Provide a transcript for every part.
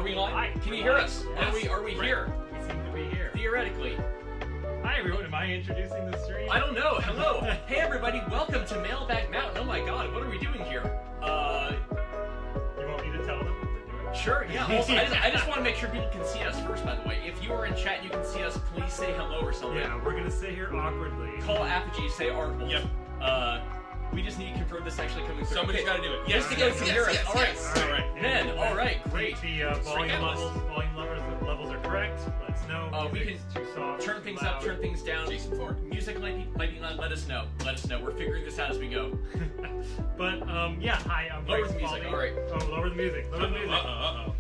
we live? Can you hear us? Yes. Are we here? We seem to be here. Theoretically. Hi everyone, am I introducing the stream? I don't know. Hello. Hey everybody, welcome to Mailbag Mountain. Oh my god, what are we doing here? You want me to tell them what we're doing? Sure, yeah. Also, I just want to make sure people can see us first, by the way. If you are in chat and you can see us, please say hello or something. Yeah, we're gonna sit here awkwardly. Call Apogee, say Archival. Yep. We just need to confirm this actually coming through. Somebody's got to do it. Yes, to get hear us. All right. Alright. Then, alright, great. The volume levels are correct. Let us know. We can Music's too soft, turn too things loud. up, turn things down. Jason Ford. Music might be on. Let us know. Let us know. We're figuring this out as we go. But yeah, hi, I'm Lower Bryce the music, Baldy. alright. Oh, lower the music. Lower the music. Uh-oh.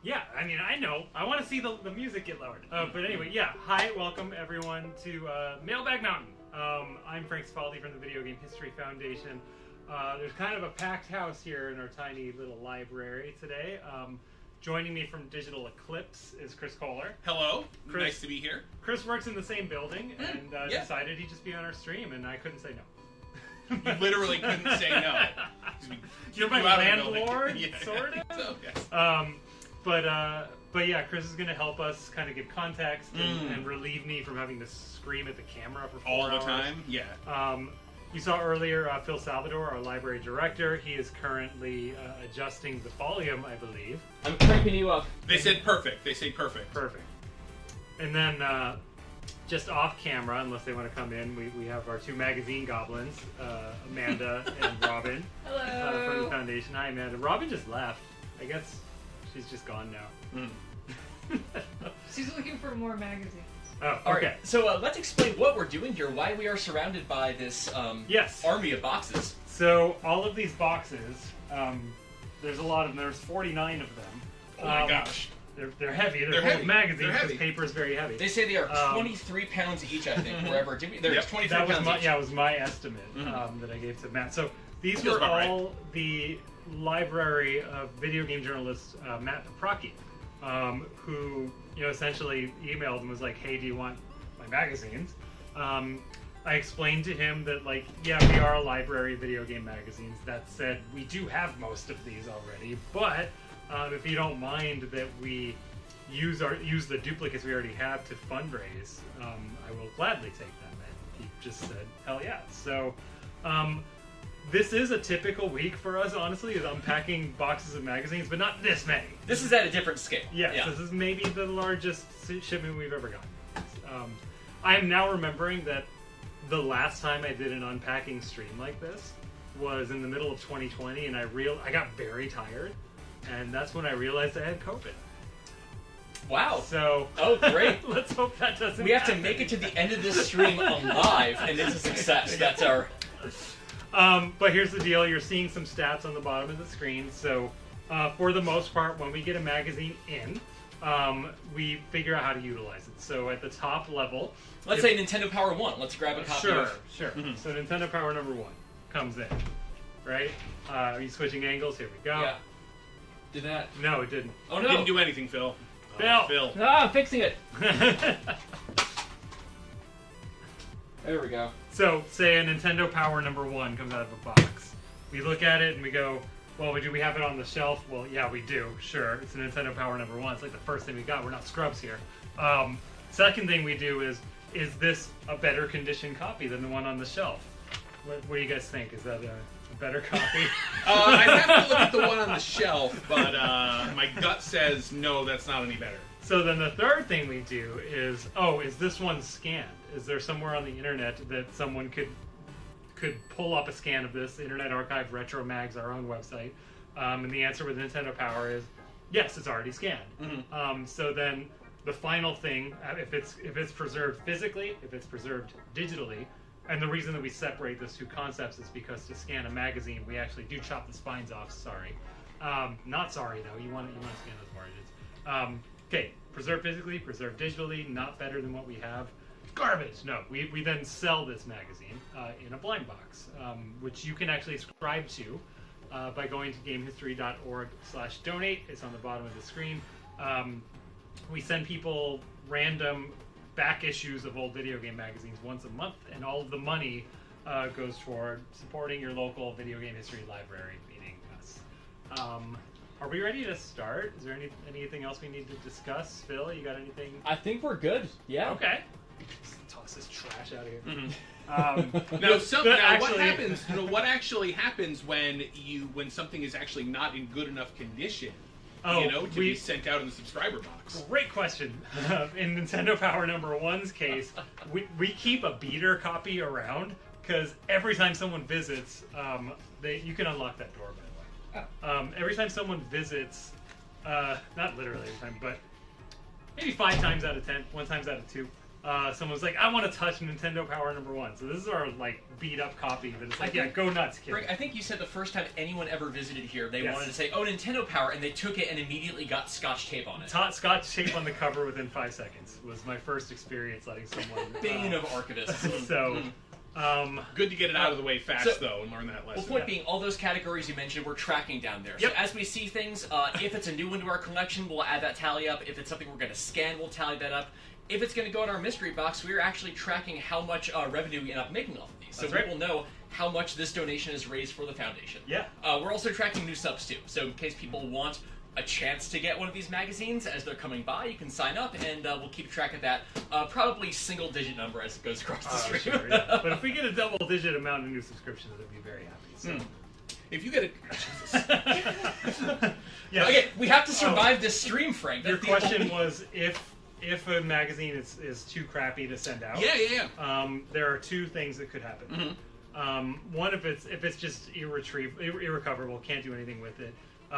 Yeah, I mean, I know. I want to see the music get lowered. But anyway, yeah. Hi, welcome everyone to Mailbag Mountain. I'm Frank Spaldi from the Video Game History Foundation. There's kind of a packed house here in our tiny little library today. Joining me from Digital Eclipse is Chris Kohler. Hello. Chris. Nice to be here. Chris works in the same building and yeah. decided he'd just be on our stream, and I couldn't say no. You literally couldn't say no. You're my You out of the building. landlord, Yeah. sort of. So, yes. But yeah, Chris is going to help us kind of give context and relieve me from having to scream at the camera for 4 All hours. the time? Yeah. You saw earlier Phil Salvador, our library director. He is currently adjusting the volume, I believe. I'm cranking you up. They said perfect. They say perfect. Perfect. And then just off camera, unless they want to come in, we have our two magazine goblins, Amanda and Robin. Hello. From the Foundation. Hi, Amanda. Robin just left. I guess she's just gone now. She's looking for more magazines. Oh, All okay. right. So let's explain what we're doing here. Why we are surrounded by this Yes. army of boxes. So all of these boxes, there's a lot of them. There's 49 of them. Oh my gosh. They're heavy. They're full heavy. of magazines They're because heavy. paper is very heavy. They say they are 23 pounds each. I think wherever. There's Yep. 23 That was pounds my each. it was my estimate that I gave to Matt. So these Feels were about right. all the library of video game journalist Matt Papy, who essentially emailed and was like, "Hey, do you want my magazines?" I explained to him that we are a library of video game magazines. That said, we do have most of these already, but if you don't mind that we use the duplicates we already have to fundraise, I will gladly take them. And he just said, "Hell yeah!" So. This is a typical week for us, honestly, is unpacking boxes of magazines, but not this many. This is at a different scale. Yes, Yeah. This is maybe the largest shipment we've ever gotten. I am now remembering that the last time I did an unpacking stream like this was in the middle of 2020, and I got very tired, and that's when I realized I had COVID. Wow. So, Oh, great. let's hope that doesn't We have to happen. make it to the end of this stream alive, and it's a success. That's our. But here's the deal, you're seeing some stats on the bottom of the screen. So for the most part, when we get a magazine in, we figure out how to utilize it. So at the top level... Let's say Nintendo Power 1. Let's grab a copy Sure, of... sure. So Nintendo Power number 1 comes in, right? Are you switching angles? Here we go. Yeah. Did that... No, it didn't. Oh, no. Didn't do anything, Phil. Phil. Phil. Ah, I'm fixing it. There we go. So, say a Nintendo Power number 1 comes out of a box. We look at it and we go, well, do we have it on the shelf? Well, yeah, we do. Sure, it's a Nintendo Power number 1. It's like the first thing we got. We're not scrubs here. Second thing we do is this a better condition copy than the one on the shelf? What do you guys think? Is that a better copy? I'd have to look at the one on the shelf, but my gut says no, that's not any better. So then the third thing we do is this one scanned? Is there somewhere on the internet that someone could pull up a scan of this? Internet Archive, Retro Mags, our own website. And the answer with Nintendo Power is yes, it's already scanned. So then the final thing, if it's preserved physically, if it's preserved digitally, and the reason that we separate those two concepts is because to scan a magazine, we actually do chop the spines off. Sorry, not sorry though. You want to scan those margins. Okay, preserved physically, preserved digitally, not better than what we have. Garbage. No, we then sell this magazine in a blind box, which you can actually subscribe to by going to gamehistory.org/donate. It's on the bottom of the screen. We send people random back issues of old video game magazines once a month, and all of the money goes toward supporting your local video game history library, meaning us. Are we ready to start? Is there anything else we need to discuss? Phil, you got anything? I think we're good. Yeah. Okay. Just toss this trash out of here. What actually happens when something is actually not in good enough condition? To be sent out in the subscriber box. Great question. In Nintendo Power Number 1's case, we keep a beater copy around because every time someone visits, you can unlock that door, by the way. Every time someone visits, not literally every time, but maybe 5 times out of 10, 1 times out of 2, someone's like, I want to touch Nintendo Power Number 1. So this is our beat up copy, but it's like, go nuts, kid. Frank, I think you said the first time anyone ever visited here, they wanted to say, oh, Nintendo Power, and they took it and immediately got Scotch tape on it. Scotch tape on the cover within 5 seconds was my first experience letting someone... Bane of archivists. So... good to get it out of the way fast, though, and learn that lesson. Well, point being, all those categories you mentioned, we're tracking down there. Yep. So as we see things, if it's a new one to our collection, we'll add that tally up. If it's something we're going to scan, we'll tally that up. If it's going to go in our mystery box, we're actually tracking how much revenue we end up making off of these. So we will know how much this donation is raised for the foundation. Yeah. We're also tracking new subs, too. So in case people want a chance to get one of these magazines as they're coming by, you can sign up, and we'll keep track of that. Probably single-digit number as it goes across the stream. Sure, yeah. But if we get a double-digit amount of new subscriptions, I'd be very happy. So. If you get Yeah. Okay, we have to survive this stream, Frank. Your question was if a magazine is too crappy to send out. Yeah. There are 2 things that could happen. One, if it's just irrecoverable, can't do anything with it.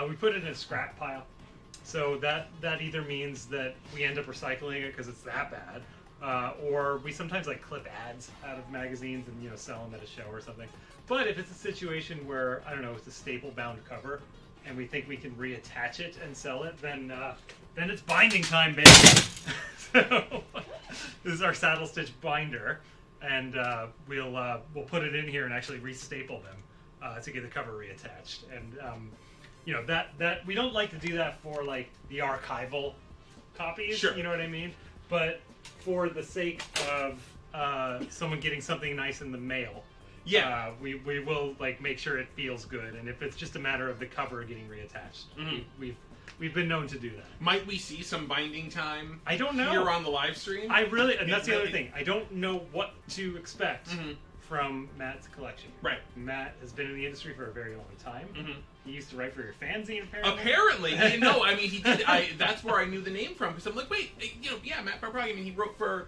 We put it in a scrap pile, so that either means that we end up recycling it because it's that bad, or we sometimes clip ads out of magazines and sell them at a show or something. But if it's a situation where it's a staple bound cover, and we think we can reattach it and sell it, then it's binding time, baby. So this is our saddle stitch binder, and we'll put it in here and actually restaple them to get the cover reattached. And that we don't like to do that for the archival copies. Sure. You know what I mean? But for the sake of someone getting something nice in the mail, we will make sure it feels good. And if it's just a matter of the cover getting reattached, we've been known to do that. Might we see some binding time? I don't know. Here on the live stream? And that's the other thing. I don't know what to expect from Matt's collection. Right. Matt has been in the industry for a very long time. He used to write for your fanzine, Apparently. He did. That's where I knew the name from, because I'm like, wait, Matt Papy. He wrote for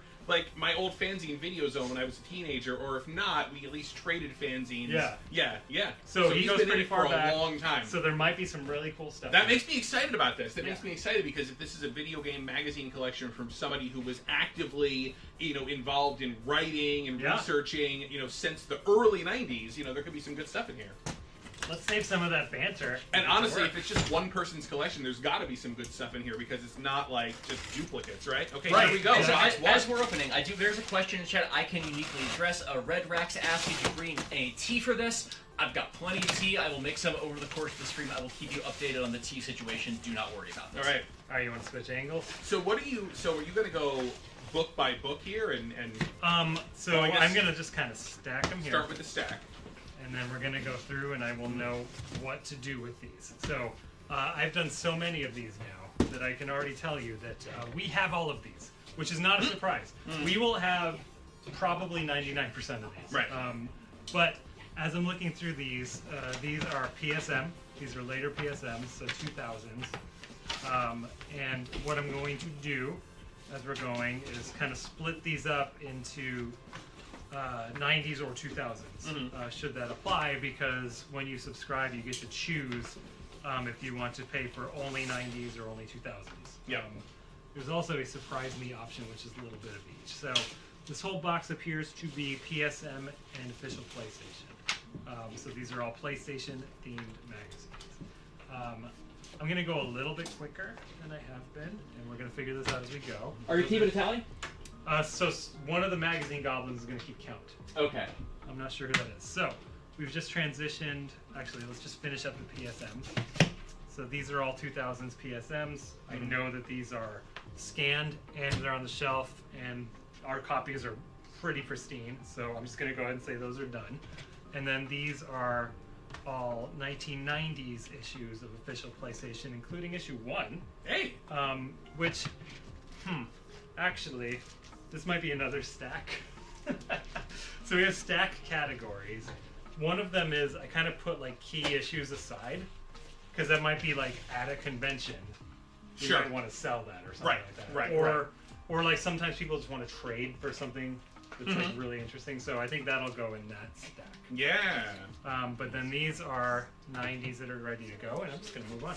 my old fanzine Video Zone when I was a teenager, or if not, we at least traded fanzines. Yeah. So he he's goes been pretty in it far for back, a long time. So there might be some really cool stuff. That makes me excited about this. That makes me excited because if this is a video game magazine collection from somebody who was actively, involved in writing and researching, since the early 90s, there could be some good stuff in here. Let's save some of that banter. And honestly, if it's just one person's collection, there's got to be some good stuff in here because it's not just duplicates, right? Okay, Here we go. So as we're opening, there's a question in chat I can uniquely address. Red Rax asked, did you bring any tea for this? I've got plenty of tea. I will make some over the course of the stream. I will keep you updated on the tea situation. Do not worry about this. All right, you want to switch angles? So are you going to go book by book here and I'm going to just kind of stack them here. Start with the stack. And then we're going to go through and I will know what to do with these. So I've done so many of these now that I can already tell you that we have all of these, which is not a surprise. We will have probably 99% of these. Right. But as I'm looking through these are PSM. These are later PSMs, so 2000s. And what I'm going to do as we're going is kind of split these up into 90s or 2000s, should that apply, because when you subscribe you get to choose if you want to pay for only 90s or only 2000s. There's also a surprise me option, which is a little bit of each. So this whole box appears to be PSM and official PlayStation. So these are all PlayStation themed magazines. I'm going to go a little bit quicker than I have been, and we're going to figure this out as we go. Are you keeping a tally? So one of the magazine goblins is going to keep count. Okay. I'm not sure who that is. So we've just transitioned. Actually, let's just finish up the PSMs. So these are all 2000s PSMs. I know that these are scanned and they're on the shelf, and our copies are pretty pristine. So I'm just going to go ahead and say those are done. And then these are all 1990s issues of official PlayStation, including issue 1. Hey! Which, actually, this might be another stack. So we have stack categories. One of them is I kind of put like key issues aside, because that might be like at a convention. You Sure. might want to sell that or something like that. Right. Or like sometimes people just want to trade for something that's like really interesting. So I think that'll go in that stack. Yeah. But then these are 90s that are ready to go, and I'm just gonna move on.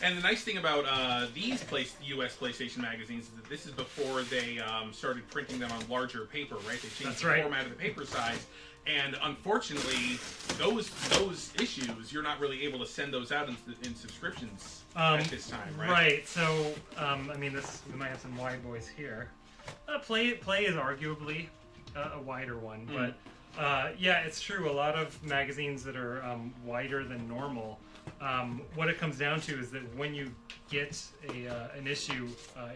And the nice thing about these US PlayStation magazines is that this is before they started printing them on larger paper, right? They changed the format of the paper size. And unfortunately, those issues, you're not really able to send those out in subscriptions at this time, right? Right. So, I mean, we might have some wide boys here. Play is arguably a wider one, but yeah, it's true. A lot of magazines that are wider than normal. What it comes down to is that when you get an issue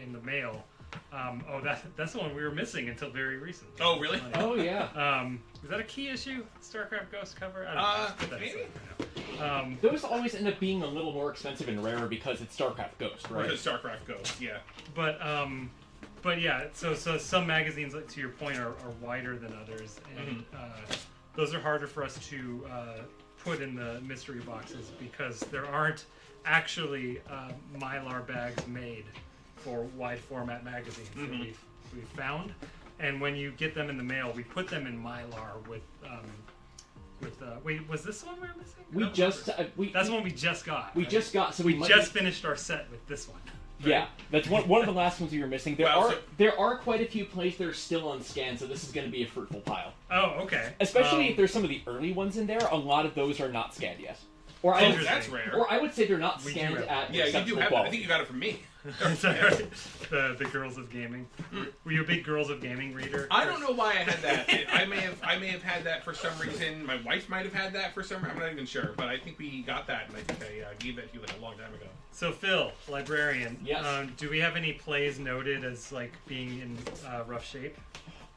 in the mail, that's the one we were missing until very recently. Oh, really? Oh, yeah. Is that a key issue? StarCraft Ghost cover? I don't know. Let's put that maybe. aside for now. Those always end up being a little more expensive and rarer because it's StarCraft Ghost, right? Because StarCraft Ghost, yeah. But yeah, so some magazines, like to your point, are wider than others, and those are harder for us to put in the mystery boxes because there aren't actually Mylar bags made for wide format magazines that we've found. And when you get them in the mail, we put them in Mylar with wait, was this the one we were missing? That's the one we just got. We just got, so we just finished our set with this one. Right? Yeah, that's one of the last ones we were missing. There are quite a few plays that are still unscanned, so this is going to be a fruitful pile. Oh, okay. Especially if there's some of the early ones in there. A lot of those are not scanned yet. Or That's rare. Or I would say they're not scanned at Yeah, you do acceptable have that. quality. I think you got it from me. The Girls of Gaming. Were you a big Girls of Gaming reader? I don't know why I had that. I may have had that for some reason. My wife might have had that for some reason. I'm not even sure, but I think we got that, and I think I gave that to you like a long time ago. So Phil, librarian. Yes. Do we have any plays noted as like being in rough shape?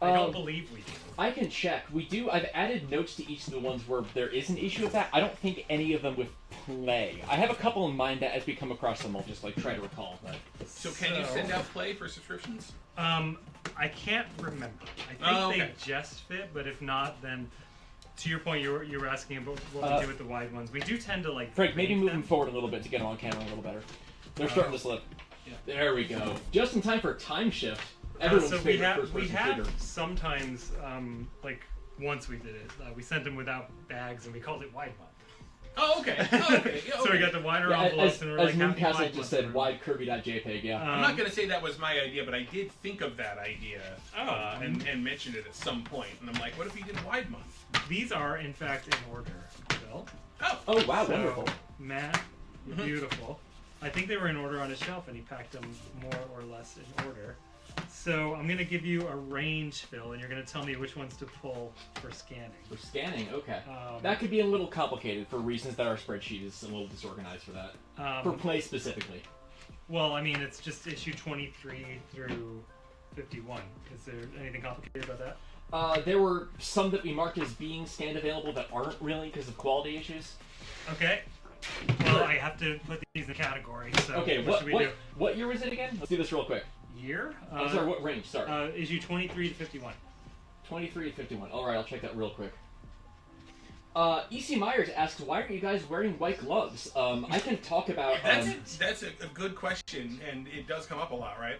I don't believe we do. I can check. We do. I've added notes to each of the ones where there is an issue with that. I don't think any of them with play. I have a couple in mind that as we come across them, I'll just like try to recall. But... So can you send out play for subscriptions? I can't remember. I think they just fit, but if not, then to your point, you were asking about what we do with the wide ones. We do tend to like. Frank, maybe move them forward a little bit to get them on camera a little better. They're starting to slip. Yeah. There we go. Just in time for time shift. So we have sometimes, like once we did it, we sent them without bags and we called it Wide Month. Oh, okay. Oh, okay. Yeah, okay. So we got the wider envelopes and we're like, Mooncastle just said wide Kirby.jpg, yeah. I'm not going to say that was my idea, but I did think of that idea and mentioned it at some point. And I'm like, what if we did Wide Month? These are, in fact, in order, Bill. Oh wow, so, wonderful. Matt, you're beautiful. I think they were in order on his shelf and he packed them more or less in order. So I'm going to give you a range, Phil, and you're going to tell me which ones to pull for scanning. For scanning, okay. That could be a little complicated for reasons that our spreadsheet is a little disorganized for that. For play specifically. Well, I mean, it's just issue 23 through 51. Is there anything complicated about that? There were some that we marked as being scanned available that aren't really because of quality issues. Okay. Well, I have to put these in categories, so okay, what should we do? What year was it again? Let's do this real quick. Year? Sorry, what range? Sorry. Issue 23 to 51. 23 to 51. Alright, I'll check that real quick. E.C. Myers asks, why aren't you guys wearing white gloves? I can talk about... That's a good question, and it does come up a lot, right?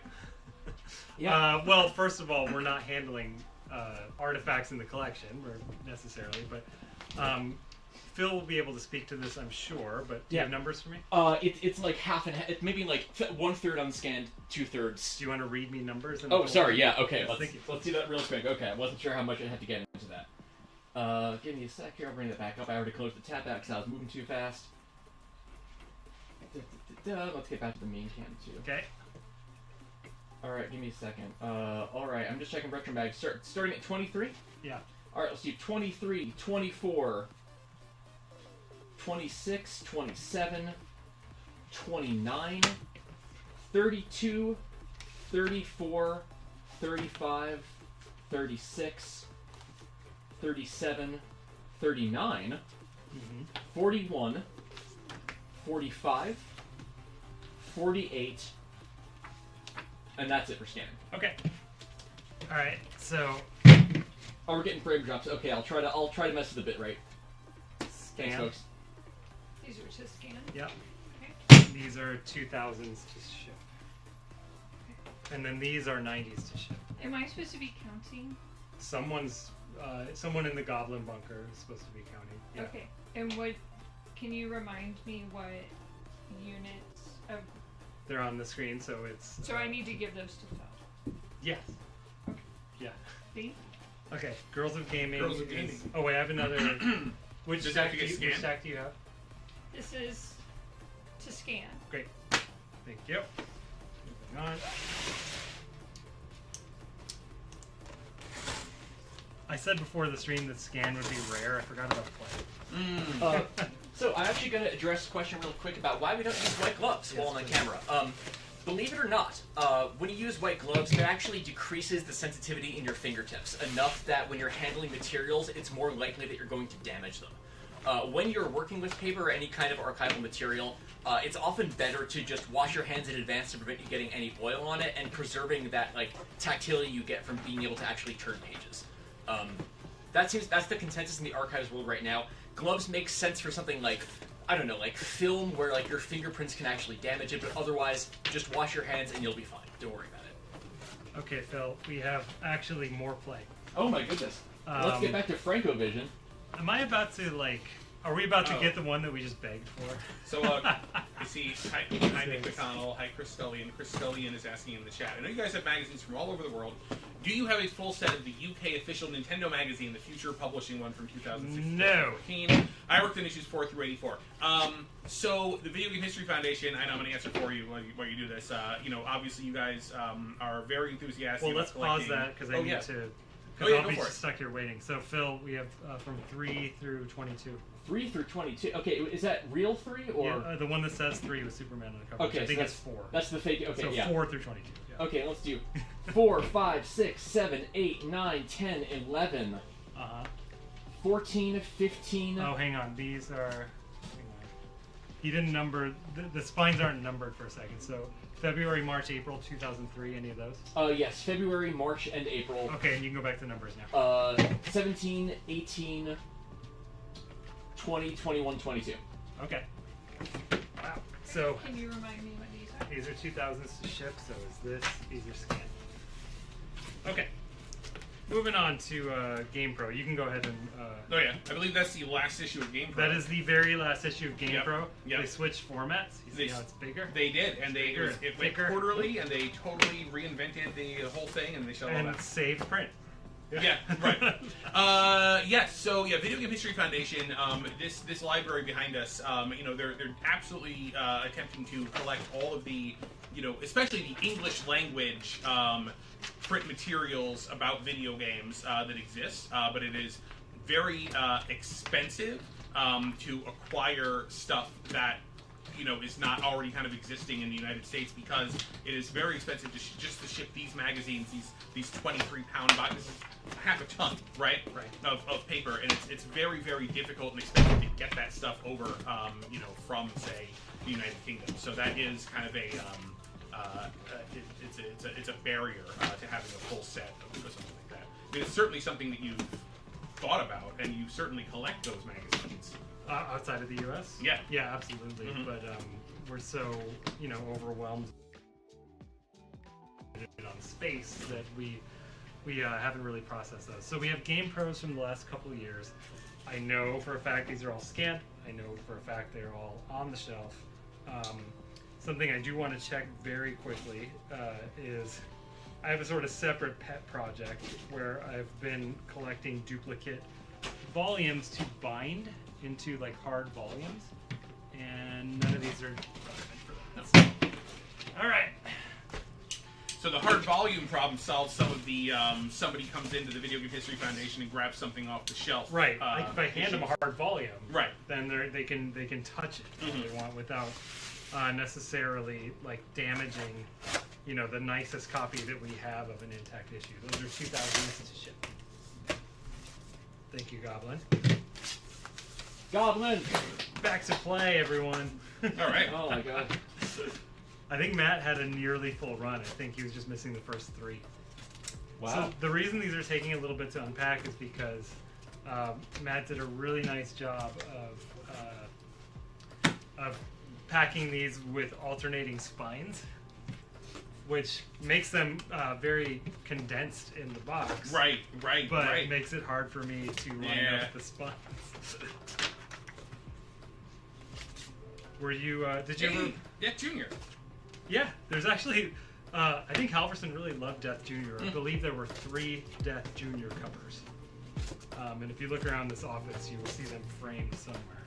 Yeah. Well, first of all, we're not handling artifacts in the collection, necessarily, but... Phil will be able to speak to this, I'm sure, but do you have numbers for me? It's like half and half. It's maybe like 1/3 unscanned, 2/3. Do you want to read me numbers? Oh, sorry, yeah, okay. Yes, let's do that real quick. Okay, I wasn't sure how much I had to get into that. Give me a sec here, I'll bring that back up. I already closed the tab back because I was moving too fast. Let's get back to the main cam, too. Okay. Alright, give me a second. Alright, I'm just checking retro mag. Starting at 23? Yeah. Alright, let's do 23, 24... 26, 27, 29, 32, 34, 35, 36, 37, 39, Mm-hmm. 41, 45, 48, and that's it for scanning. Okay. All right. So Oh, we're getting frame drops. Okay, I'll try to mess with the bit rate. Thanks, scan. folks. These are to scan. Yep. Okay. These are 2000s to ship, and then these are 90s to ship. Am I supposed to be counting? Someone in the Goblin Bunker is supposed to be counting. Yeah. Okay. And what? Can you remind me what units of? They're on the screen, so it's. So I need to give those to Phil. Yes. Yeah. See? Okay. Girls of Gaming. Girls of Gaming. Oh wait, I have another. Which Does that stack, have to get which scanned? stack do you have? This is to scan. Great. Thank you. Moving on. I said before the stream that scan would be rare. I forgot about play. So I'm actually going to address a question real quick about why we don't use white gloves while on the camera. Believe it or not, when you use white gloves, it actually decreases the sensitivity in your fingertips enough that when you're handling materials, it's more likely that you're going to damage them. When you're working with paper or any kind of archival material, it's often better to just wash your hands in advance to prevent you getting any oil on it and preserving that tactility you get from being able to actually turn pages. That's the consensus in the archives world right now. Gloves make sense for something like, I don't know, like film where your fingerprints can actually damage it, but otherwise, just wash your hands and you'll be fine. Don't worry about it. Okay, Phil. We have actually more play. Oh my goodness. Let's get back to FrancoVision. Am I about to Are we about to Oh. get the one that we just begged for? So, you see, hi Nick McConnell, hi Chris Scullion. Chris Scullion is asking in the chat. I know you guys have magazines from all over the world. Do you have a full set of the UK official Nintendo magazine, the future publishing one from 2016? No. I worked in issues 4 through 84. So the Video Game History Foundation, I know I'm going to answer for you while you do this. Obviously you guys are very enthusiastic. Well, about let's pause collecting. that because I Oh, need yeah. to. Oh, Because yeah, I'll go be for it. stuck here waiting. So, Phil, we have from 3 through 22. 3 through 22. Okay, is that real 3 or? Yeah, the one that says 3 with Superman on the cover. Okay, which I think so it's 4. That's the fake. Okay, so yeah. 4 through 22. Yeah. Okay, let's do 4, 5, 6, 7, 8, 9, 10, 11, Uh-huh. 14, 15. Oh, hang on. These are. Hang on. He didn't number. The spines aren't numbered for a second. So February, March, April 2003. Any of those? Yes, February, March, and April. Okay, and you can go back to numbers now. 17, 18, 20, 21, 22. Okay. Wow. So Can you remind me what these are? these are 2000s to ship. So is this? These are scanned. Okay. Moving on to GamePro. You can go ahead and. Oh yeah, I believe that's the last issue of GamePro. That is the very last issue of GamePro. Yep. They switched formats. You see They- how it's bigger? They did, and It's bigger, it went thicker. quarterly, and they totally reinvented the whole thing, and they showed all And that. saved print. Yeah, right. Yes. So yeah, Video Game History Foundation. This library behind us. They're absolutely attempting to collect all of the, especially the English language print materials about video games that exist. But it is very expensive to acquire stuff that is not already kind of existing in the United States, because it is very expensive to just to ship these magazines, these 23-pound boxes, half a ton, right? Of paper, and it's very, very difficult and expensive to get that stuff over, from say the United Kingdom. So that is kind of it's a barrier to having a full set of something like that. It's certainly something that you've thought about, and you certainly collect those magazines. Outside of the U.S.? Yeah. Yeah, absolutely. Mhm. But we're so, overwhelmed on space that we haven't really processed those. So we have GamePros from the last couple of years. I know for a fact these are all scanned. I know for a fact they're all on the shelf. Something I do want to check very quickly is I have a sort of separate pet project where I've been collecting duplicate volumes to bind into hard volumes, and none of these are meant for that. All right. So the hard volume problem solves some of the somebody comes into the Video Game History Foundation and grabs something off the shelf. Right. If I hand them a hard volume, Right. then they can touch it if they want without necessarily damaging you know, the nicest copy that we have of an intact issue. Those are 2,000 to ship. Thank you, Goblin. Goblin! Back to play, everyone. All right. Oh my god. I think Matt had a nearly full run. I think he was just missing the first 3. Wow. So the reason these are taking a little bit to unpack is because Matt did a really nice job of packing these with alternating spines, which makes them very condensed in the box. Right. But makes it hard for me to line up the spines. Were you? Did you ever? Death Junior. Yeah, there's actually. I think Halverson really loved Death Junior. I believe there were 3 Death Junior covers. And if you look around this office, you will see them framed somewhere.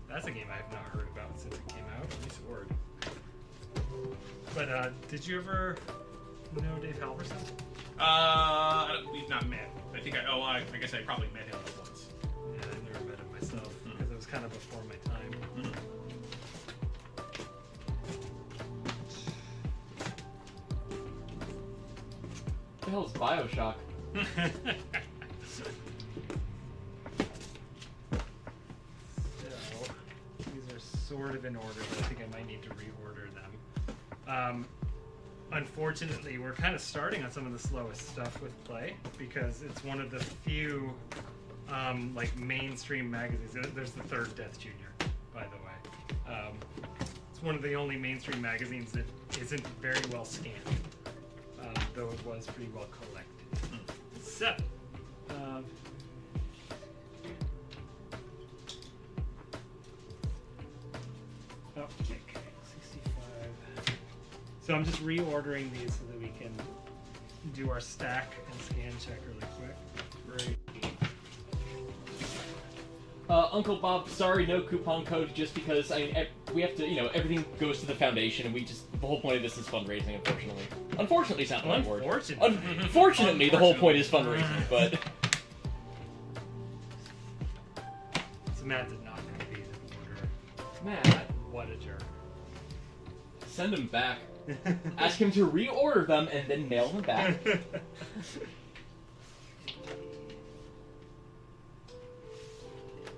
That's a game I have not heard about since it came out. Nice word. But did you ever know Dave Halverson? We've not met. I think I guess I probably met him once. Yeah, I never met him myself because it was kind of before my time. What the hell is Bioshock? So, these are sort of in order, but I think I might need to reorder them. Unfortunately, we're kind of starting on some of the slowest stuff with Play because it's one of the few like mainstream magazines. There's the 3rd Death Junior, by the way. It's one of the only mainstream magazines that isn't very well scanned, though it was pretty well collected. So, okay, 65. So I'm just reordering these so that we can do our stack and scan check really quick. Great. Uncle Bob, sorry, no coupon code, just because, I mean, we have to, you know, everything goes to the foundation, and the whole point of this is fundraising, unfortunately. Unfortunately is not the right word. Unfortunately, the whole point is fundraising, but... So Matt did not have these in order. Matt, What a jerk. send them back. Ask him to reorder them, and then mail them back.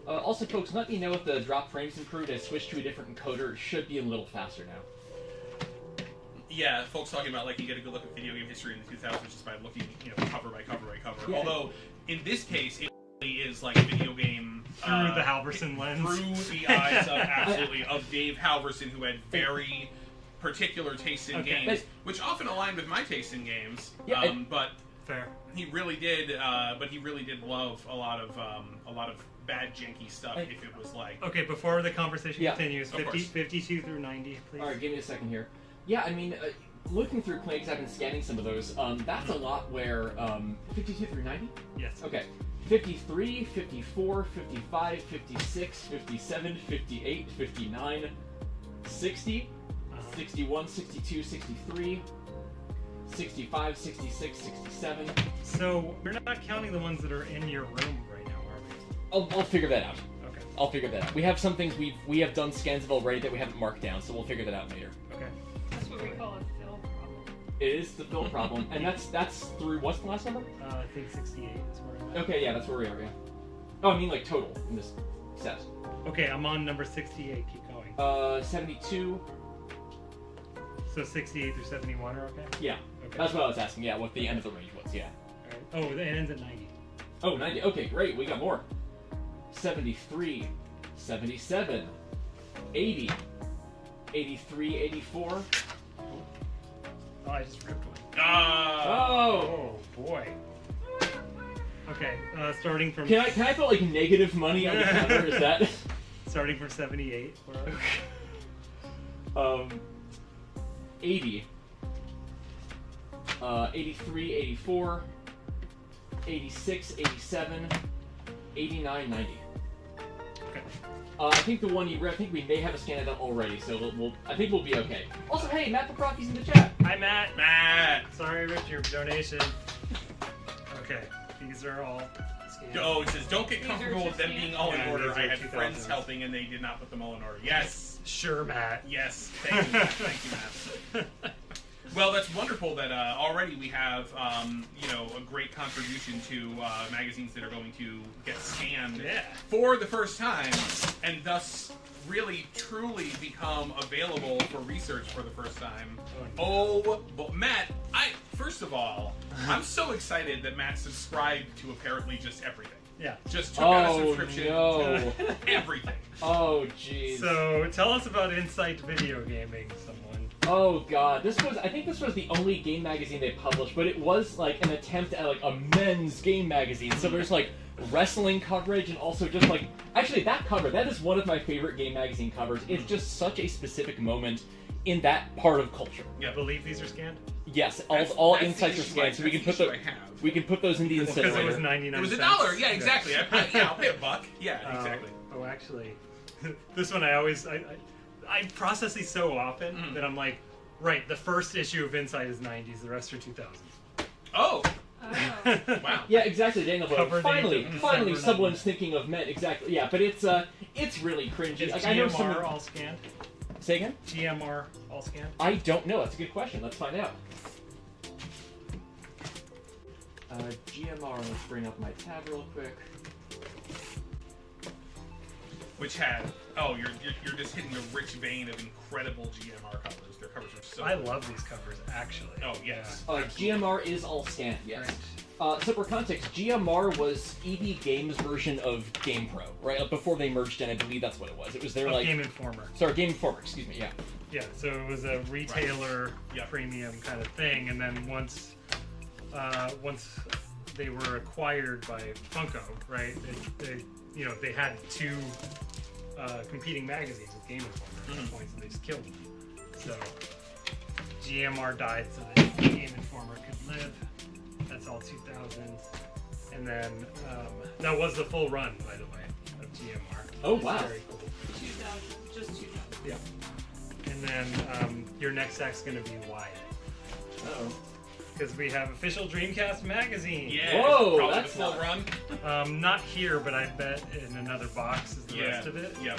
Also, folks, let me know if the drop frames improved. I switched to a different encoder. It should be a little faster now. Yeah, folks talking about like you get a good look at video game history in the 2000s just by looking, cover by cover by cover. Yeah. Although in this case, it really is like video game Through the Halverson lens. through the eyes of Dave Halverson, who had very particular taste in games, which often aligned with my taste in games. Yeah, but Fair. he really did. But he really did love a lot of bad janky stuff. If it was like Okay, before the conversation continues, of course. 52 through 90, please. Alright, give me a second here. Yeah, I mean, looking through Clay, because I've been scanning some of those, that's a lot where, 52 through 90? Yes. Okay. 53, 54, 55, 56, 57, 58, 59, 60, 61, 62, 63, 65, 66, 67. So, we're not counting the ones that are in your room right now, are we? I'll figure that out. Okay. I'll figure that out. We have some things we have done scans of already that we haven't marked down, so we'll figure that out later. Okay. That's what we call a fill problem. It is the fill problem, and that's through, what's the last number? I think 68 is where I'm at. Okay, yeah, that's where we are, yeah. Oh, I mean like total in this set. Okay, I'm on number 68. Keep going. 72. So 68 through 71 are okay? Yeah, Okay. that's what I was asking, yeah, what the end of the range was, yeah. All right. Oh, it ends at 90. Oh, 90, okay, great, we got more. 73, 77, 80, 83, 84. Oh, I just ripped one. Oh! Oh, boy. Okay, starting from... Can I put, like, negative money on the counter, is that... Starting from 78. Where are we? 80, 83, 84, 86, 87, 89, 90. Okay. I think the one you read, I think we may have a scan of that already, so I think we'll be okay. Also, hey, Matt Papy's in the chat. Hi, Matt. Matt. Sorry, Rich, your donation. Okay, these are all scanned. Oh, it says don't get These are comfortable with them just being all in Yeah, order. these I are had 2000s. friends helping and they did not put them all in order. Yes. Sure, Matt. Yes, thank you, Matt. Thank you, Matt. Well, that's wonderful that already we have, a great contribution to magazines that are going to get scanned for the first time, and thus really, truly become available for research for the first time. But Matt, first of all, I'm so excited that Matt subscribed to apparently just everything. Yeah. Just took out a subscription no. to everything. Oh, jeez. So, tell us about Insight Video Gaming, someone. Oh god, I think this was the only game magazine they published, but it was like an attempt at like a men's game magazine. So there's like wrestling coverage and also just like, actually that cover, that is one of my favorite game magazine covers. It's just such a specific moment in that part of culture. I believe these are scanned? Yes, all insights are scanned, so we can put those in the incinerator. Because it was 99 It was cents. $1, yeah, exactly. I'll pay $1. Yeah, exactly. Oh, actually, this one I process these so often that I'm like, right, the first issue of Insight is 90s, the rest are 2000s. Oh! Oh. Wow. Yeah, exactly, Daniel. Cover Finally, date of finally, December someone's 90s. thinking of Met. Exactly. Yeah, but it's really cringy. Is Like, I know GMR all scanned? Say again? GMR all scanned? I don't know. That's a good question. Let's find out. GMR. Let's bring up my tab real quick. Which had you're just hitting a rich vein of incredible GMR covers. Their covers are so. I love these covers, actually. Oh yes. GMR is all scanned. Yes. Right. So for context, GMR was EB Games' version of GamePro, right? Before they merged in, I believe that's what it was. It was their Of like Game Informer. Sorry, Game Informer. Excuse me. Yeah. Yeah, so it was a retailer Yeah. premium kind of thing, and then once they were acquired by Funko, right? They had two competing magazines with Game Informer at that point, so they just killed them. So GMR died so that Game Informer could live. That's all 2000s, and then that was the full run, by the way, of GMR. Oh, It's wow. Very cool. 2000, just 2000. Yeah. And then your next act's gonna be Wide. Uh-oh. Because we have official Dreamcast magazine. Yeah. Whoa, Probably that's the full not- run. Not here, but I bet in another box is the rest of it. Yeah.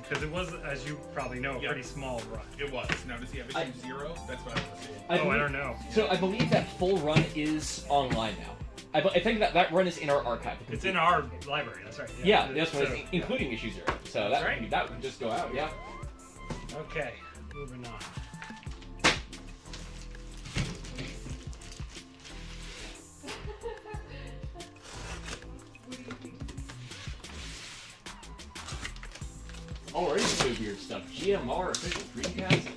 Because it was, as you probably know, a Yeah. pretty small run. It was. Now does he have issue 0? That's what I want to see. I believe- don't know. So I believe that full run is online now. I think that run is in our archive. It's in our library. That's right. Yeah, that's what So, it's including issue 0. So That's right. that would just go out. Yeah. Okay, moving on. What do you think? Already some weird stuff. GMR official Dreamcast.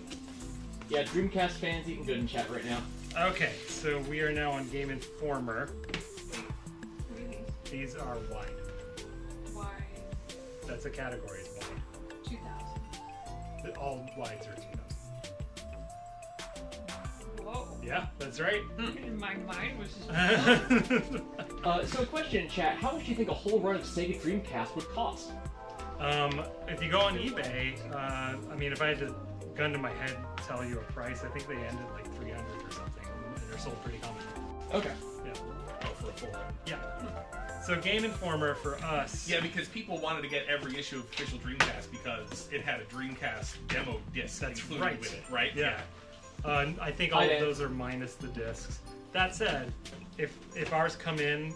Yeah, Dreamcast fans eating good in chat right now. Okay, so we are now on Game Informer. What do you think? These are wide. Why That's a category. It's wide. 2000? All wides are 2000. Whoa. Yeah, that's right. My mind was just. So a question in chat, how much do you think a whole run of Sega Dreamcast would cost? If you go on eBay, if I had to gun to my head tell you a price, I think they end at like 300 or something, and they're sold pretty common. Okay. Yeah. Oh, for a full run. Yeah. So Game Informer for us. Yeah, because people wanted to get every issue of official Dreamcast because it had a Dreamcast demo disc That's included right. with it, right? Yeah. I think all of those are minus the discs. That said, if ours come in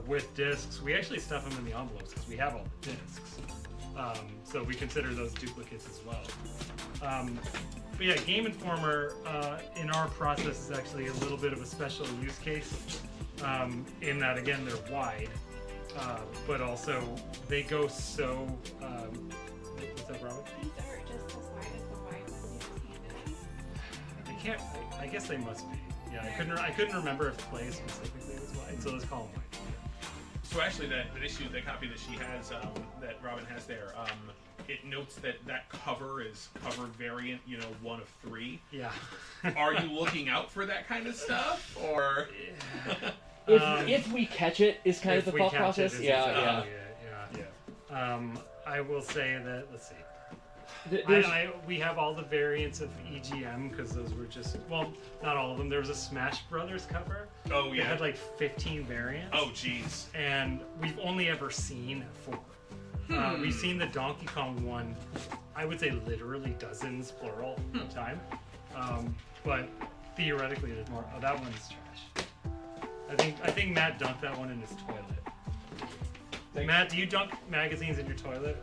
with discs, we actually stuff them in the envelopes because we have all the discs. So we consider those duplicates as well. But yeah, Game Informer in our process is actually a little bit of a special use case in that, again, they're wide, but also they go so... what's up, Robert? These are just as wide as the wide ones you just handed. I guess they must be. Yeah, I couldn't remember if Play specifically was wide, so let's call them wide. So actually, that issue, the copy that she has, that Robin has there, it notes that cover is cover variant, 1 of 3. Yeah. Are you looking out for that kind of stuff, or? If we catch it, is kind of the If we thought catch process. it, is Yeah, exactly yeah. it, yeah. I will say that, let's see. There's- We have all the variants of EGM because those were just, well, not all of them. There was a Smash Brothers cover. Oh It yeah. had like 15 variants. Oh jeez. And we've only ever seen 4. We've seen the Donkey Kong one. I would say literally dozens, plural, of time. But theoretically, there's more. Oh, that one's trash. I think Matt dunked that one in his toilet. Matt, do you dunk magazines in your toilet?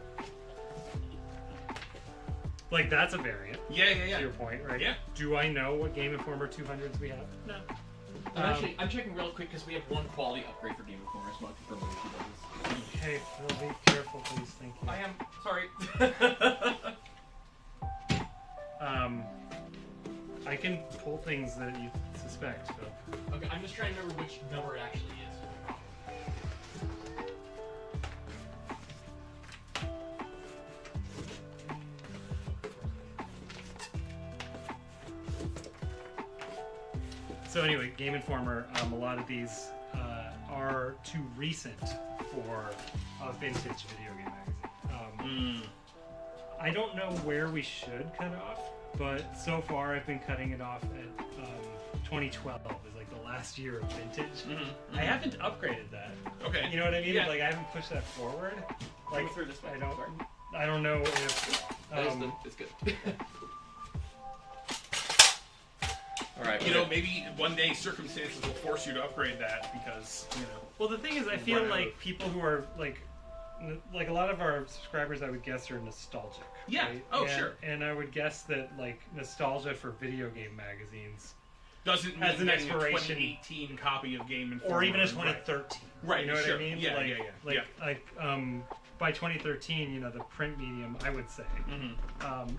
Like, that's a variant. Yeah. To your point, right? Yeah. Do I know what Game Informer 200s we have? No. I'm checking real quick because we have one quality upgrade for Game Informer. I just want to confirm what she does. Okay, Phil, be careful, please. Thank you. I am sorry. I can pull things that you suspect, Phil. Okay, I'm just trying to remember which number it actually is. So anyway, Game Informer, a lot of these are too recent for a vintage video game magazine. I don't know where we should cut it off, but so far I've been cutting it off at 2012 is like the last year of vintage. I haven't upgraded that. Okay. You know what I mean? Yeah. Like I haven't pushed that forward. Like Go through this way. I don't know if It's good. All right. You know, maybe one day circumstances will force you to upgrade that because, you know. Well, the thing is, I feel Run out like of- people who are like a lot of our subscribers, I would guess, are nostalgic. Yeah. Right? Oh, And- sure. And I would guess that like nostalgia for video game magazines, Doesn't As mean an getting expiration- a 2018 copy of Game Informer. or even a Right. 2013. Right, You know what sure. I mean? Yeah, like, yeah. Like by 2013, you know, the print medium, I would say,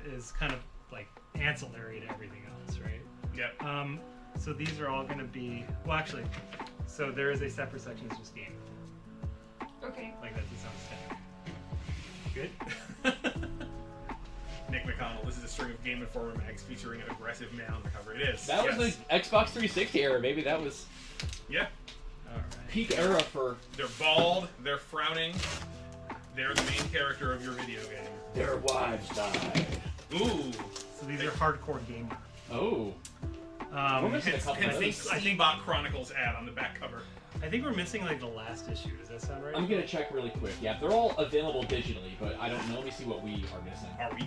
is kind of like ancillary to everything else, right? Yep. So these are all going to be well, actually. So there is a separate section that's just game. Okay. Like that's its own stack. Good. Nick McConnell, this is a string of Game Informer mags featuring an aggressive man on the cover. It is. That was Yes. the Xbox 360 era. Maybe that was Yeah. All right. peak era for. They're bald, they're frowning, they're the main character of your video game. Their wives died. Ooh. So these are hardcore gamer. Oh. We're missing a couple Hence of the those. Steambot Chronicles ad on the back cover. I think we're missing like the last issue. Does that sound right? I'm gonna check really quick. Yeah, they're all available digitally, but I don't know. Let me see what we are missing. Are we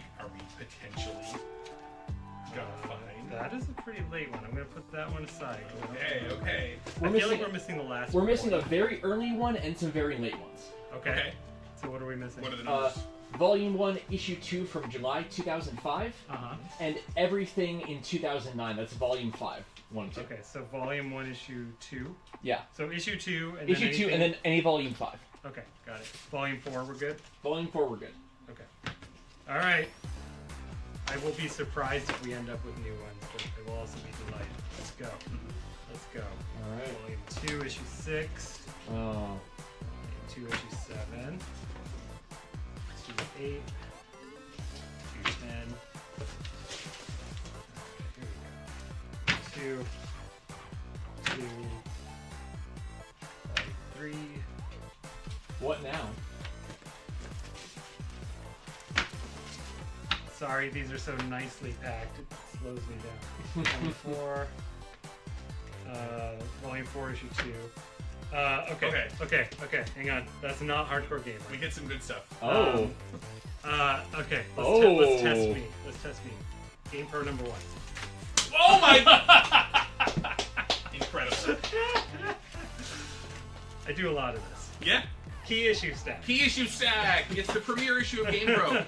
potentially gonna find? That is a pretty late one. I'm gonna put that one aside. Okay. I feel like we're missing the last. We're missing a one. very early one and some very late ones. Okay. So what are we missing? What are the numbers? Volume 1, Issue 2 from July 2005, and everything in 2009. That's Volume 5, 1 and 2. Okay, so volume 1, issue 2. Yeah. So issue 2 and Issue then 2 and then any Volume 5. Okay, got it. Volume 4, we're good. Volume 4, we're good. Okay. All right. I will be surprised if we end up with new ones, but I will also be delighted. Let's go. Let's go. All right. Volume 2, issue 6. Oh. Volume 2, issue 7. Issue 8. Issue 10. Okay, here we go. 2. 3. What now? Sorry, these are so nicely packed. It slows me down. Volume 4. Volume 4, issue 2. Okay. Hang on. That's not hardcore gamer. We get some good stuff. Oh. Okay. Oh. Let's test me. Let's test me. GamePro number 1. Oh my! Incredible. I do a lot of this. Yeah. Key issue stack. Key issue stack. It's the premiere issue of GamePro.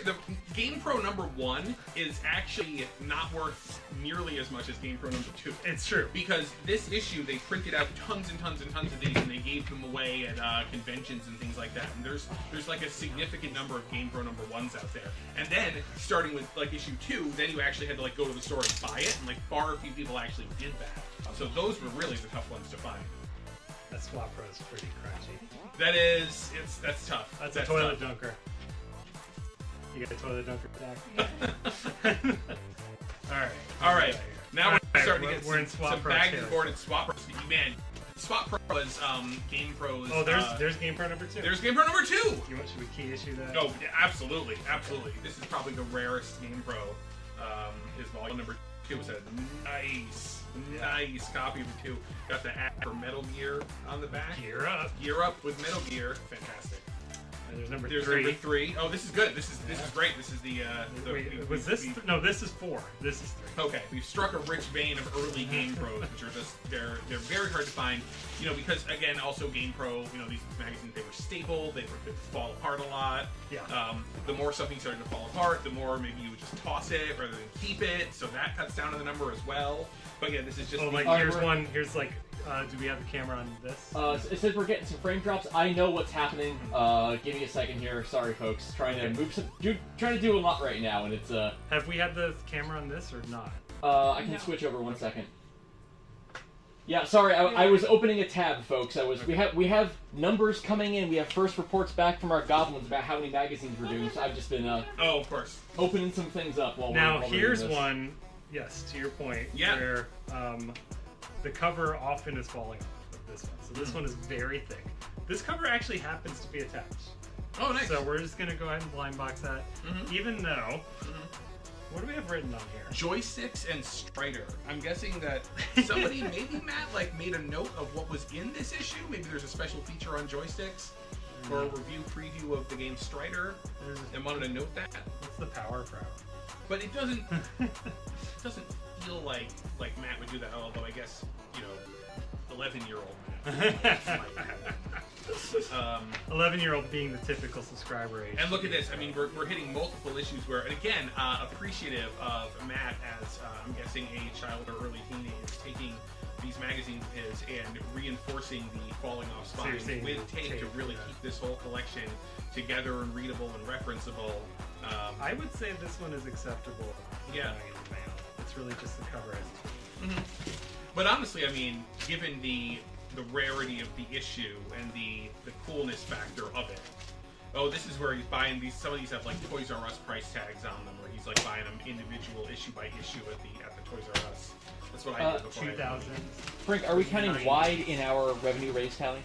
The GamePro number 1 is actually not worth nearly as much as GamePro number 2. It's true. Because this issue, they printed out tons and tons and tons of these, and they gave them away at conventions and things like that. And there's like a significant number of GamePro number 1s out there. And then, starting with like issue 2, then you actually had to like go to the store and buy it, and like far few people actually did that. So those were really the tough ones to find. That Swap Pro is pretty crunchy. That's tough. That's a toilet dunker. You got a toilet dunker stack? All right. Now All we're starting right, to get we're in some Swap Pro bagged and territory. boarded Swap Pros. Man, Swap Pro was GamePro's. Oh, there's GamePro number 2. There's GamePro number 2. You want? Should we key issue that? Oh, yeah, absolutely. This is probably the rarest GamePro. Is volume number 2. It's a nice copy of the 2. Got the ad for Metal Gear on the back. Gear up. Gear up with Metal Gear. Fantastic. And there's number There's 3. number 3. Oh, this is good. This is great. This is the. Wait, was this? No, this is 4. This is 3. Okay, we've struck a rich vein of early GamePros, which are just they're very hard to find. You know, because again, also GamePro, you know, these magazines, they were staple, they would fall apart a lot. Yeah. The more something started to fall apart, the more maybe you would just toss it rather than keep it. So that cuts down to the number as well. But yeah, this is just. Oh, like here's one. Here's like. Do we have the camera on this? It says we're getting some frame drops. I know what's happening. Give me a second here. Sorry, folks. Trying to move some. Trying to do a lot right now, and it's Have we had the camera on this or not? I can switch over 1 second. Yeah, sorry. I was opening a tab, folks. We have numbers coming in. We have first reports back from our goblins about how many magazines we're doing. So I've just been oh, of course, opening some things up while now we're here's doing this. one. Yes, to your point. Yeah. Where the cover often is falling off of this one. So this one is very thick. This cover actually happens to be attached. Oh, nice. So we're just gonna go ahead and blind box that. Even though, what do we have written on here? Joysticks and Strider. I'm guessing that somebody, maybe Matt, like made a note of what was in this issue. Maybe there's a special feature on joysticks or a review preview of the game Strider, and wanted to note that. What's the Power Pro? But it doesn't feel like Matt would do that. Although I guess 11-year-old Matt. 11-year-old being the typical subscriber age. And look at this. I mean, we're hitting multiple issues where, and again, appreciative of Matt as I'm guessing a child or early teen is taking these magazines of his and reinforcing the falling off spines with tape to really keep this whole collection together and readable and referenceable. I would say this one is acceptable. Yeah. It's really just the cover as But honestly, I mean, given the rarity of the issue and the coolness factor of it. Oh, this is where he's buying these. Some of these have like Toys R Us price tags on them, where he's like buying them individual issue by issue at the Toys R Us. That's what I did before. 2000. Frank, are we counting wide in our revenue raised tally?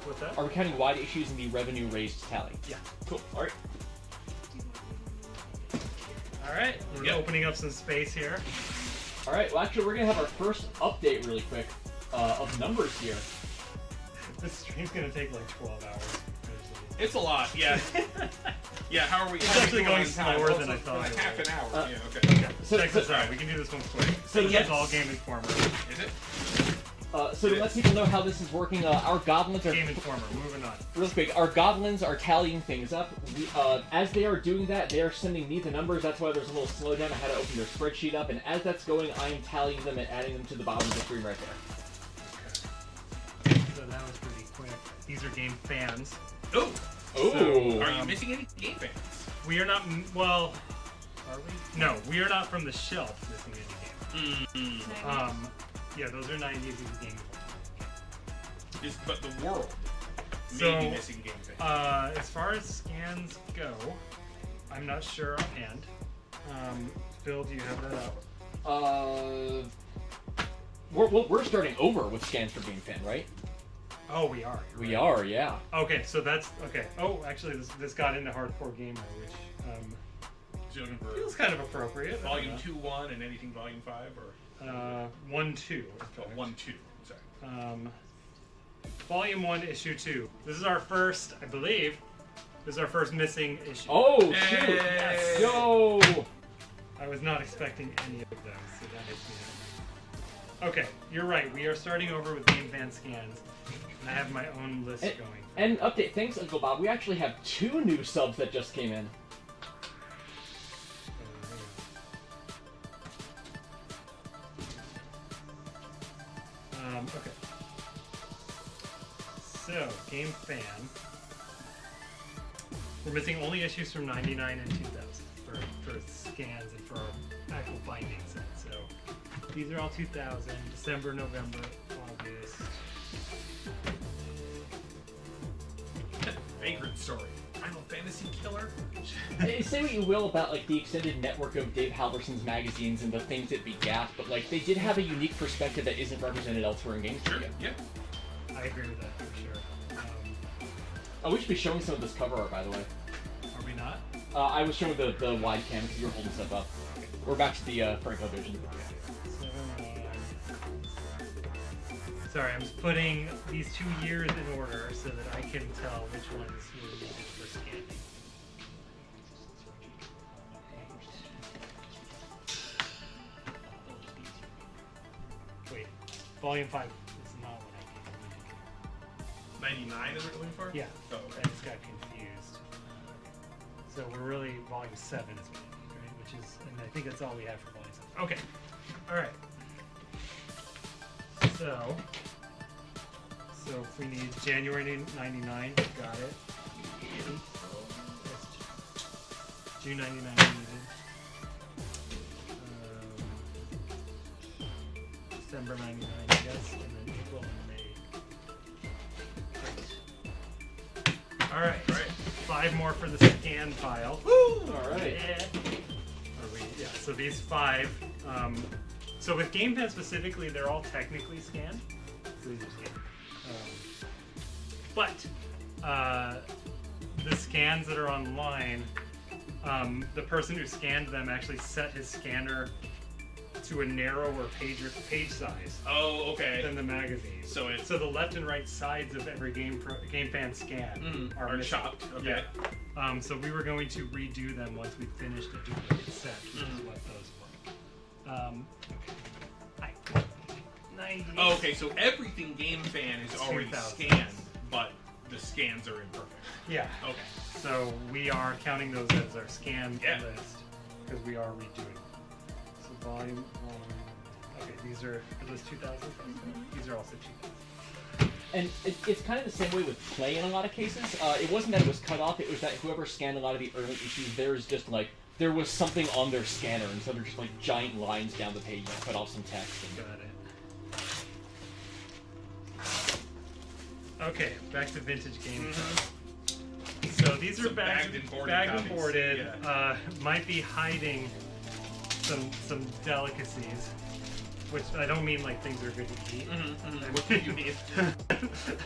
What's that? Are we counting wide issues in the revenue raised tally? Yeah. Cool. All right. All right. We're opening up some space here. All right. Well, actually, we're gonna have our first update really quick of numbers here. This stream's gonna take like 12 hours. It's a lot, yeah. Yeah, how are we? It's actually going slower than I thought. Like half an hour. Yeah, Okay. So check this out. We can do this one quick. So this yes. is all Game Informer. Is it? So to let people know how this is working, our goblins are Game Informer. Moving on. real quick. Our goblins are tallying things up. We, as they are doing that, they are sending me the numbers. That's why there's a little slowdown. I had to open their spreadsheet up, and as that's going, I am tallying them and adding them to the bottom of the screen right there. So that was pretty quick. These are Game Fans. Oh. Oh. Are you missing any game fans? We are not. Well, are we? No, we are not from the shelf missing any games. Yeah, those are 90s Game Informer. But the world So, may be missing game fans. as far as scans go, I'm not sure offhand. Phil, do you have that up? We're starting over with scans for GameFan, right? Oh, we are. We are, yeah. Okay, so that's okay. Oh, actually, this got into Hardcore Gamer, which So you're looking for feels kind of appropriate. Volume 2-1 and anything Volume 5 or 1-2. 1-2. Sorry. Volume 1, Issue 2. This is our first, I believe. This is our first missing issue. Oh, shoot! Hey! Yes. Yo! I was not expecting any of them, so that hits me. Okay, you're right. We are starting over with GameFan scans, and I have my own list going. And update, thanks, Uncle Bob. We actually have 2 new subs that just came in. Okay. So, GameFan. We're missing only issues from 99 and 2000 for scans and for our actual binding set. So, these are all 2000, December, November, August. Vagrant Story. Final Fantasy Killer? Say what you will about like the extended network of Dave Halverson's magazines and the things that begat, but like they did have a unique perspective that isn't represented elsewhere in games. Sure. Yeah. I agree with that for sure. Oh, we should be showing some of this cover art, by the way. Are we not? I was showing the wide cam if you were holding stuff up. We're back to the Franco vision. Sorry, I'm just putting these 2 years in order so that I can tell which ones were needed for scanning. Wait, volume 5 is not what I need. 99 is what you're looking for? Yeah, Oh, I okay. just got confused. So we're really volume 7 is what I need, right? Which is, and I think that's all we have for volume 7. Okay, all right. So if we need January 99, got it. June 99 needed. December 99, I guess, and then April and May. Great. All right. 5 more for the scan pile. Woo! All right. Yeah. So these 5. So with Gamefan specifically, they're all technically scanned. So these are scanned. But the scans that are online, the person who scanned them actually set his scanner to a narrower page size Oh, okay. than the magazine. So it's So the left and right sides of every Gamefan scan are missing. chopped. Okay. Yeah. So we were going to redo them once we finished a duplicate set, which is what those were. Okay. 90. Oh, okay, so everything Gamefan is already 2000. scanned, but the scans are imperfect. Yeah. Okay. So we are counting those as our scan Yeah. list because we are redoing. So volume. Okay, these are those 2000. These are also 2000. And it's kind of the same way with Play in a lot of cases. It wasn't that it was cut off, it was that whoever scanned a lot of the early issues, there's just like, there was something on their scanner, and so they're just like giant lines down the page that cut off some text. And... Got it. Okay, back to vintage games. So these are Some bagged and boarded bagged and copies. boarded. Yeah. Might be hiding some delicacies, which I don't mean like things that are good to eat. What do you mean?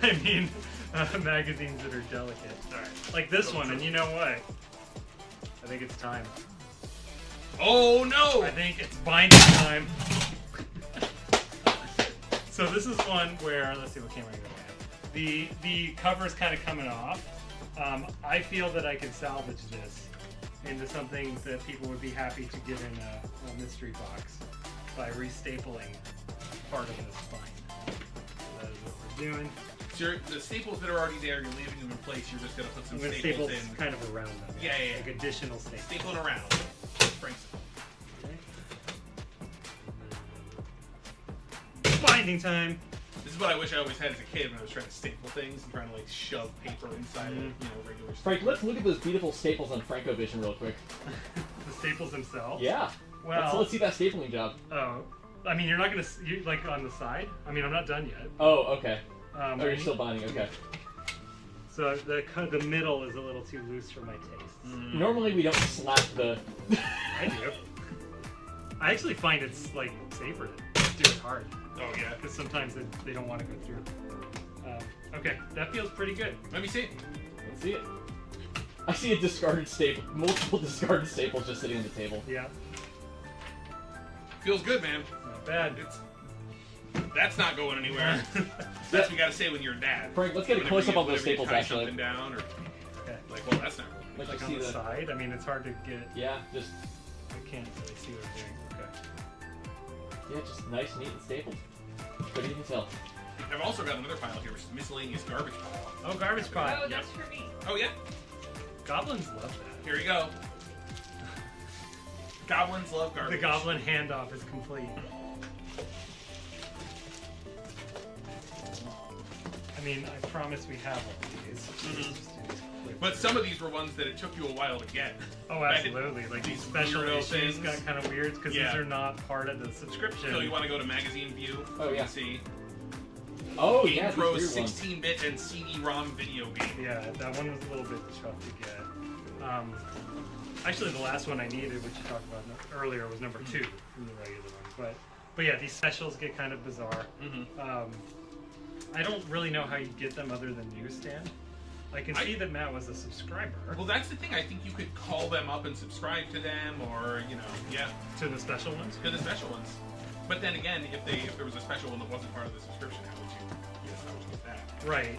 I mean magazines that are delicate. Alright. Like this one, and you know what? I think it's time. Oh no! I think it's binding time. So this is one where, let's see what camera I'm going to have. The cover's kind of coming off. I feel that I can salvage this into something that people would be happy to get in a mystery box by restapling part of this spine. So that is what we're doing. So the staples that are already there, you're leaving them in place. You're just gonna put some I'm going to staples staple in. kind of around them. Yeah. Like additional staples. Stapling around. Frank's. Binding time. This is what I wish I always had as a kid when I was trying to staple things and trying to like shove paper inside of regular Frank, staples. let's look at those beautiful staples on Francovision real quick. The staples themselves. Yeah. Well, Let's see that stapling job. oh, I mean, you're not gonna like on the side. I mean, I'm not done yet. Oh, okay. Oh, you're still binding, okay. So the middle is a little too loose for my taste. Normally we don't slap the... I do. I actually find it's like safer to do it hard Oh yeah. because sometimes they don't want to go through. Okay, that feels pretty good. Let me see. Let's see it. I see a discarded staple, multiple discarded staples just sitting on the table. Yeah, Feels good, man. not bad. That's not going anywhere. That's what you gotta say when you're a dad. Frank, let's get a Whenever close-up you- on those whenever you staples, tie actually. something down or Okay. like, well, that's not going. Let Like you on see the the... side. I mean, it's hard to get. Yeah, just... I can't really see what I'm doing. Okay. Yeah, just nice, neat, and stapled. Good you can tell. I've also got another pile here, which is miscellaneous garbage pile. Oh, garbage pile. Oh, that's for me. Oh yeah. Goblins love that. Here we go. Goblins love garbage. The goblin handoff is complete. I mean, I promise we have all of these. Let's just do these quick. But some of these were ones that it took you a while to get. Oh, absolutely. Like these special weirdo issues things. got kind of weird because Yeah. these are not part of the subscription. So you want to go to magazine view? Oh, you yeah. can see Oh, yeah, these GamePro weird ones. 16-bit and CD-ROM video game. Yeah, that one was a little bit tough to get. Actually, the last one I needed, which you talked about earlier, was number 2 from the regular ones. But yeah, these specials get kind of bizarre. I don't really know how you get them other than newsstand. I can see that Matt was a subscriber Well, that's the thing. I think you could call them up and subscribe to them, or yeah, to the special ones. to the special ones. But then again, if there was a special one that wasn't part of the subscription, how would you get that? Right.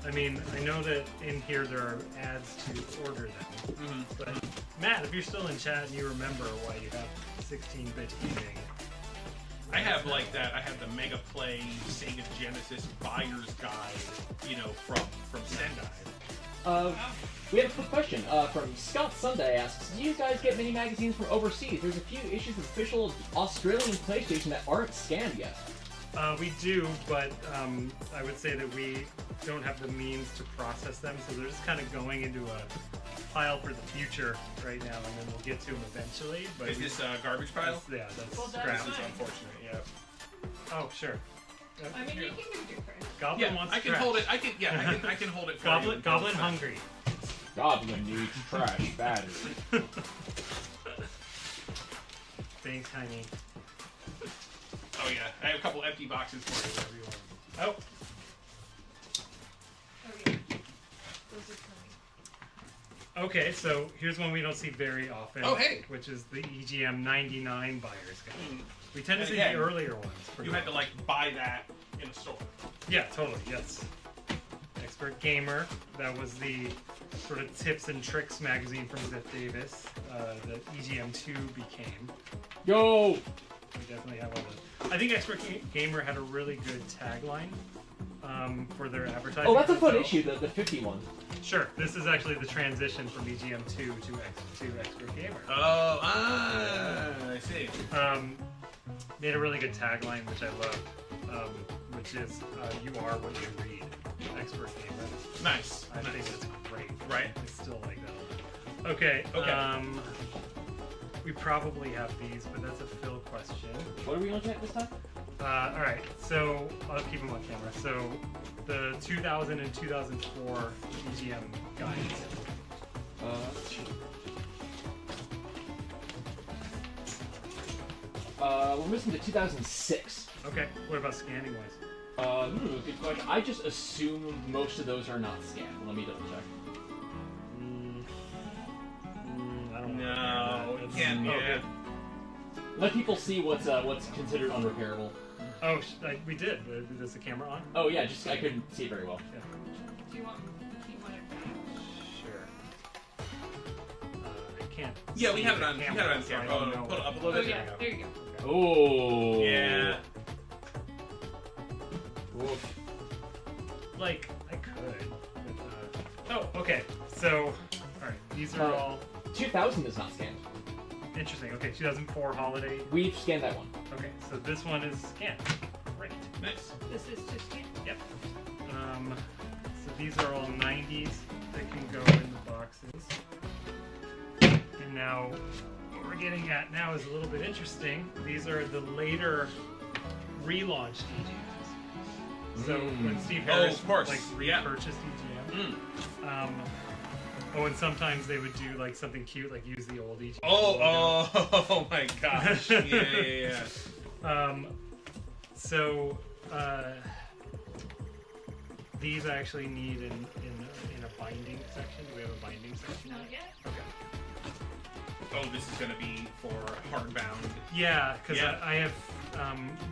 I mean, I know that in here there are ads to order them. Mm-hmm. But Matt, if you're still in chat and you remember why you have 16-bit gaming, I have like that. I have the Mega Play Sega Genesis buyer's guide, from Sendai. We have a quick question from Scott Sunday asks, do you guys get many magazines from overseas? There's a few issues of official Australian PlayStation that aren't scanned yet. We do, but I would say that we don't have the means to process them, so they're just kind of going into a pile for the future right now, and then we'll get to them eventually. But Is this a garbage pile? Yeah, that's Well, that's scrap. fine. It's unfortunate. Yeah. Oh, sure. I mean, you can give it your credit. Goblin Yeah, wants I can trash. hold it. I can hold it for Goblin, you. Goblin hungry. Goblin needs trash battery. Thanks, Tiny. Oh yeah, I have a couple empty boxes for you. Whatever you want. Oh, Oh yeah. Those are for me. okay. So here's one we don't see very often. Oh, hey. Which is the EGM 99 buyer's guide. Mm. We tend to And see again, the earlier ones. You had to like buy that in a store. Yeah, totally. Yes. Expert Gamer. That was the sort of tips and tricks magazine from Ziff Davis that EGM2 became. Yo! We definitely have all those. I think Expert Gamer had a really good tagline for their advertising. Oh, that's a fun So- issue, the 50 one. Sure. This is actually the transition from EGM2 to Expert Gamer. Oh, I see. Made a really good tagline, which I love, which is "You are what you read." Expert Gamer. Nice. I think it's great. Right. I still like that. Okay. Okay. We probably have these, but that's a Phil question. What are we looking at this time? All right. So I'll keep them on camera. So the 2000 and 2004 EGM guides. We're missing the 2006. Okay. What about scanning wise? Good question. I just assume most of those are not scanned. Let me double check. I don't know. No, it can't. Oh, Yeah. good. Let people see what's considered unrepairable. Oh, we did. Is the camera on? Oh yeah, just I couldn't see it very well. Yeah. Do you want it back? Sure. I can't. Yeah, we see have it the on. We have it on so I camera. don't Oh, know pull it what- up a little Oh bit. yeah, there you go. Oh. Yeah. Oof. Like I could. But, oh, okay. So, all right. These are all 2000 is not scanned. interesting. Okay, 2004 holiday. We've scanned that one. Okay, so this one is scanned. Great. Nice. This is just it. Yep. So these are all 90s that can go in the boxes. And now, what we're getting at now is a little bit interesting. These are the later relaunched EGMs. So when Steve Harris of course. like Yeah. repurchased EGM, and sometimes they would do like something cute, like use the old EGM. Oh my gosh. Yeah. So these I actually need in a binding section. Do we have a binding section? Not yet. Okay. Oh, this is gonna be for hardbound. Yeah, because Yeah. I have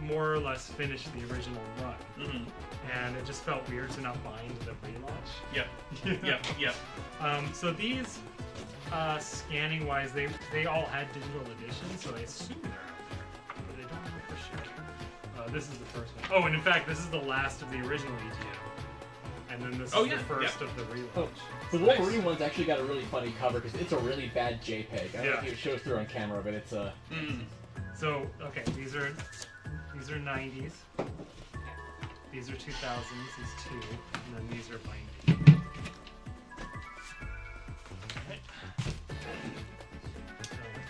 more or less finished the original run, Mm-hmm. and it just felt weird to not bind the relaunch. Yep. Yep. So these, scanning wise, they all had digital editions, so I assume they're out there, but they don't know for sure. This is the first one. Oh, and in fact, this is the last of the original EGM, and then this Oh, is yeah, the first yeah. of the relaunch. Oh, the Wolverine one's actually got a really funny cover because it's a really bad JPEG. I don't know Yeah. if it shows through on camera, but it's a. So okay, these are 90s. These are 2000s. These two, and then these are binding. Alright. Oh my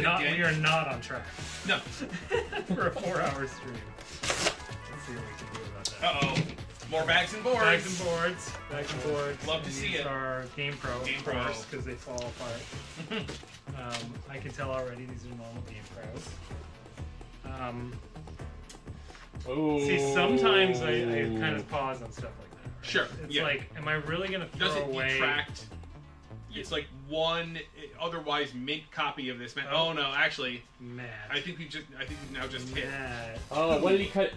god. We are not on track No. for a 4-hour stream. Let's see what we can do about that. Uh-oh. More bags and boards. Bags and boards. Love to see These it. are GamePro, of GamePro. course, because they fall apart. I can tell already these are normal GamePros. Oh. See, sometimes I kind of pause on stuff like that. Right? Sure, It's yeah. like, am I really going to throw Does it away... detract? It's like one otherwise mint copy of this. Oh no, actually, Matt. I think we've now just hit. Matt. Oh, what did he cut?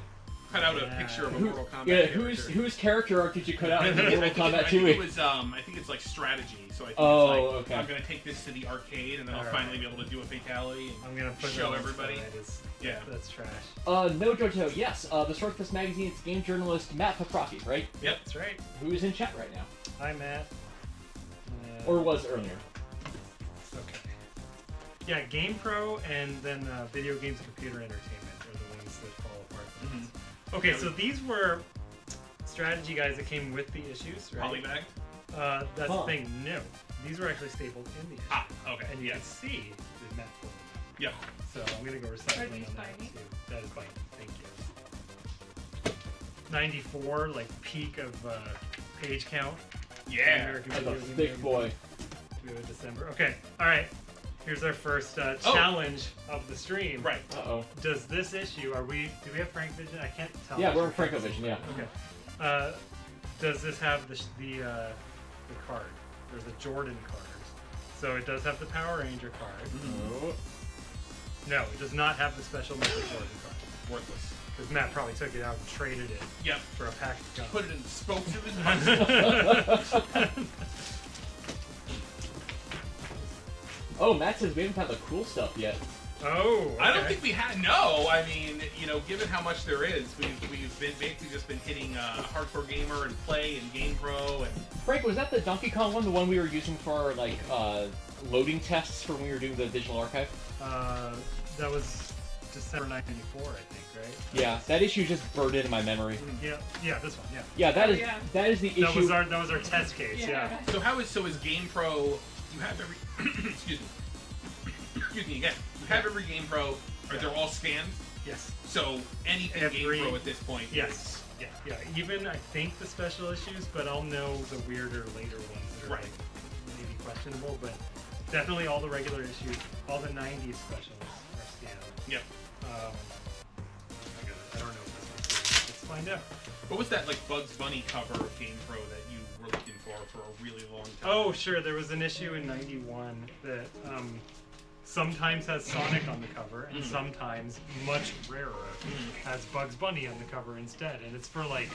Cut out a picture of a Mortal Kombat. Yeah, character. whose character arc did you cut out in the Mortal Kombat I 2? think it was I think it's like strategy. So I think Oh, it's like okay. I'm gonna take this to the arcade and then I'll finally be able to do a fatality and I'm gonna put show that on everybody. Side. Yeah. That's trash. No Jojo, yes. The Swordfist Magazine's game journalist Matt Papy, right? Yep. That's right. Who's in chat right now. Hi, Matt. Or was earlier. Okay. Yeah, GamePro and then Video Games Computer Entertainment are the ones that fall apart. Mhm. Okay, so these were strategy guides that came with the issues, right? Polybag. That's the thing. No, these were actually stapled in the issue. Ah, okay. And you Yes. can see the Matt pulled them. Yep. So I'm gonna go recycling these on that binding? too. That is binding. Thank you. 94, like peak of page count. Yeah. American That's a Video Game thick Magazine. boy. To December. Okay, all right. Here's our first challenge of the stream. Right. Uh-oh. Does this issue? Do we have Frank Vision? I can't tell. Yeah, we're in Franco-Vision, yeah. Okay. Does this have the card? There's a Jordan card. So it does have the Power Ranger card. Oh. No, it does not have the special Michael Jordan card. Worthless. Because Matt probably took it out and traded it Yep. for a pack of gum. Put it in the spokes of his bicycle. Oh, Matt says we haven't found the cool stuff yet. Oh, okay. I don't think we had. No, I mean, given how much there is, we've been basically just been hitting Hardcore Gamer and Play and GamePro and. Frank, was that the Donkey Kong one, the one we were using for like loading tests for when we were doing the digital archive? That was December 94, I think, right? Yeah, that issue just burned into my memory. Yeah, this one, yeah. Yeah, that Oh, is yeah. that is the issue. That was our test case, yeah. So is GamePro? You have every. Excuse me. Excuse me again. You have every GamePro. They're all scanned. Yes. So anything GamePro at this point. Yes. Yeah. Even I think the special issues, but I'll know the weirder later ones that are Right. like maybe questionable. But definitely all the regular issues, all the '90s specials are scanned. Yep. I don't know if this one's scanned. Let's find out. What was that like Bugs Bunny cover of GamePro that you were looking for a really long time? Oh, sure. There was an issue in '91 that sometimes has Sonic on the cover, and sometimes, much rarer, has Bugs Bunny on the cover instead. And it's for like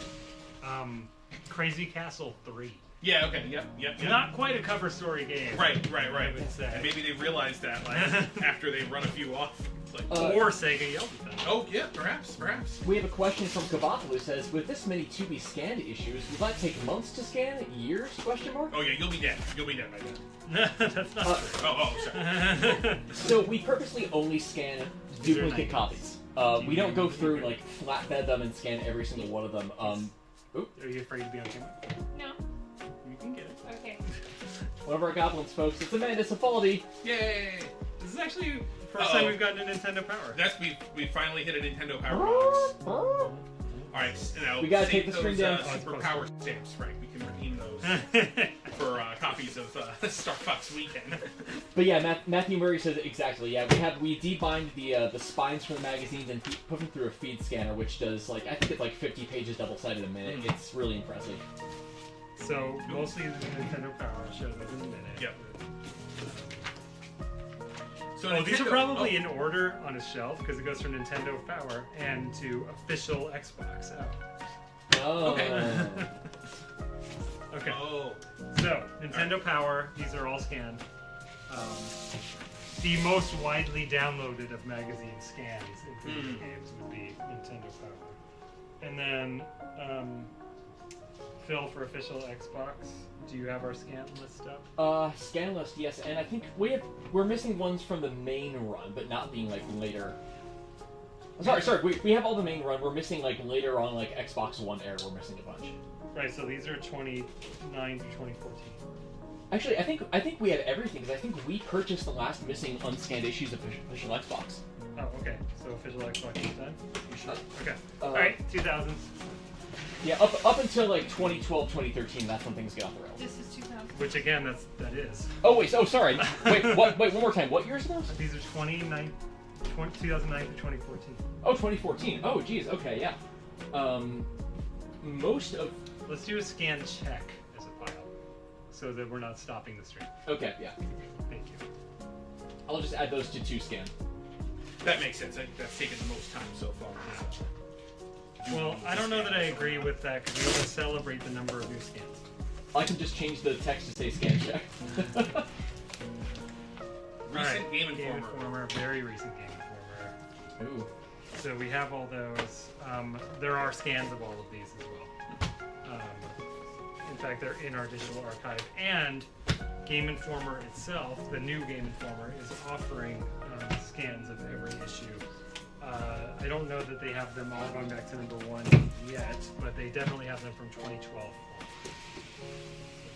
Crazy Castle 3. Yeah. Okay. Yep. Not quite a cover story game. Right. I would say. And maybe they realized that like after they run a few off. It's like, Or Sega yelled at them. oh yeah, perhaps. We have a question from Kabathal who says, with this many to-be scanned issues, will that take months to scan? Years? Question mark? Oh yeah, you'll be dead. You'll be dead by then. That's not true. Oh, sorry. So we purposely only scan duplicate copies. We don't go through, like, flatbed them and scan every single one of them. Are you afraid to be on camera? No. You can get it. Okay. One of our goblins, folks. It's Amanda Cifaldi. Yay! This is actually the first time we've gotten a Nintendo Power. We finally hit a Nintendo Power box. All right, now We gotta save take the string those, down. Super Power stamps, Frank. We can redeem those for copies of Star Fox Weekend. But yeah, Matthew Murray says exactly. Yeah, we debind the spines from the magazines and put them through a feed scanner, which does I think it's like 50 pages double-sided a minute. It's really impressive. So mostly the Nintendo Power. I'll show those in a minute. Yep. So these are Nintendo- probably in order on a shelf because it goes from Nintendo Power and to official Xbox. Oh. Okay. Okay. Oh. So Nintendo Power. These are all scanned. The most widely downloaded of magazine scans in video games would be Nintendo Power, and then Phil for official Xbox. Do you have our scan list up? Scan list, yes, and I think we're missing ones from the main run, but not being like later. Sorry, we have all the main run. We're missing like later on, like Xbox One Air. We're missing a bunch. Right. So these are 29 through 2014. Actually, I think we have everything because I think we purchased the last missing unscanned issues of official Xbox. Oh, okay. So official Xbox is done. You sure? Okay. Uh, All right. 2000s. Yeah, up until like 2012, 2013, that's when things get off the rails. This is 2000. Which again, that is. Oh wait, sorry. Wait, one more time. What year is those? These are 2009 through 2014. Oh, 2014. Oh, geez. Okay, yeah. Most of Let's do a scan check as a file. so that we're not stopping the stream. Okay, yeah. Thank you. I'll just add those to 2 scan. That makes sense. I think that's taken the most time so far. Well, I don't know that I agree with that because we want to celebrate the number of new scans. I can just change the text to say scan check. Recent Game Game Informer. Informer, very recent Game Informer. Ooh. So we have all those. There are scans of all of these as well. In fact, they're in our digital archive. And Game Informer itself, the new Game Informer, is offering scans of every issue. I don't know that they have them all going back to number 1 yet, but they definitely have them from 2012 on.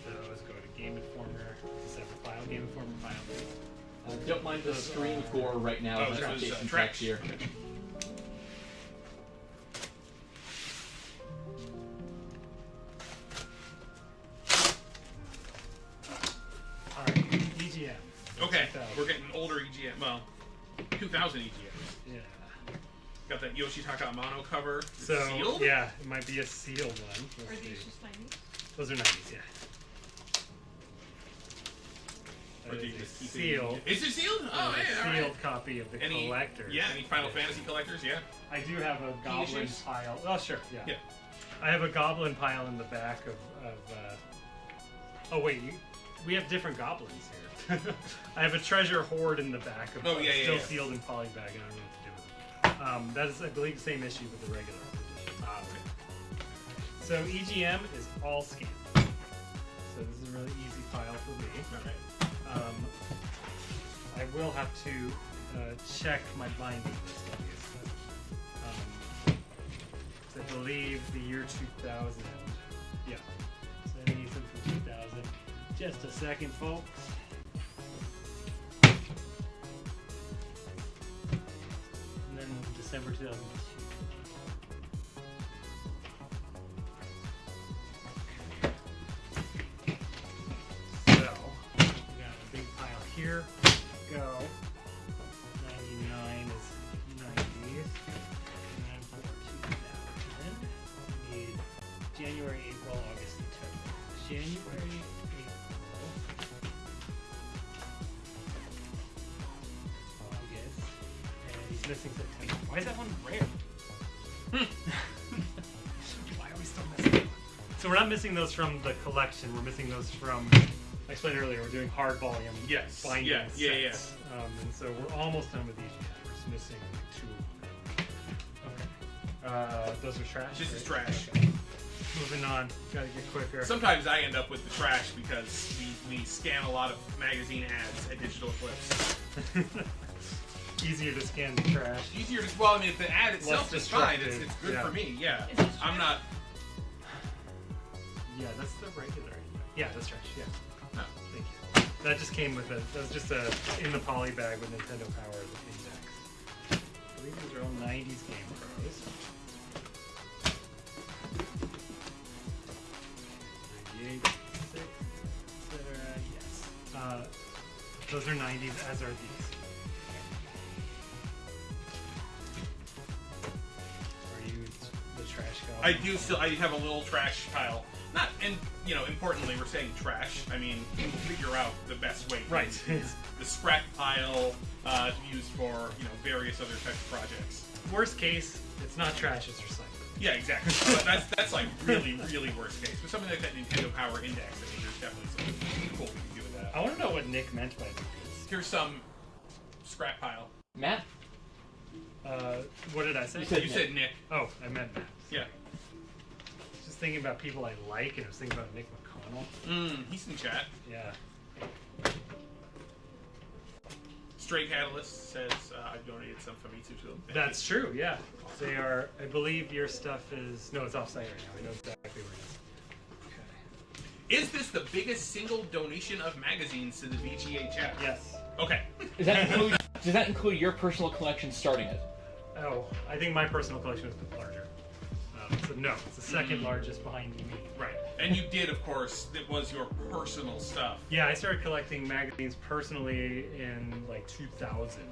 So those go to Game Informer, separate file, Game Informer file. Don't mind the screen for right now. Oh, That's this was, Jason trash. Trax here. Alright, EGM. Okay, 2000. we're getting older EGM. Well, 2000 EGMs. Yeah. Got that Yoshitaka Amano cover. It's So, sealed? yeah, it might be a sealed one. Are Let's these see. just 90s? Those are 90s, yeah. Or That do you is a just keep sealed. Is it sealed? Oh, a yeah, all sealed right. copy of the Any, collector. yeah, any Final Fantasy collectors? Yeah. I do have a goblin issues? pile. Oh, sure, yeah. Yeah. I have a goblin pile in the back of oh, wait, we have different goblins here. I have a treasure hoard in the back of Oh, yeah, yeah, still yeah. sealed in polybag, and I don't know what to do with it. That is, I believe, the same issue with the regular edition. Okay. So EGM is all scanned. So this is a really easy file for me. All right. I will have to check my binding list, obviously. 'Cause I believe the year 2000. Yeah. So I need some from 2000. Just a second, folks. And then December 2002. So, we got a big pile here. Go. 99 is 90s. And then for 2000, we need January, April, August, September. January, April, August, and he's missing September. Why is that one rare? Why are we still missing that one? So we're not missing those from the collection. We're missing those from. I explained earlier. We're doing hard volume. Yes. Binding Yeah. sets. Yeah. Yeah. And so we're almost done with these. We're just missing 2 of them. Okay. Those are trash. This is right? trash. Okay. Moving on. Gotta get quicker. Sometimes I end up with the trash because we scan a lot of magazine ads at Digital Eclipse. Easier to scan the trash. Easier to, well, I mean, if the ad itself Less is fine, destructive, it's good yeah. for me, yeah. Is this I'm trash? not, Yeah, that's the regular. Yeah, that's trash. Yeah. no. Thank you. That just came with that was just a in the poly bag with Nintendo Power as an index. I believe these are all 90s GamePros. 98, 6, etc. Yes. Those are 90s, as are these. Are you the trash guy? I do still, I have a little trash pile. Not, and, you know, importantly, we're saying trash. I mean, figure out the best way. Right. The scrap pile used for, you know, various other types of projects. Worst case, it's not trash, it's recycled. Yeah, exactly. But that's like really, really worst case. But something like that Nintendo Power Index, I mean, there's definitely something cool we can do with that. I want to know what Nick meant by this. Here's some scrap pile. Matt? What did I say? You said Nick. Oh, I meant Matt. Yeah. Just thinking about people I like, and I was thinking about Nick McConnell. He's in chat. Yeah. Stray Catalyst says, I've donated some Famitsu to them. That's true, yeah. They are, I believe your stuff is, no, it's offsite right now. I know exactly where it is. Is this the biggest single donation of magazines to the VGA chat? Yes. Okay. Does that include your personal collection starting it? Oh, I think my personal collection is larger. So no, it's the second largest behind me. Right. And you did, of course, it was your personal stuff. Yeah, I started collecting magazines personally in like 2000.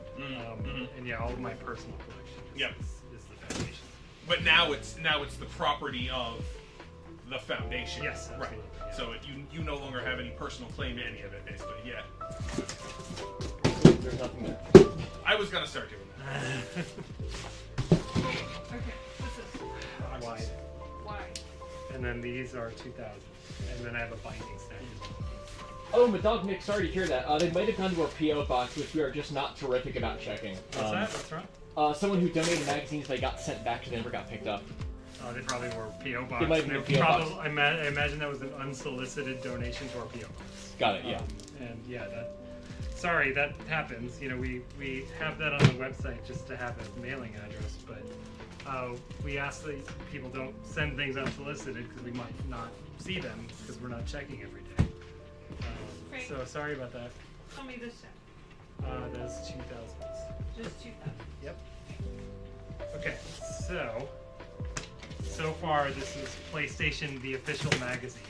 And yeah, all of my personal collection Yep. is the foundation. But now it's the property of the foundation. Yes, right. absolutely, yeah. So you no longer have any personal claim to any of it, basically. Yeah. There's nothing there. I was gonna start doing that. Okay, what's this? Wide. Why? And then these are 2,000. And then I have a binding stack as well. Oh, my dog Nick, sorry to hear that. They might have gone to our P.O. box, which we are just not terrific about checking. What's that? What's wrong? Someone who donated magazines, they got sent back to them, never got picked up. Oh, they probably were P.O. box. They might and be they P.O. box. probably, I imagine that was an unsolicited donation to our P.O. box. Got it, yeah. And yeah, sorry, that happens. You know, we have that on the website just to have a mailing address, but we ask that people don't send things unsolicited because we might not see them because we're not checking every day. Great. So sorry about that. Tell me this set. That's 2,000. Just 2,000. Yep. Okay, so far this is PlayStation, the official magazine,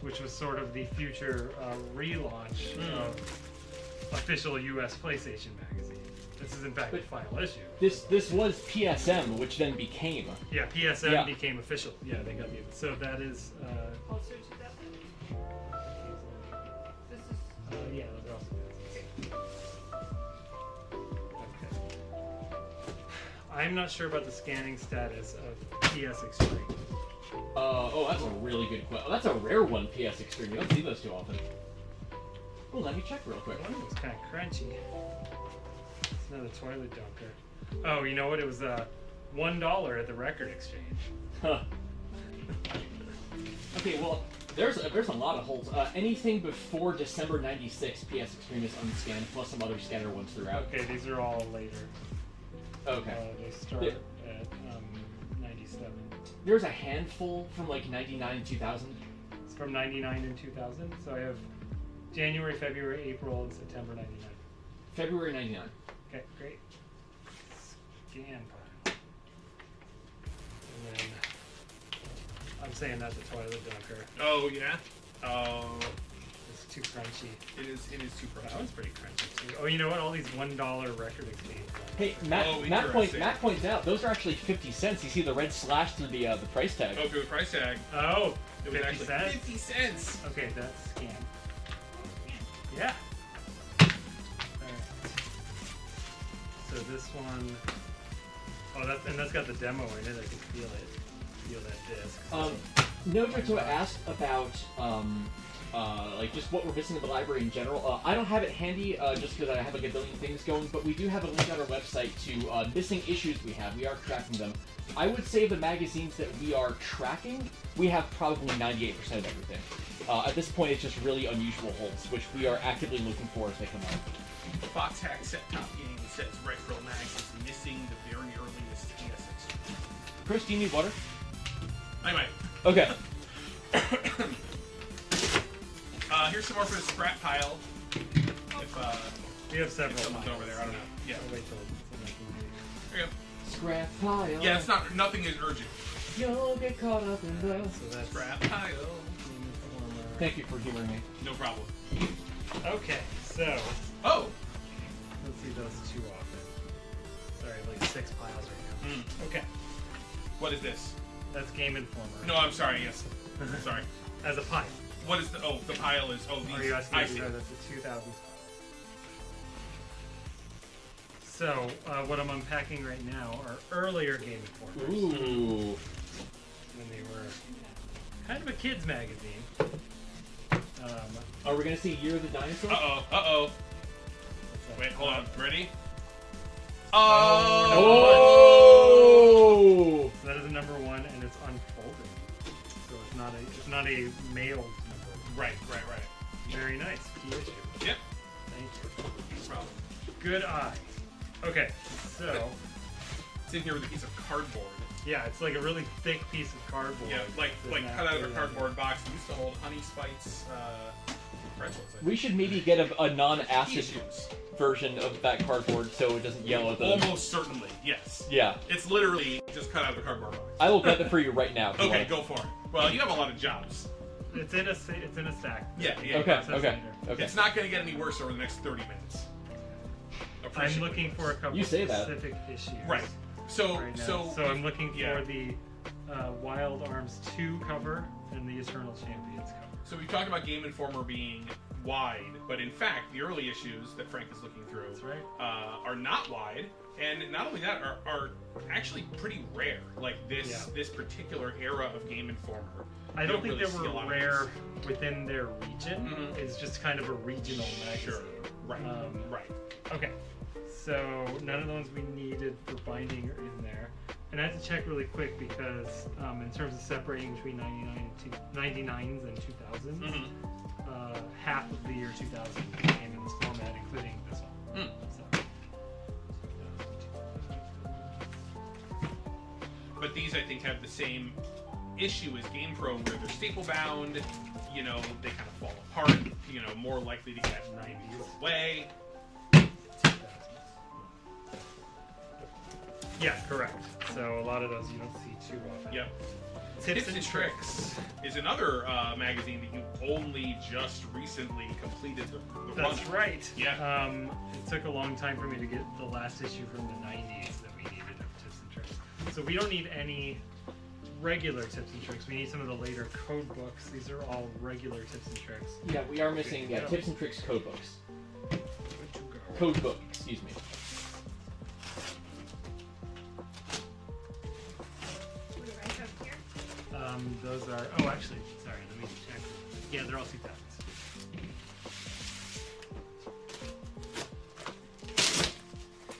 which was sort of the future relaunch of official US PlayStation magazine. This is in fact the final issue. This was PSM, which then became. Yeah, PSM Yeah. became official. Yeah, they got the. So that is. Also 2,000? This is... Yeah, those are also. Okay. I'm not sure about the scanning status of PS Extreme. Oh, that's a really good question. Oh, that's a rare one, PS Extreme. You don't see those too often. Oh, let me check real quick. One was kind of crunchy. It's another toilet dunker. Oh, you know what? It was $1 at the record exchange. Huh. Okay, well, there's a lot of holds. Anything before December '96, PS Extreme is unscanned, plus some other scanner ones throughout. Okay, these are all later. Okay. They start at 97. There's a handful from like '99 and 2000. It's from 99 and 2000. So I have January, February, April, and September 99. February '99. Okay, great. Scan pile. And then I'm saying that's a toilet dunker. Oh yeah. Oh, It's too crunchy. it is too That crunchy. one's pretty crunchy too. Oh, you know what? All these $1 record exchange. Hey, Oh, Matt interesting. points out those are actually 50 cents. You see the red slash through the price tag. Oh, through the price tag. Oh, It was 50 actually cents? 50 cents. Okay, that's scan. Yeah. Alright. So this one, that's got the demo in it. I can feel it. Feel that disc. Nojo asked about like just what we're missing in the library in general. I don't have it handy just because I have like a billion things going, but we do have a link on our website to missing issues we have. We are tracking them. I would say the magazines that we are tracking, we have probably 98% of everything. At this point, it's just really unusual holds, which we are actively looking for as they come out. The Fox Hack Set Top Game sets Retro Mags is missing the very earliest TSX. Chris, do you need water? I might. Okay. Here's some more for the scrap pile. We have several. If someone's piles. over there, I don't know. Yeah. I'll wait till next meeting. There you go. Scrap pile. Yeah, it's not. Nothing is urgent. You'll get caught up in the. So that's Scrap pile. Informer. Thank you for humoring me. No problem. Okay, so Oh. let's see those too often. Sorry, like 6 piles right now. Okay, What is this? that's Game Informer. No, I'm sorry. Yes. Sorry. As a pile. What is the? Oh, the pile is. Oh, these. Are you asking I me? see. That's a 2000. So, what I'm unpacking right now are earlier Game Informers. Ooh. When they were kind of a kids magazine. Are we gonna see Year of the Dinosaur? Uh oh. Uh oh. what's that? Wait, hold on. Ready? Oh, Oh! So that is a number 1, and it's unfolded. So it's not a mailed number. Right. Very nice. Key issue. Yep. Thank you. No problem. Good eye. Okay, so It's in here with a piece of cardboard. yeah, it's like a really thick piece of cardboard. Yeah, like Does not cut out of a fit cardboard box. It used to hold Honey Spites pretzels. I think. We should maybe get a non-acid Issues. version of that cardboard so it doesn't yell at the. Almost certainly, yes. Yeah. It's literally just cut out of a cardboard box. I will get that for you right now. if you Okay, want. go for it. Well, you have a lot of jobs. It's in a stack. Yeah. Okay. Process Okay. later. Okay. It's not going to get any worse over the next 30 minutes. I'm Appreciably looking for a couple You say that. specific issues. Right. So, Right now. so I'm looking for yeah. the Wild Arms 2 cover and the Eternal Champions cover. So we've talked about Game Informer being wide, but in fact, the early issues that Frank is looking through That's right. are not wide, and not only that, are actually pretty rare. Like this particular era of Game Informer. I don't think really they see a lot were of rare within their region. Mhm. It's just kind of a regional magazine. Sure. Right. Right. Okay. So none of the ones we needed for binding are in there. And I have to check really quick because in terms of separating between 99s and 2000s, Mhm. half of the year 2000 came in this format, including this one. Mm. So, But these, I think, have the same issue as GamePro, where they're staple bound. You know, they kind of fall apart. You know, more likely to get 90s. away. 2000s. Yeah, correct. So a lot of those you don't see too often. Yep. Tips and tricks. is another magazine that you only just recently completed the That's run. right. Yeah. It took a long time for me to get the last issue from the 90s that we needed of Tips and Tricks. So we don't need any regular Tips and Tricks. We need some of the later code books. These are all regular Tips and Tricks. Yeah, we are missing Good to go. tips and tricks code books. Good to go. Code book, excuse me. What do I have here? Those are. Oh, actually, sorry. Let me check. Yeah, they're all 2000s.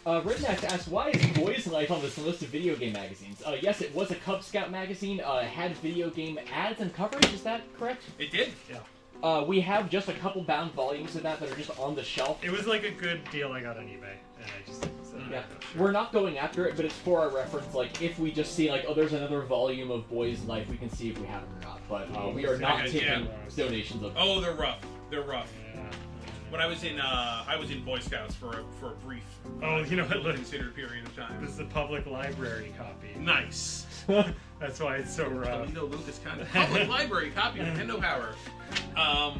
Redneck asks, why is Boys Life on this list of video game magazines? Yes, it was a Cub Scout magazine. It had video game ads and coverage, is that correct? It did. Yeah. We have just a couple bound volumes of that are just on the shelf. It was like a good deal I got on eBay, and I just. So Yeah, sure. we're not going after it, but it's for our reference. Like, if we just see, like, oh, there's another volume of Boys Life, we can see if we have it or not. But we are not taking Yeah. donations of Oh, they're rough. They're rough. Yeah. When I was in Boy Scouts for a brief, Oh, you know what? Look, considered period of time. this is a public library copy. Nice. That's why it's so rough. Toledo Lucas kind of public library copy of Nintendo Power. Oh,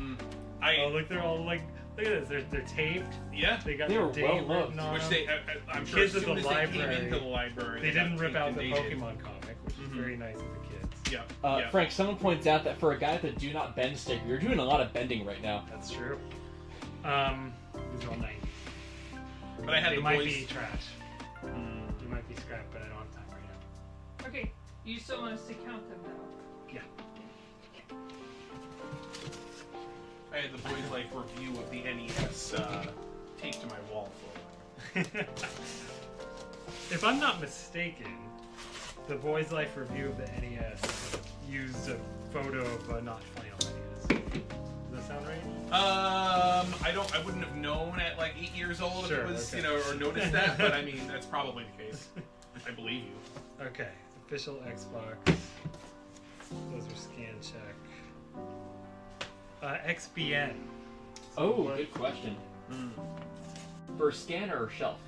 look, they're all like, look at this. They're taped. Yeah. They got They their were date well loved. written on Which them. they, I'm sure, Kids as at soon the as they came library. into the library, They got didn't rip taped out and the dated. Pokemon comic, which is Mhm. very nice of the kids. Yeah. yeah. Frank, someone points out that for a guy with a do not bend sticker, you're doing a lot of bending right now. That's true. These are all 90s. But I had They the might boys. be trash. They might be scrap, but I don't have time right now. Okay, you still want us to count them though? Yeah. I had the Boys Life review of the NES taped to my wall for a while. If I'm not mistaken, the Boys Life review of the NES used a photo of a not final NES. Does that sound right? I wouldn't have known at like 8 years old Sure, if it was, okay. or noticed that, but I mean, that's probably the case. I believe you. Okay, official Xbox. Those are scan check. XBN. Oh, what- good question. For scanner or shelf?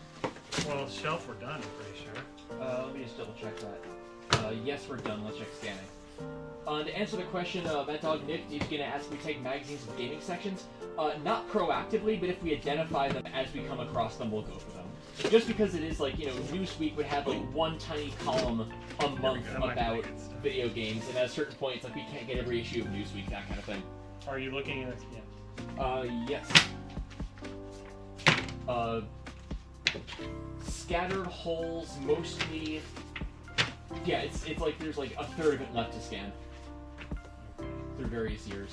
Well, shelf we're done, I'm pretty sure. Let me just double check that. Yes, we're done. Let's check scanning. To answer the question, That Dog Nick is going to ask if we take magazines with gaming sections. Not proactively, but if we identify them as we come across them, we'll go for them. Just because it is like, Newsweek would have like one tiny column a month That might be about good stuff. video games, and at a certain point, it's like we can't get every issue of Newsweek, that kind of thing. Are you looking at XBN? Yes. Scattered holes, mostly. Yeah, it's like there's like a third of it left to scan through various years.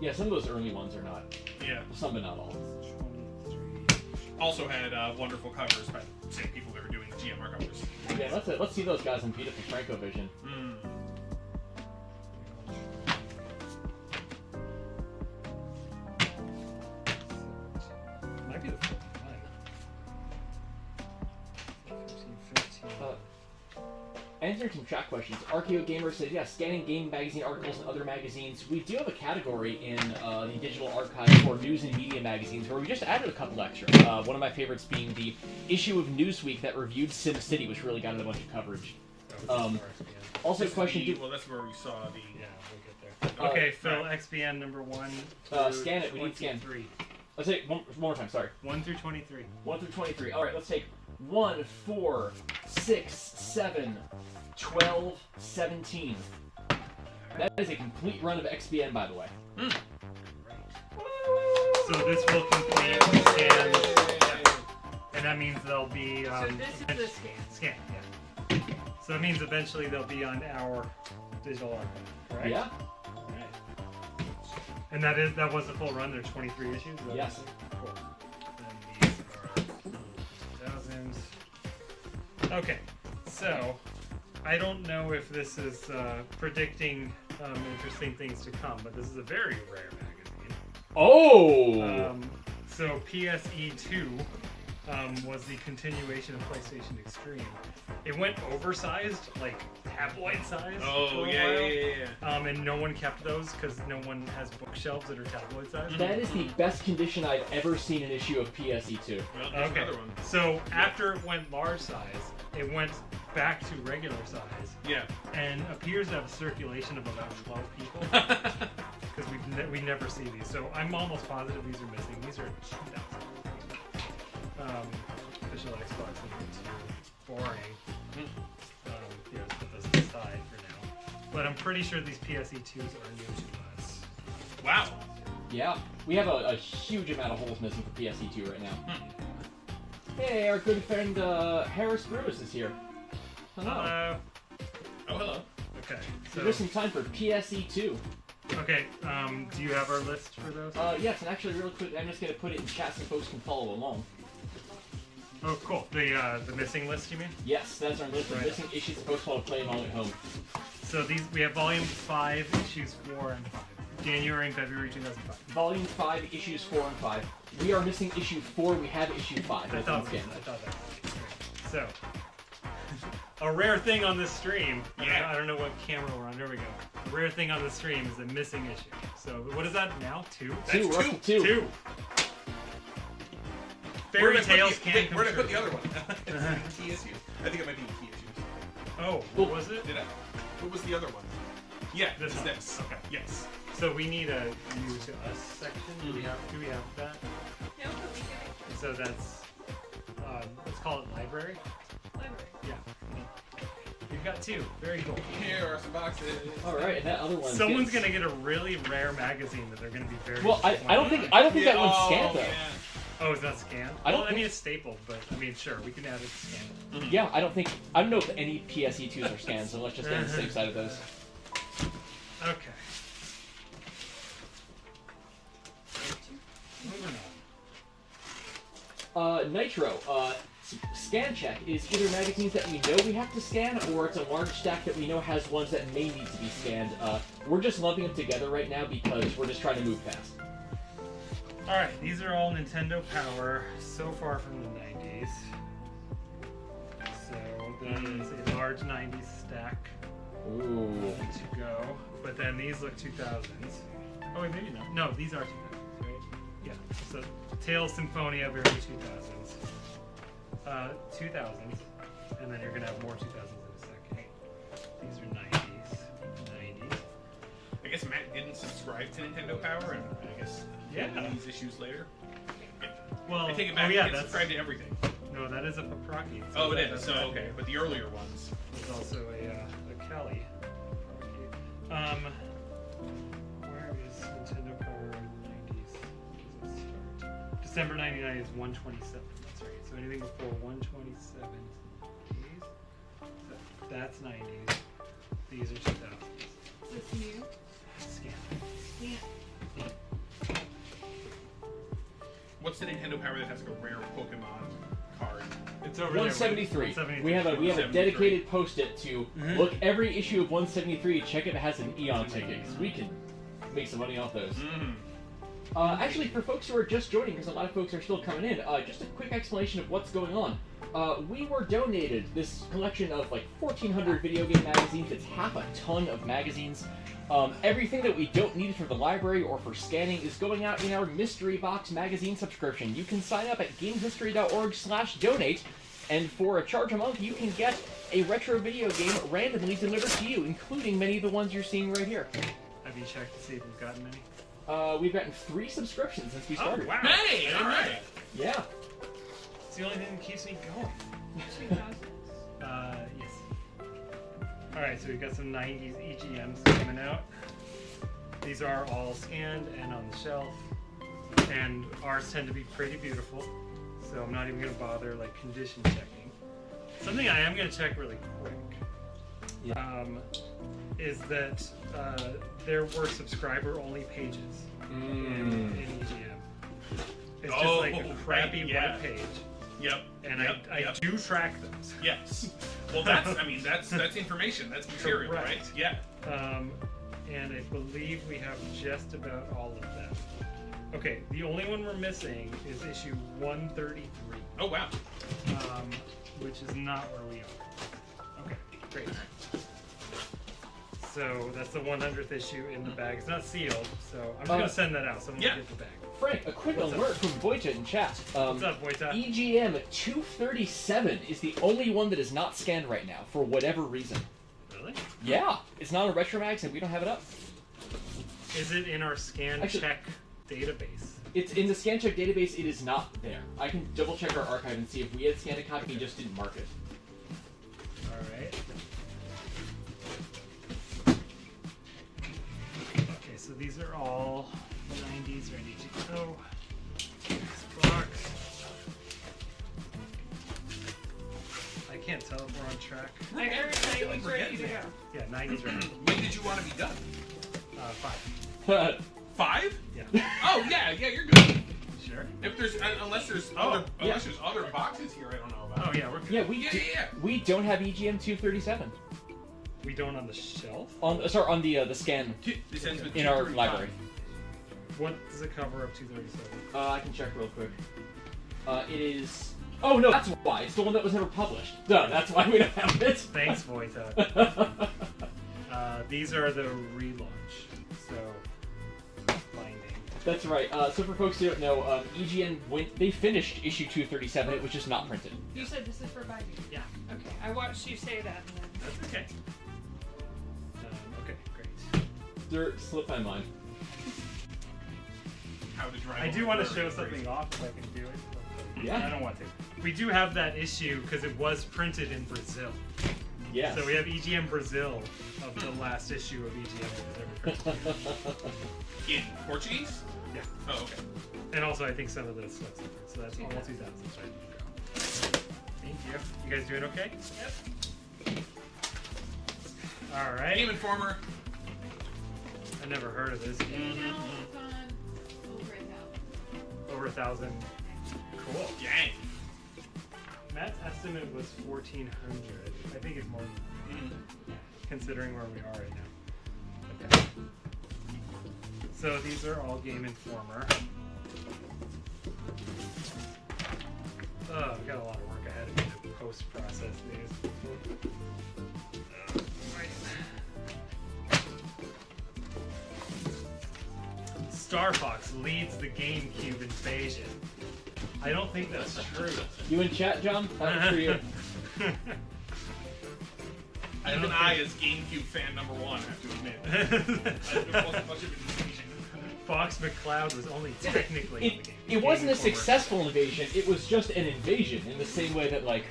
Yeah, some of those early ones are not. Yeah. Some, but not all. Also had wonderful covers by the same people that were doing GMR covers. Yeah, let's see those guys in beautiful Franco Vision. Might be the 49. 15, 15. Answering some chat questions, Archeo Gamer says, yeah, scanning game magazine articles and other magazines. We do have a category in the digital archive for news and media magazines where we just added a couple extra. One of my favorites being the issue of Newsweek that reviewed SimCity, which really got a bunch of coverage. Also, question: Well, that's where we saw the. Yeah, we'll get there. Okay, Phil, XBN number 1. Scan it. We need scan 3. Let's take one more time. Sorry. 1 through 23. 1 through 23. All right, let's take 1, 4, 6, 7, 12, 17. That is a complete run of XBN, by the way. So this will complete the scans, and that means they'll be. So this is the scan. Scan, yeah. So that means eventually they'll be on our digital archive, correct? Yeah. Right. And that was the full run. There's 23 issues. Is that Yes. Cool. And these are 2000s. Okay, so I don't know if this is predicting interesting things to come, but this is a very rare magazine. Oh. So PSE2 was the continuation of PlayStation Extreme. It went oversized, like tabloid size. Oh, for a yeah, while. yeah. And no one kept those because no one has bookshelves that are tabloid size. That is the best condition I've ever seen an issue of PSE2. Well, there's Okay. another one. So after it went large size, it went back to regular size Yeah. and appears to have a circulation of about 12 people. Because we never see these, so I'm almost positive these are missing. These are 2,000. Official Xbox number 2. Boring. Yeah, let's put those aside for now. But I'm pretty sure these PSE2s are new to us. Wow. Yeah. We have a huge amount of holes missing for PSE2 right now. Hey, our good friend Harris Brewis is here. Hello. Oh, hello. Okay. There's So some time for PSE2. okay. Do you have our list for those? Yes, and actually, real quick, I'm just gonna put it in chat so folks can follow along. Oh, cool. The missing list, you mean? Yes, that's our list of Right. missing issues that folks want to play along at home. So we have volume 5, issues 4 and 5. January and February 2005. Volume 5, issues 4 and 5. We are missing issue 4. We have issue 5. I That's thought on scan. that. So, a rare thing on this stream. Yeah. I don't know what camera we're on. There we go. A rare thing on the stream is a missing issue. So, what is that now? 2? Two, we're up to 2. 2. Fairy tales can come Where did I true. put the other one? It's in key issues. I think it might be in key issues. Oh, what was it? Did I? What was the other one? Yeah, This it's one. this. Okay. Yes. So we need a you to us section. Do we have that? No, but we can So that's let's call it library. library. Yeah. We've got 2. Very cool. Here are some boxes. All right, and that other one. Someone's gonna get a really rare magazine that they're gonna be very. Well, I don't think that one's scanned though. Yeah. Oh, it's not scanned. I don't Well, I think- mean, it's stapled, but I mean, sure, we can add it scanned. Yeah, I don't know if any PSE2s are scanned, so let's just get on the safe side of those. Okay. Moving on. Nitro, scan check is either magazines that we know we have to scan, or it's a large stack that we know has ones that may need to be scanned. We're just lumping them together right now because we're just trying to move fast. All right, these are all Nintendo Power, so far from the 90s. So that is a large 90s stack Ooh. to go. But then these look 2000s. Oh wait, maybe not. No, these are 2000s, right? Yeah. So Tales Symphonia, very 2000s. 2000s, and then you're gonna have more 2000s in a second. These are 90s. I guess Matt didn't subscribe to Nintendo Power, and I guess Yeah. these issues later. Well, I take it back. oh yeah, he didn't that's subscribe to everything. no, that is a Paprocki. Oh, it that's is. So right. okay, but the earlier ones. There's also a Kelly. Where is Nintendo Power in the 90s? Where does it start? December 99 is 127. That's right. So anything before 127 is 90s. So that's 90s. These are 2000s. What's new? Scan. Yeah. What's the Nintendo Power that has like a rare Pokemon card? It's over 173. there. 173. We have a 173. dedicated post-it to look every issue of 173. Check if it has an Eon ticket, 'cause we can make some money off those. Actually, for folks who are just joining, because a lot of folks are still coming in, just a quick explanation of what's going on. We were donated this collection of like 1,400 video game magazines. It's half a ton of magazines. Everything that we don't need for the library or for scanning is going out in our Mystery Box magazine subscription. You can sign up at gamehistory.org/donate, and for a charge a month, you can get a retro video game randomly delivered to you, including many of the ones you're seeing right here. Have you checked to see if we've gotten any? We've gotten 3 subscriptions since we started. Oh, wow. Hey, I didn't all know right. that. Yeah. It's the only thing that keeps me going. 2000s. Yes. Alright, so we've got some 90s EGMs coming out. These are all scanned and on the shelf. And ours tend to be pretty beautiful. So I'm not even going to bother like condition checking. Something I am going to check really quick is that there were subscriber-only pages in EGM. It's just like a crappy web page. Yep. And I do track those. Yes. Well, that's information. That's material, Correct. right? Yeah. And I believe we have just about all of them. Okay, the only one we're missing is issue 133, Oh wow. which is not where we are. Okay, great. So that's the 100th issue in the bag. It's not sealed, so I'm just gonna send that out. Someone will get the bag. Frank, a quick What's alert up? from Voita in chat. What's up, Boita? EGM 237 is the only one that is not scanned right now, for whatever reason. Really? Yeah, it's not on Retromax and we don't have it up. Is it in our scan Actually- check database? It's in the scan check database, it is not there. I can double check our archive and see if we had scanned a copy and just didn't mark it. Alright. Okay, so these are all 90s ready to go. This box. I can't tell if we're on track. I heard feel like 90s we're ready to getting go. Yeah, 90s ready. When did you want to be done? 5. 5? Yeah. Oh yeah, you're good. Sure? If there's unless there's other boxes here I don't know about. Oh, yeah, we're good. Yeah, Yeah. we don't have EGM 237 We don't on the shelf? on the scan This ends with in our 235. library. What does it cover up 237? I can check real quick. It is. Oh no, that's why. It's the one that was never published. Duh, that's why we don't have it. Thanks, Voita. These are the relaunch, so binding. That's right. So for folks who don't know, EGN they finished issue 237. It was just not printed. You said this is for binding. Yeah. Okay, I watched you say that and then. That's okay. Okay, great. There slipped my mind. How to drive I do over want to the show road. something off if I can do it. but Yeah. I don't want to. We do have that issue because it was printed in Brazil. Yes. So we have EGM Brazil of the last issue of EGM that was ever printed. In Portuguese? Yeah. Oh, okay. And also, I think some of this was different. So that's all 2000s ready to go. Thank you. You guys doing okay? Yep. All right. Game Informer. I never heard of this. Now it's on over 1,000. Over 1,000. Cool. Dang. Matt's estimate was 1,400. I think it's more than that, considering where we are right now. Okay. So these are all Game Informer. Oh, I've got a lot of work ahead of me to post-process these. Star Fox leads the GameCube invasion. I don't think that's true. You in chat, John? That was for you. Even I, as GameCube fan number 1, have to admit. It wasn't much of an invasion. Fox McCloud was only technically in the game. It wasn't a Game Informer. successful invasion. It was just an invasion in the same way that, like,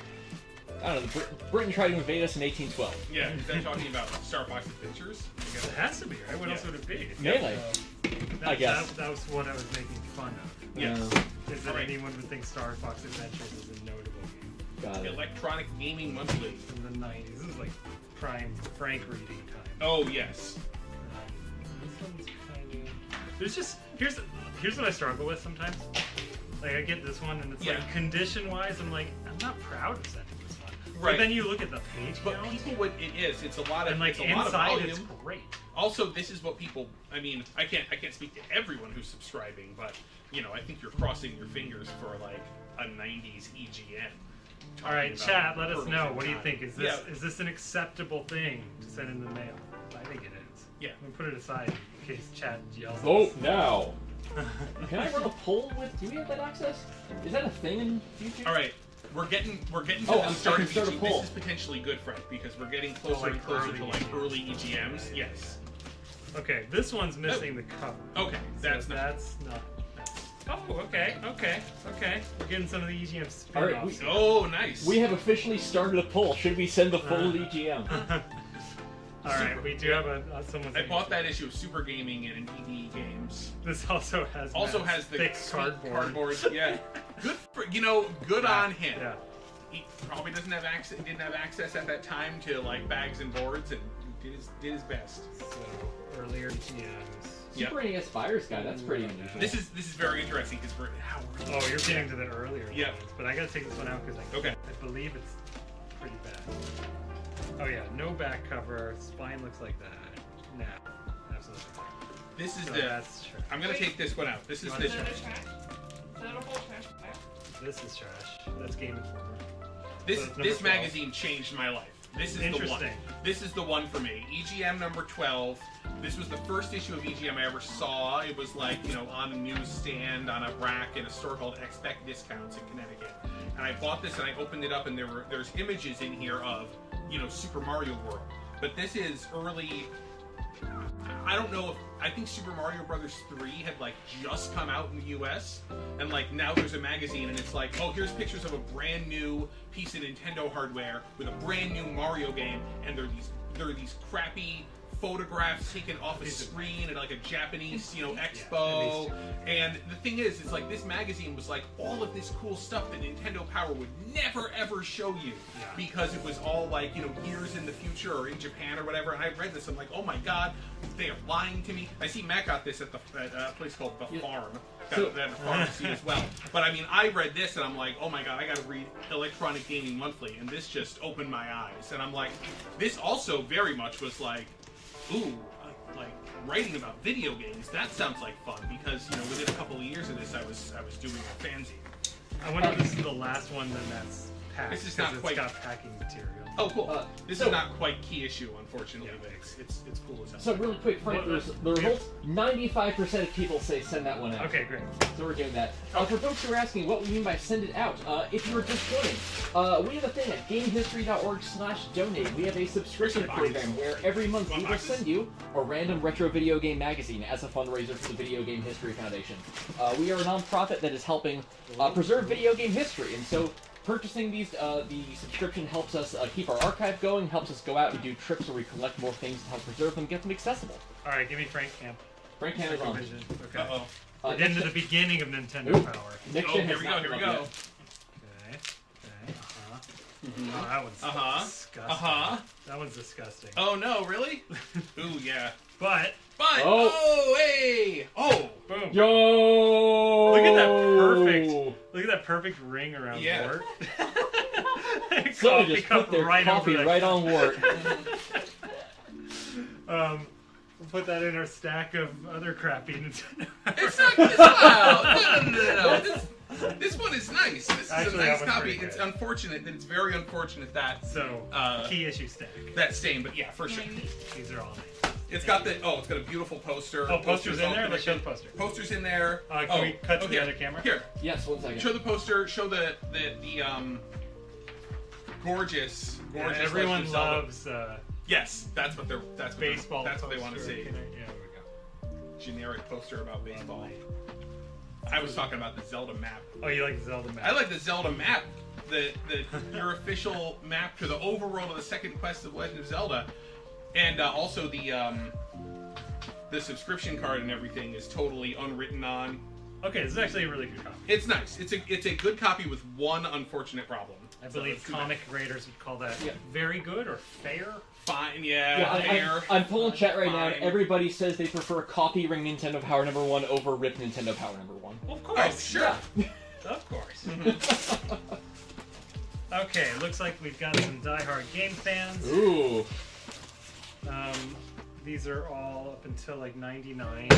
I don't know, Britain tried to invade us in 1812. Yeah, is that talking about Star Fox Adventures? It has to be, right? What else would it be? Melee. I guess. That was what I was making fun of. Yes. Is that Alright. anyone would think Star Fox Adventures is a notable game Got it. Electronic Gaming Monthly. from the 90s. This is like prime Frank reading time. Oh, yes. This one's kind of... There's just... Here's what I struggle with sometimes. Like, I get this one, and it's Yeah. like, condition-wise, I'm like, I'm not proud of sending this one. Right. But then you look at the page But count, people, what it is, it's a lot of, and like it's a lot of inside volume. it's great. Also, this is what people. I mean, I can't speak to everyone who's subscribing, but you know, I think you're crossing your fingers for like a '90s EGM. All right, Talking chat, about let us pearls know. of What do you time. think? Is this an acceptable thing to send in the mail? I think it is. Yeah. I'm gonna put it aside in case chat yells. at Vote us. now. Can I run a poll with? Do we have that access? Is that a thing in YouTube? All right. we're getting to Oh, the I'm start sorry, of start a EGM. poll. This is potentially good, Frank, because we're getting closer and closer to like early EGMs. Yes. Okay, this one's missing the cover. Okay, that's So not. that's not. Oh, okay. We're getting some of the EGM All right, spin-offs. Oh, nice. We have officially started a poll. Should we send the full EGM? All right, we do have someone. I bought that issue of Super Gaming and ED Games. This also has Matt's the thick sweet cardboard. Yeah, good for good on him. Yeah. He probably didn't have access at that time to like bags and boards, and did his best. So earlier EGMs. Yep. Super NES Buyer's Guide. That's pretty unusual. This is very interesting because we're how early. Oh, you're getting to the earlier Yeah. ones, but I gotta take this one out because I believe it's pretty bad. Oh yeah, no back cover. Spine looks like that. No, absolutely. This is So the. that's trash. I'm gonna take this one out. This is You the. want Is that a trash? Is that a whole trash bag? This is trash. That's Game Informer. This So it's number this 12. magazine changed my life. This is the one. Interesting. This is the one for me. EGM number 12. This was the first issue of EGM I ever saw. It was like, on a newsstand, on a rack in a store called Expect Discounts in Connecticut. And I bought this and I opened it up and there's images in here of, Super Mario World. But this is early. I don't know if I think Super Mario Brothers 3 had like just come out in the US, and like now there's a magazine and it's like, oh, here's pictures of a brand new piece of Nintendo hardware with a brand new Mario game, and there are these crappy photographs taken off a screen at like a Japanese, expo. And the thing is, it's like this magazine was like all of this cool stuff that Nintendo Power would never ever show you because it was all like, years in the future or in Japan or whatever. And I read this, I'm like, oh my god, they are lying to me. I see Matt got this at a place called The Farm. Got that at the pharmacy as well. But I mean, I read this and I'm like, oh my god, I gotta read Electronic Gaming Monthly, and this just opened my eyes. And I'm like, this also very much was like, ooh, like writing about video games. That sounds like fun because within a couple of years of this, I was doing a fanzine. I wonder if this is the last one then that's packed. This is not 'cause quite- It's got packing material. Oh, cool. This so- is not quite key issue, unfortunately, but it's cool as hell. So really quick, Frank, the results, 95% of people say send that one out. Okay, great. So we're doing that. For folks who are asking what we mean by send it out, if you were just joining, we have a thing at gamehistory.org/donate. We have a subscription program where every month we will send you a random retro video game magazine as a fundraiser for the Video Game History Foundation. We are a nonprofit that is helping preserve video game history, and so purchasing these, the subscription helps us keep our archive going, helps us go out and do trips where we collect more things to help preserve them, get them accessible. All right, give me Frank Camp. Frank Ham is on. Vision. Okay. Uh-oh. We're getting to the beginning of Nintendo Ooh. Power. Next Oh, gen here has we not go, come here we up go. yet. Okay. Oh, that one's disgusting. That one's disgusting. Oh no, really? Ooh, yeah. But Oh, hey! Oh! boom. Yo! Look at that perfect. Look at that perfect ring around Yeah. Wart. Someone Coffee just cup put their right coffee over that. right on Wart. We'll put that in our stack of other crappy Nintendo. It's not this loud! No. This one is nice. This is Actually, a that nice one's copy. pretty It's good. unfortunate that it's very unfortunate that So, key issue stack. that stain, but yeah, for sure. These are all nice. It's got it's got a beautiful poster. Oh, posters in all there? Let's show the connected. poster. Posters in there. Can we cut to the here. other camera? Here, Yes, 1 second. show the poster. Show the gorgeous. Yeah, Legend everyone of Zelda. loves Yes, that's what baseball. That's what they want to poster. see. Yeah, there we go. Generic poster about baseball. I was talking about the Zelda map. Oh, you like the Zelda map? I like the Zelda map. Your official map to the overworld of the second quest of Legend of Zelda, and also the subscription card and everything is totally unwritten on. Okay, this is actually a really good copy. It's nice. It's a good copy with one unfortunate problem. I believe So it's comic graders would call that very good or fair. fine. Yeah, Yeah, fair. I'm pulling chat right now, and Fine. everybody says they prefer copy ring Nintendo Power number 1 over rip Nintendo Power number 1. Of Oh, course. sure. Of course. Okay, looks like we've got some diehard game fans. Ooh. These are all up until like 99,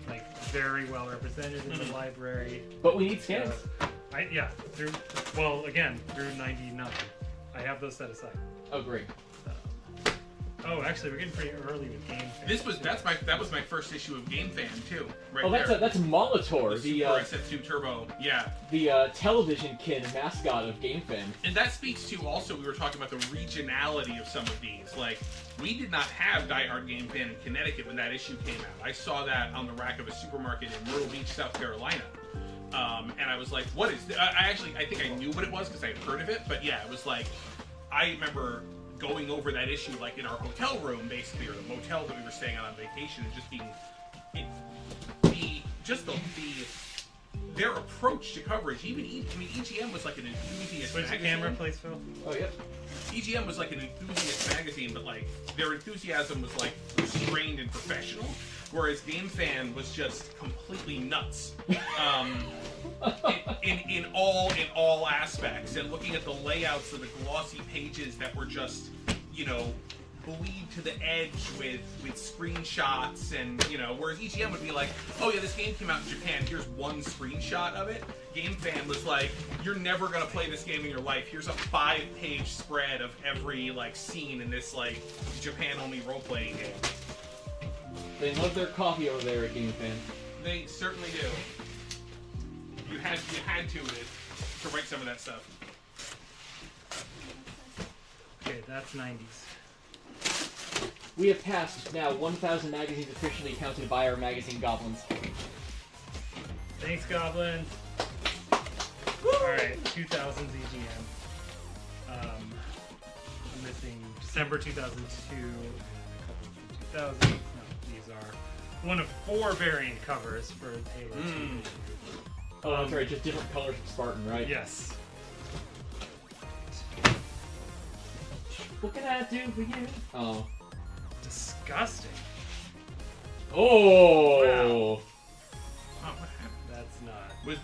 like very well represented in the library. But we need scans. Through 99. I have those set aside. Oh, great. Oh, actually, we're getting pretty early with GameFan. That was my first issue of GameFan too. Right Oh, that's Molitor, the Super SF2 Turbo. Yeah. The television kid mascot of GameFan. And that speaks to also, we were talking about the regionality of some of these. Like, we did not have Die Hard GameFan in Connecticut when that issue came out. I saw that on the rack of a supermarket in Myrtle Beach, South Carolina. And I was like, what is this? I think I knew what it was because I had heard of it. But yeah, it was like, I remember going over that issue like in our hotel room, basically, or the motel that we were staying on vacation, and just being their approach to coverage. EGM was like an enthusiast Switch the magazine. camera, please, Phil. Oh, yep. EGM was like an enthusiast magazine, but like their enthusiasm was like restrained and professional, whereas GameFan was just completely nuts. In all aspects, and looking at the layouts of the glossy pages that were just, bleed to the edge with screenshots, and whereas EGM would be like, oh yeah, this game came out in Japan, here's one screenshot of it. GameFan was like, you're never gonna play this game in your life, here's a 5-page spread of every scene in this Japan only role-playing game. They love their coffee over there at GameFan. They certainly do. You had to write some of that stuff. Okay, that's 90s. We have passed now 1,000 magazines officially counted by our magazine goblins. Thanks, Goblin. Alright, 2000s EGM. I'm missing December 2002, a couple from 2000s. No, these are one of 4 variant covers for Halo 2. Oh, that's right, just different colors of Spartan, right? Yes. What can I do for you? Oh. Disgusting. Oh! Wow. Oh, what happened? That's not. Was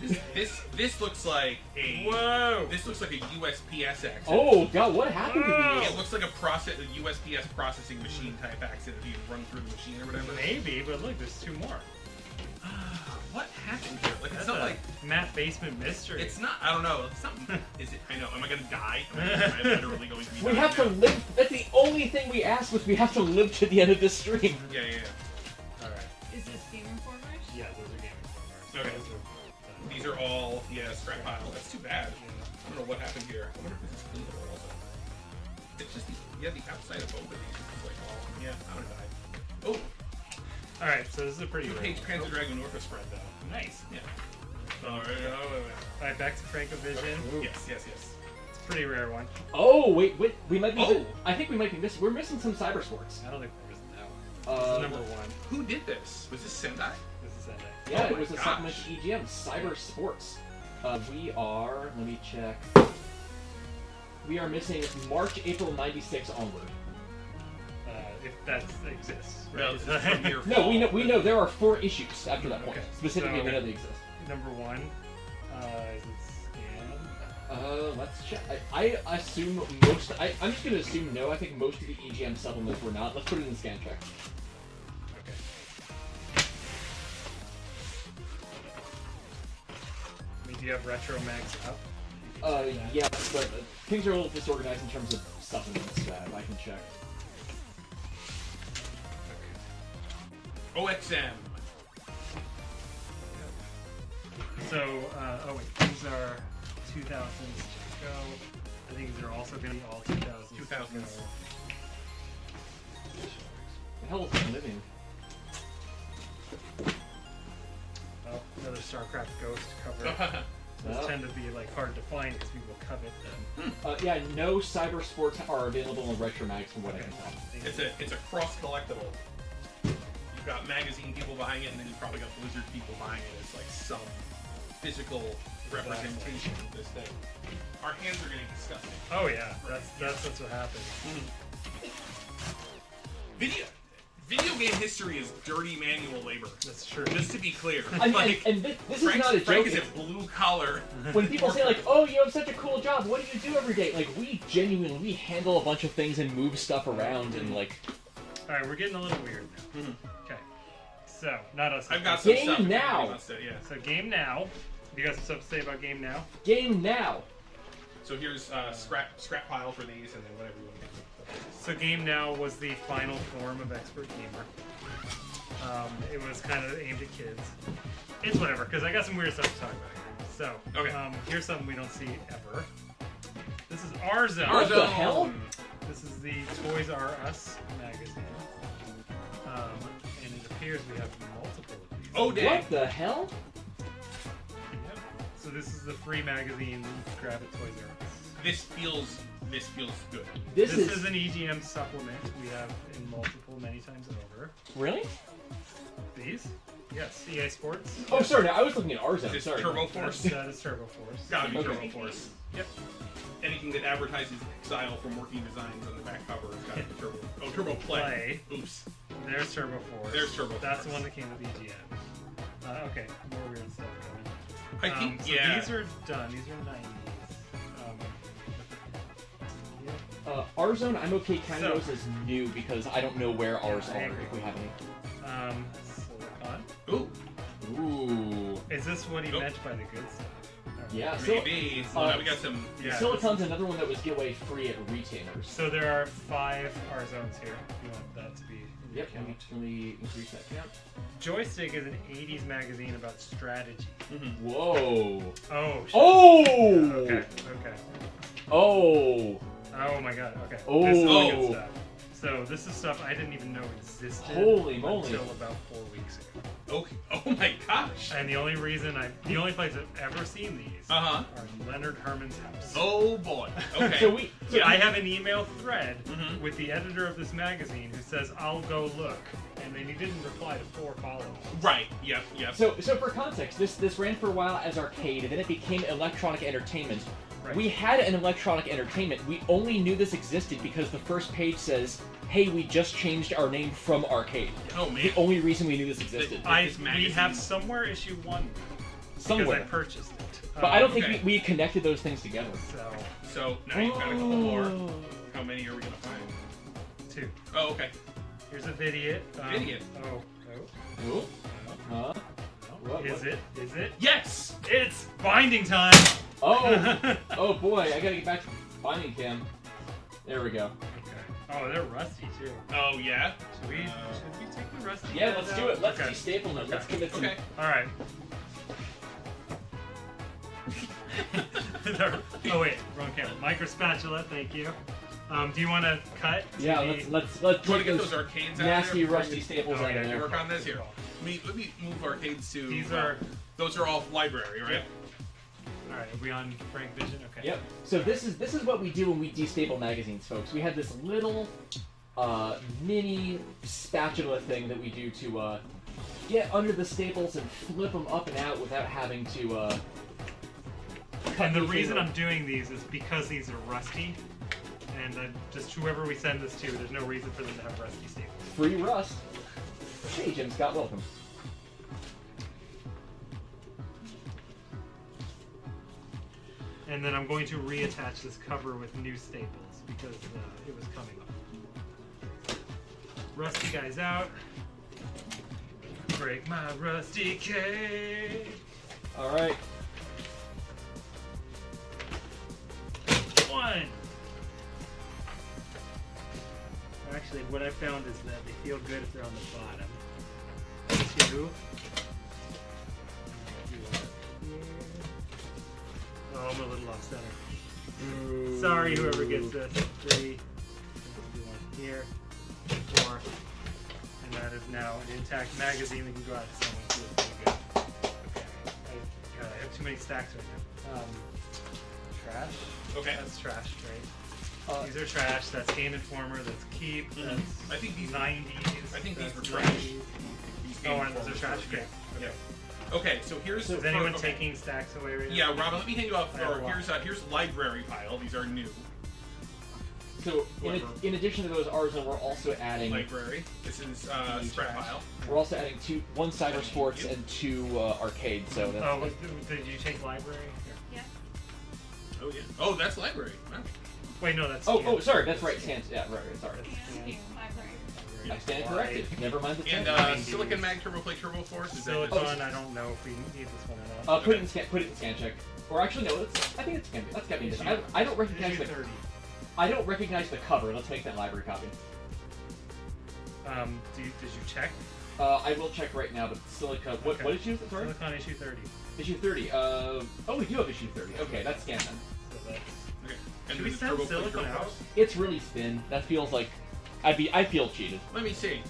this looks like a Whoa! This looks like a USPS accident. Oh god, what happened Whoa. to these? It looks like a USPS processing machine type accident. You run through the machine or whatever. Maybe, but look, there's 2 more. What happened here? Like, That's it's not a like Matt Basement mystery. it's not. I don't know. It's not. Is it? I know. Am I gonna die? Am I literally going to be? We dying have to now? live. That's the only thing we asked was we have to live to the end of this stream. Yeah. Alright. Is this Game Informers? Yeah, those are Game Informers. Okay. Those are, These are all scrap pile. That's too bad. I don't know what happened here. I wonder if this is cleanable also. It's just the outside of both of these is like all. Yeah, I'm gonna die. Oh, Alright, so this is a pretty rare two-page one. Panzer Dragon Orca spread though. Nice. Yeah. All right. Oh, wait. Alright, back to Francovision. Yes. It's a pretty rare one. Oh wait, we might be. Oh. I think we might be missing. We're missing some cybersports. I don't think we're missing that one. This is number 1. Who did this? Was this Sendai? This is Sendai. Yeah, Oh it my was a gosh. supplement to EGM, Cyber Sports. We are. Let me check. We are missing March, April '96 onward. If that exists. Right? No, this is from your No, fall. we know there are 4 issues after that point. Okay, Specifically, so- we know they exist. Number 1. Is it scanned? Let's check. I assume most. I'm just gonna assume no. I think most of the EGM supplements were not. Let's put it in scan check. Okay. I mean, do you have Retro Mags up? Yeah, but things are a little disorganized in terms of supplements that I can check. OXM. So, oh wait, these are 2000s to go. I think these are also going to be all 2000s. 2000s. The hell is living? Oh, another StarCraft Ghost cover. Those Oh. tend to be hard to find because people covet them. Yeah, no cyber sports are available in Retro Mags from what I can tell. It's a cross collectible. You've got magazine people buying it, and then you've probably got Blizzard people buying it as some physical representation of this thing. Our hands are getting disgusting. Oh yeah, that's what happens. Video game history is dirty manual labor. That's true. Just to be clear, I mean, and this is not a joke. Frank is a blue collar. When people say "Oh, you have such a cool job. What do you do every day?" We handle a bunch of things and move stuff around and All right, we're getting a little weird now. Okay, so not us. I've got some Game stuff. if now. anybody wants to- yeah. So Game Now. You guys have stuff to say about Game Now? Game now. So here's scrap pile for these, and then whatever you want to do. So Game Now was the final form of Expert Gamer. It was kind of aimed at kids. It's whatever, because I got some weird stuff to talk about here. So, Okay. here's something we don't see ever. This is Our Zone. Our What the Zone. hell? This is the Toys R Us magazine. And it appears we have multiple of these. Oh, dang. What the hell? Yep. So this is the free magazine that you can grab at Toys R Us. This feels good. This This is is an EGM supplement we have in multiple, many times over. really. These? Yes, EA Sports. Oh, sorry. No, I was looking at Our Zone. Is this Sorry. Turbo Force? That is Turbo Force. Gotta be Okay. Turbo Force. Yep. Anything that advertises Exile from Working Designs on the back cover has got to be Turbo. Oh, Turbo Play. Oops. There's Turbo Force. There's Turbo That's the Force. one that came with EGM. Okay, more weird stuff going. I think, So yeah. these are done. These are 90s. Our Zone, I'm okay counting So- those as new because I don't know where ours I are agree. if we have any. Silicon. Ooh, Ooh. Is this what he Nope. meant by the good stuff? Alright. Yeah. maybe. So now we got some. Yeah. Silicon's another one that was giveaway free at retailers. So there are 5 R zones here. If you want that to be in your Yep. count. Let me increase that count. Joystick is an 80s magazine about strategy. Whoa. Oh. Shit. Oh. Okay. Okay. Oh. Oh my god. Okay. Oh. This is the good stuff. So this is stuff I didn't even know existed. Holy moly. Until about 4 weeks ago. Okay. Oh my gosh. And the only place I've ever seen these Uh-huh. are Leonard Herman's house. Oh boy. Okay. So we. Yeah, I have an email thread Mhm. with the editor of this magazine who says, I'll go look. And then he didn't reply to 4 followers. Right. Yep. Yep. So for context, this ran for a while as arcade, and then it became electronic entertainment. Right. We had an electronic entertainment. We only knew this existed because the first page says, "Hey, we just changed our name from arcade." Oh man. The only reason we knew this existed. This We magazine- have somewhere issue 1 because Somewhere. I purchased it. But I don't think Okay. we connected those things together. So, So now you've got a couple more. How many are we gonna find? 2. Oh, okay. Here's a Vidiot. Vidiot. Ooh. Huh? What? Is it? Is it? Yes. It's binding time! Oh! Oh boy, I gotta get back to binding cam. There we go. Okay. Oh, they're rusty too. Oh yeah. Should we take the rusty? Yeah, guys let's do out? it. Let's Okay. de-staple them. Let's commit some. Okay. Alright. Oh wait, wrong camera. Micro spatula, thank you. Do you want to cut? Yeah, the- let's Want to take get those those arcades out nasty of there? rusty staples Oh, out yeah, of You there. work on this here. Let me move arcades to. These are. Those are all library, right? Yep. Alright, are we on Frank Vision? Okay. Yep. So this is what we do when we destaple magazines, folks. We have this little mini spatula thing that we do to get under the staples and flip them up and out without having to cut And the anything reason or- I'm doing these is because these are rusty. And just whoever we send this to, there's no reason for them to have rusty staples. free rust. Hey, Jim Scott, welcome. And then I'm going to reattach this cover with new staples because it was coming off. Rusty guy's out. Break my rusty cage. All right. 1. Actually, what I found is that they feel good if they're on the bottom. 2. Oh, I'm a little off center. Sorry, whoever gets this. 3. Do one here. 4. And that is now an intact magazine that can go out to someone who is pretty good. Okay. I have too many stacks right now. Trash. Okay. That's trash, right? These are trash. That's Game Informer. That's Keep. That's I think these. 90s. I think these that's were trash. 90s. These Oh, Game and those are Informers trash. were- Okay. Yeah. Okay, so here's. Is anyone okay. taking stacks away right now? Yeah, Robin. Let me hand you off. I have a Or lot. here's library pile. These are new. So in addition to those Arzon, we're also adding Library. This is spread trash. pile. we're also adding 1 cyber sports and 2 arcades. So that's, Oh, did you take library? Here. Oh yeah. Oh, that's library. Wow. Wait, no, that's. oh sorry, Scan. that's right. Stand, yeah, right. Sorry. That's Yeah, Scan. library. I stand corrected. Never mind the And stand. Silicon Mag Turbo Play Turbo Force. Is that Silicon, I don't know if we need this one or not. Put it in scan check. Or actually, no. I think it's scan. That's got me. I don't recognize Issue the. 30. I don't recognize the cover. Let's make that library copy. Did you check? I will check right now, but Silica. What issue is it? Sorry. Silicon issue 30. Issue 30. Oh, we do have issue 30. Okay, that's scanned then. So that's. Okay. And Should we then the send Turbo Silicon Play out? It's really thin. That feels like I feel cheated. Let me see.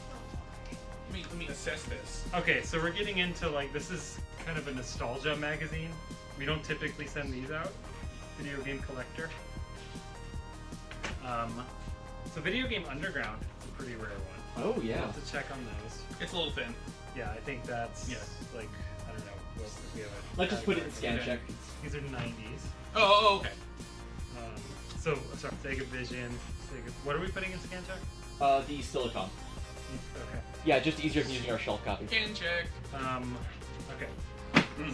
Let me assess this. Okay, so we're getting into like this is kind of a nostalgia magazine. We don't typically send these out. Video Game Collector. So Video Game Underground is a pretty rare one. Oh yeah. We'll have to check on those. It's a little thin. Yeah, I think that's Yeah. like I don't know. What we have a Let's just put it in scan Okay. check. These are 90s. Oh, okay. So sorry, Sega Vision. Sega. What are we putting in scan check? The Silicon. Okay. Yeah, just easier than using our shelf copy. Can check. Okay.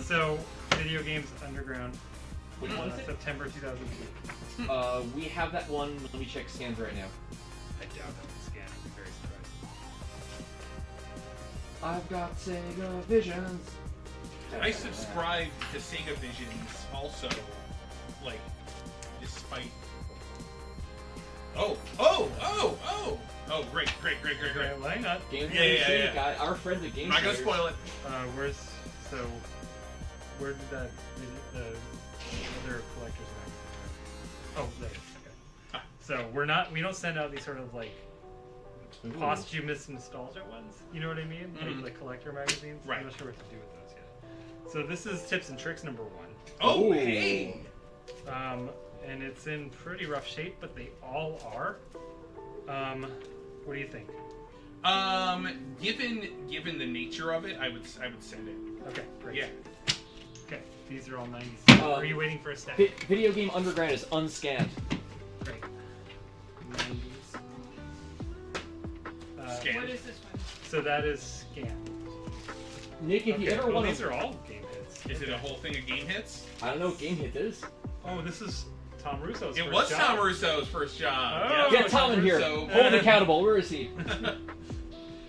So Video Games Underground. Which one is it? September 2002. We have that one. Let me check scans right now. I doubt that we scan. I'd be very surprised. I've got Sega Visions. I subscribe to Sega Visions also, like, despite. Oh, great. Okay, well, hang on. Games Yeah. Guy, our friends at I'm not gonna GamePro. spoil it. Where did that the other collector's magazine? Oh, there. Okay. So we don't send out these sort of like posthumous nostalgia ones. You know what I mean? Mhm. Like the collector magazines. Right. I'm not sure what to do with those yet. So this is Tips and Tricks #1. Oh, Ooh. hey. And it's in pretty rough shape, but they all are. What do you think? Given the nature of it, I would send it. Okay, great. Yeah. Okay, these are all 90s. Are you waiting for a stack? Video Game Underground is unscanned. Great. 90s. Scan. What is this one? So that is scanned. Nick, if you ever want these to, are all game hits. Is it a whole thing of game hits? I don't know what Game Hit is. Oh, this is Tom Russo's It first was job. Tom Russo's first job. Oh. Yeah. Get Tom in here. Russo. Hold him accountable. Where is he?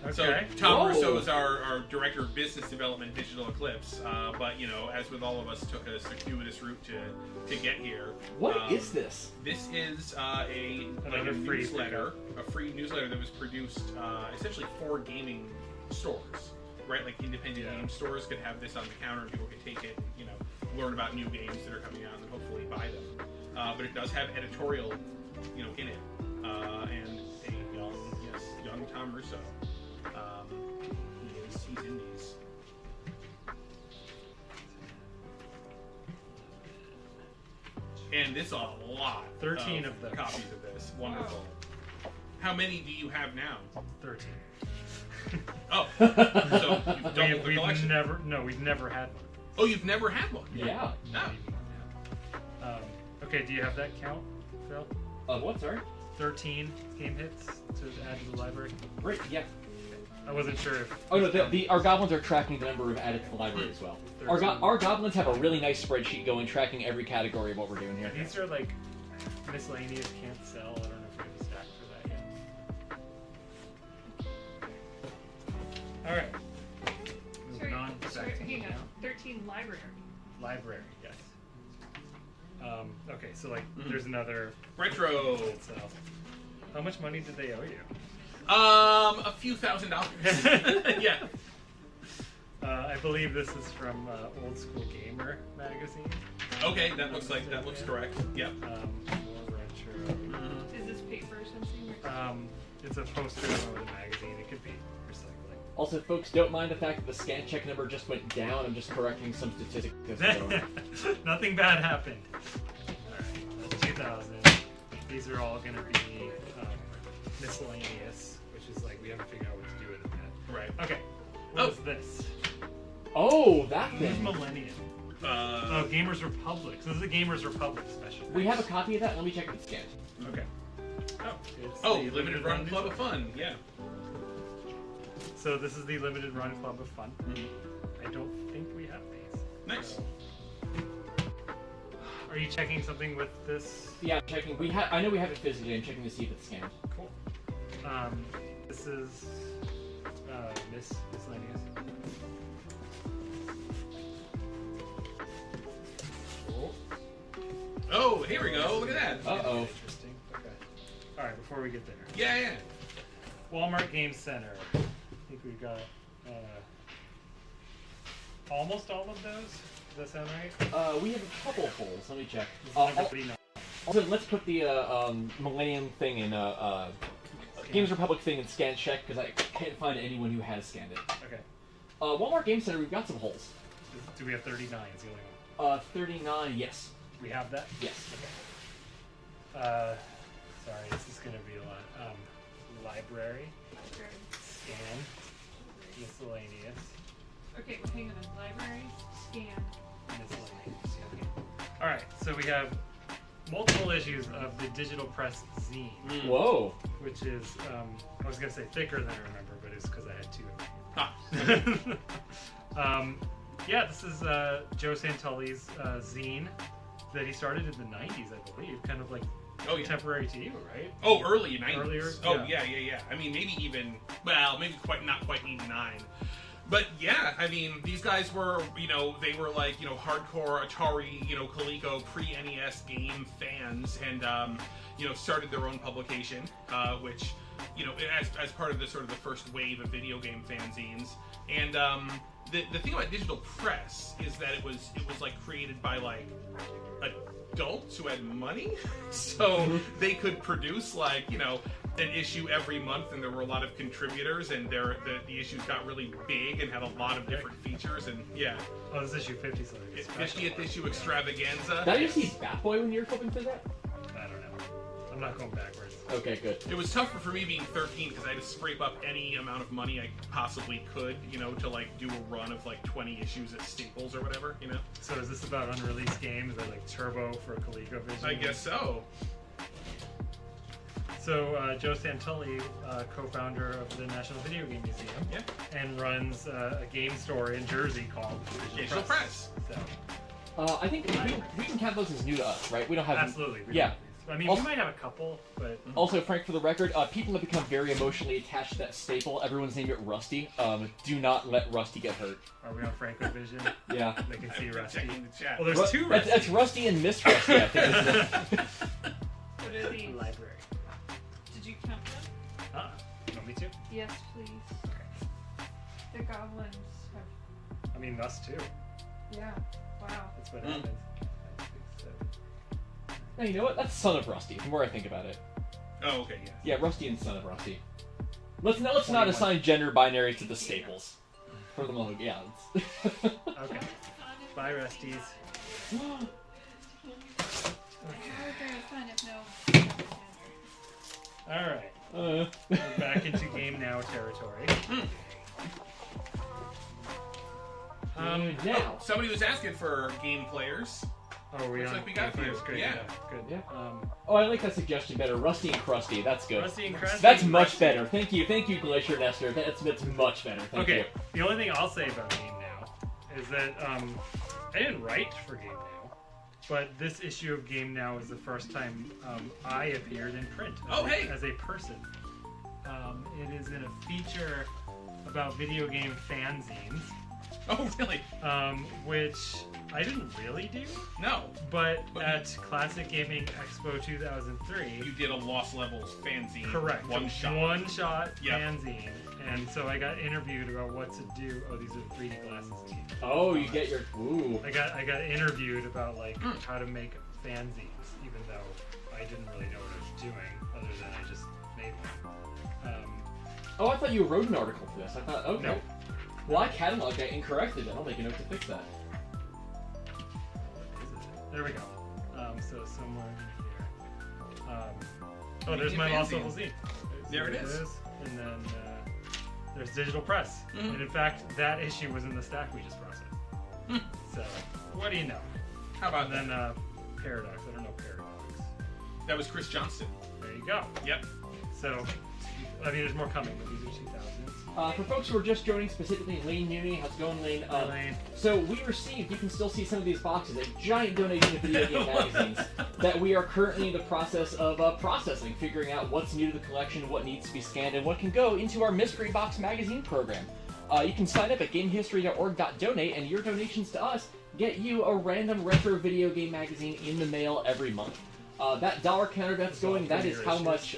Okay. So Tom Whoa. Russo is our director of business development, Digital Eclipse. But as with all of us, took a circuitous route to get here. What is this? This is Another free newsletter, a free newsletter that was produced essentially for gaming stores, right? Like independent game stores could have this on the counter, and people could take it, learn about new games that are coming out, and then hopefully buy them. But it does have editorial, in it, and a young Tom Russo. He's in these. And this a lot. 13 of them. Copies of this. Wonderful. How many do you have now? 13. Oh, so you've doubled the We've collection. never had one. Oh, you've never had one? Yeah. No. Okay, do you have that count, Phil? What? Sorry. 13 game hits to add to the library. Great. Yeah. I wasn't sure if. Oh no, our goblins are tracking the number of added to the library as well. Our goblins have a really nice spreadsheet going, tracking every category of what we're doing here. These are like miscellaneous, can't sell. I don't know if we have a stack for that yet. All right. Moving on. Sorry, Back to hang on. now. 13 library. Library, yes. Okay, so like, there's another Retro. itself. How much money did they owe you? A few $1,000s. Yeah. I believe this is from Old School Gamer magazine. Okay, that looks correct. Yep. More retro. Is this paper or something? It's a poster of the magazine. It could be recycling. Also, folks, don't mind the fact that the scan check number just went down. I'm just correcting some statistics. Nothing bad happened. Alright, that's 2000. These are all going to be miscellaneous, which is like we haven't figured out what to do with it yet. Right. Okay. What is this? Oh, that This is thing. Millennium. Oh, Gamers Republic. So this is a Gamers Republic special. We have a copy of that. Let me check if it's scanned. Okay. Oh, it's Oh, the limited run Club of Fun. Yeah. So this is the limited run Club of Fun. Mm-hmm. I don't think we have these. Nice. So- Are you checking something with this? Yeah, I'm checking. I know we have it physically. I'm checking to see if it's scanned. Cool. This is miscellaneous. Oh, here we go. Look at that. Uh-oh. Interesting. Okay. before we get there. Yeah. Walmart Game Center. I think we've got almost all of those. Does that sound right? We have a couple holes. Let me check. Number 39. Also, let's put the Millennium thing in Games Republic thing in scan check because I can't find anyone who has scanned it. Okay. Walmart Game Center, we've got some holes. Do we have 39? Is the only one. 39, yes. We have that? Yes. Okay. Sorry, this is going to be a lot. Library. Scan. Miscellaneous. Okay, hang on. Library, scan. Miscellaneous. Okay. Alright, so we have multiple issues of the digital press zine. Whoa. Which is, I was going to say thicker than I remember, but it's because I had two of them. Yeah, this is Joe Santulli's zine that he started in the 90s, I believe. Kind of like contemporary to you, right? Oh, early 90s. Earlier? Oh, yeah. I mean, maybe even, well, maybe not quite 89. But yeah, I mean, these guys were, they were like, hardcore Atari, Coleco, pre-NES game fans, and, started their own publication, which, as part of the sort of the first wave of video game fanzines. And the thing about digital press is that it was like created by like adults who had money, so they could produce like an issue every month, and there were a lot of contributors, and the issues got really big and had a lot of different features, and Oh, this is issue 50, so it's 50th issue extravaganza. Did I just see Bat Boy when you were flipping through that? I don't know. I'm not going backwards. Okay, good. It was tougher for me being 13 because I had to scrape up any amount of money I possibly could, to like do a run of like 20 issues at Staples or whatever, So is this about unreleased games? Is it like Turbo for ColecoVision? I guess so. So Joe Santulli, co-founder of the National Video Game Museum, and runs a game store in Jersey called Digital Press. So. I think we can count those as new to us, right? We don't have Absolutely. Yeah. I mean, Also, we might have a couple, but also, Frank, for the record, people have become very emotionally attached to that staple. Everyone's named it Rusty. Do not let Rusty get hurt. Are we on Franco-Vision? Yeah. They can see Rusty. Checking the chat. Well, there's two Rusties. That's Rusty and Miss Rusty, I think. Isn't it? What are these? Library. Did you count them? You want me to? Yes, please. Okay. The goblins have. I mean, us too. Yeah. Wow. That's what happens. 5, 6, 7. No, you know what? That's Son of Rusty, the more I think about it. Oh, okay, yeah. Yeah, Rusty and Son of Rusty. Let's not assign gender binaries to the staples. For the moment, yeah. Okay. Bye, Rusties. How would they find if no? Alright. Uh. We're back into Game Now territory. Now. Somebody was asking for game players. Oh, we Looks on like we got Gamefan? you. Great. Yeah. Good. Yeah. Um, Oh, I like that suggestion better. Rusty and Crusty. That's good. Rusty and Crusty. That's much better. Thank you, Glacier Nestor. That's much better. Thank Okay. you. The only thing I'll say about Game Now is that I didn't write for Game Now, but this issue of Game Now is the first time I appeared in print as a person. It is in a feature about video game fanzines. Oh, really? Which I didn't really do. No. But at Classic Gaming Expo 2003... You did a Lost Levels fanzine. Correct. One shot. One shot fanzine. And so I got interviewed about what to do. Oh, these are 3D glasses. Oh, you get your... Ooh. I got interviewed about, like, how to make fanzines, even though I didn't really know what I was doing, other than I just made one. Oh, I thought you wrote an article for this. I thought, okay. Nope. Well, I cataloged that incorrectly then. I'll make a note to fix that. There we go. So somewhere in here. Oh, there's my Lost Level Z. There it is. And then there's Digital Press. And in fact, that issue was in the stack we just processed. So, what do you know? How about and then Paradox. I don't know Paradox. That was Chris Johnston. There you go. Yep. So, I mean, there's more coming, but these are 2000s. For folks who are just joining, specifically Lane Muni, how's it going, Lane? Lane. So we received, you can still see some of these boxes, a giant donation of video game magazines that we are currently in the process of processing, figuring out what's new to the collection, what needs to be scanned, and what can go into our Mystery Box magazine program. You can sign up at gamehistory.org.donate, and your donations to us get you a random retro video game magazine in the mail every month. That dollar counter that's going, that is how much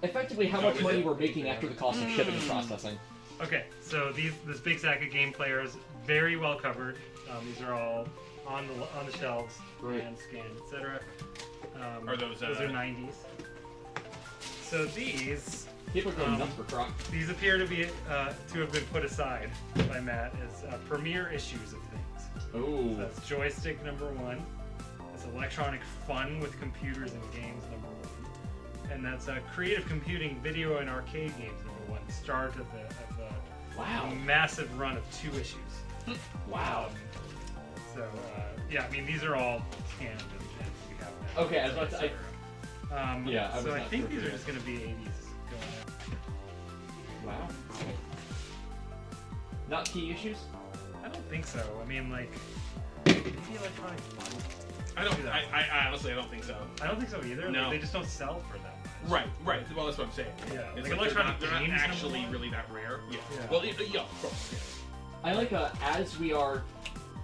Effectively, how much money we're making after the cost of shipping and processing. Okay, so this big sack of game players, very well covered. These are all on the shelves, and scanned, etc. Are those are 90s. So these People are going nuts for Croc. these appear to be to have been put aside by Matt as premier issues of things. Ooh. So that's joystick number 1. That's electronic fun with computers and games number 1, and that's creative computing, video and arcade games number 1. Start of Wow. a massive run of 2 issues. Wow. So yeah, I mean these are all scanned and we have now. Okay, I was about to. Yeah, I was so I not think sure these are if just going to be 80s going Wow. Not key issues? on. I don't think so. I mean, like, is the electronic fun? I honestly, I don't think so. I don't think so either. No. Like, they just don't sell for that much. Right. Well, that's what I'm saying. Yeah. It's Like, like electronic they're not games actually number 1? really that rare. Yeah. Yeah. Well, yeah, of course. I like as we are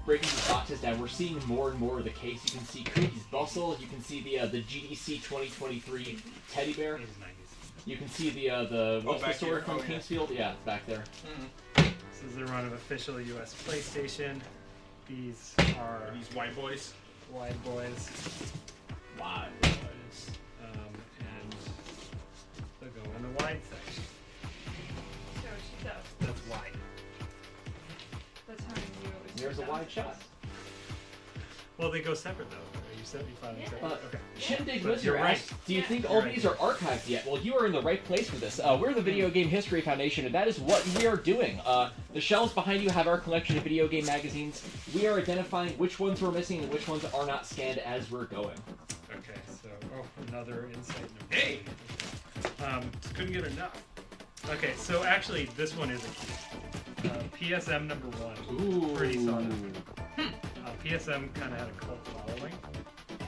breaking these boxes down, we're seeing more and more of the case. You can see Cookies Bustle. You can see the GDC 2023 teddy bear. 80s, 90s. You can see the what's the back store here. from Oh, yeah. Kingsfield? Yeah, it's back there. This is the run of official US PlayStation. These are These white boys. wide boys. Wow. And they'll go in the wide section. So she's up. That's wide. That's how I knew it was. There's a 2000. wide shot. Well, they go separate though. Are you 75 and separate? Okay. Shindig But Listener you're right. asks, do you think You're all right. these are archived yet? Well, you are in the right place for this. We're the Video Game History Foundation, and that is what we are doing. The shelves behind you have our collection of video game magazines. We are identifying which ones we're missing and which ones are not scanned as we're going. Okay, so another insight number. Hey! Couldn't get enough. Okay, so actually this one is a key. PSM number 1. Ooh. Pretty solid. PSM kind of had a cult following.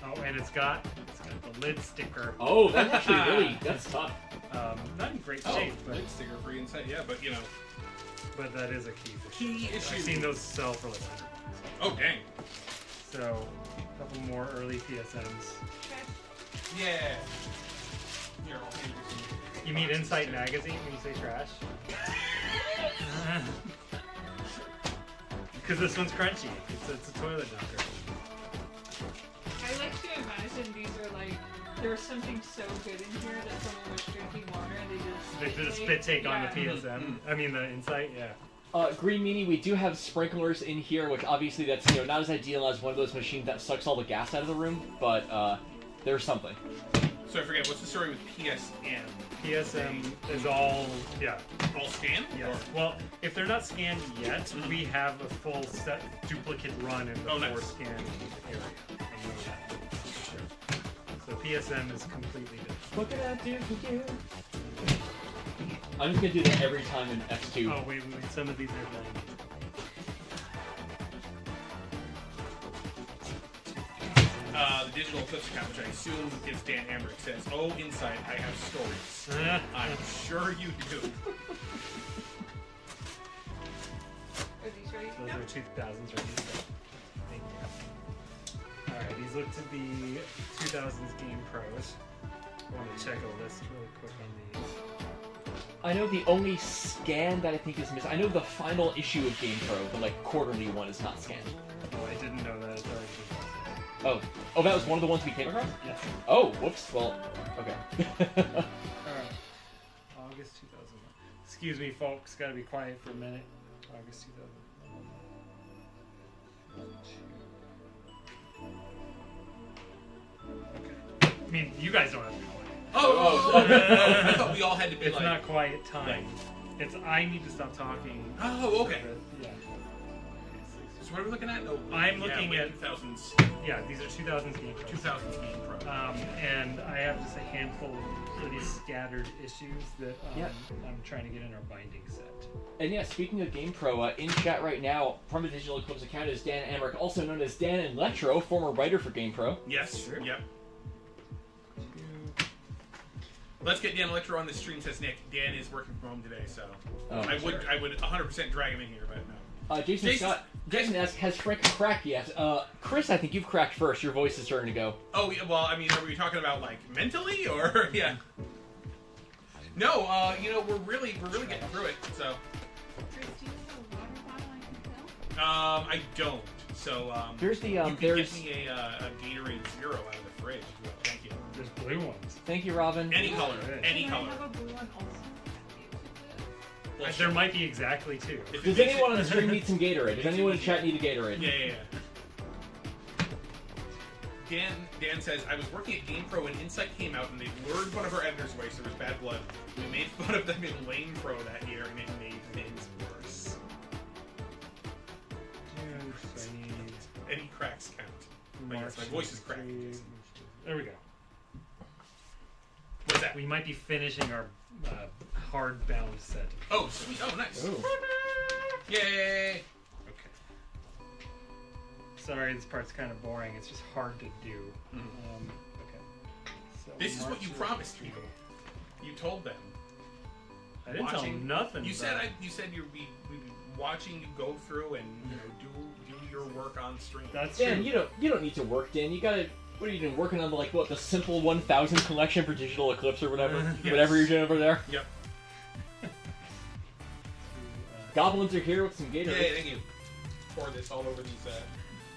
Oh, and it's got the lid sticker. Oh, that's actually that's tough. Not in great Oh, shape, but lid sticker free inside. Yeah, but you know. but that is a key. For Key sure. issue. I've seen those sell for like $100. Oh dang. So a couple more early PSMs. Yeah. Here, I'll hand you some You mean boxes, Insight too. Magazine when you say trash? Because this one's crunchy. It's a toilet dunker. I like to imagine these are like there's something so good in here that someone was drinking water and They did a spit take on the Yeah. PSM. I mean the Insight, yeah. Green Meanie, we do have sprinklers in here, which obviously that's not as ideal as one of those machines that sucks all the gas out of the room, but there's something. So I forget, what's the story with PSM? PSM is all, yeah. All scanned? Yes. Or- Well, if they're not scanned yet, we have a full set duplicate run in the Oh, nice. 4 scan area. I know that. So PSM is completely different. What can I do for you? I'm just gonna do that every time in X2. Oh wait, some of these are done. The digital Eclipse account, which I assume is Dan Amrich, says, "Oh, inside, I have stories." I'm sure you do. Are these ready? Those are 2000s right here. Thank you. Alright, these look to be 2000s GamePros. I want to check a list really quick on these. I know the only scan that I think is missing. I know the final issue of GamePro, the like quarterly one, is not scanned. Oh, I didn't know that. It's already been Oh, that was one of the ones we came across. Yes. Oh, whoops. Well, okay. Alright. August 2001. Excuse me, folks. Gotta be quiet for a minute. August 2001. Okay. I mean, you guys don't have to be quiet. Oh, I thought we all had to be It's like. not quiet time. It's I need to stop talking. Oh, okay. Yeah. So what are we looking at? Oh, I'm yeah, looking late at- 2000s. Yeah, these are 2000s game pros. 2000s GamePro. And I have just a handful of pretty scattered issues that Yeah. I'm trying to get in our binding set. And yeah, speaking of GamePro, in chat right now, from the Digital Eclipse account is Dan Amrich, also known as Dan Electro, former writer for GamePro. Yes. Sure. Yep. Let's get Dan Electro on the stream, says Nick. Dan is working from home today, so Oh, I would 100% drag him in here, but no. Jason Scott. Jason asks, has Frank cracked yet? Chris, I think you've cracked first. Your voice is starting to go. Oh, yeah, well, I mean, are we talking about like mentally or yeah? No, we're really getting through it. So, Chris, do you have a water bottle I can fill? I don't. So, There's the you can there's. get me a Gatorade Zero out of the fridge. Well, thank you. There's blue ones. Thank you, Robin. Any color, Good. any Can I color. have a blue one also? Well, There might be exactly 2. if it Does makes anyone it- on the stream need some Gatorade? Does anyone in chat need a Gatorade? Yeah. Dan says, I was working at GamePro when Insight came out and they lured one of our editors away, so there was bad blood. We made fun of them in Lane Pro that year and it made things worse. Any cracks count. Like, yes, my voice is cracked. There we go. What's that? We might be finishing our hardbound set. Oh, sweet. Oh, nice. Ooh. Yay! Okay. Sorry, this part's kind of boring. It's just hard to do. Mhm. Okay. So This is what March you is- promised me. You told them. I didn't tell them nothing. You about said we'd be watching you go through and do your work on stream. That's Dan, true. you don't need to work, Dan. You gotta. What are you doing? Working on the simple 1000 collection for Digital Eclipse or whatever, Yes. whatever you're doing over there. Yep. Goblins are here with some Gatorade. Yeah, thank you. Pour this all over these.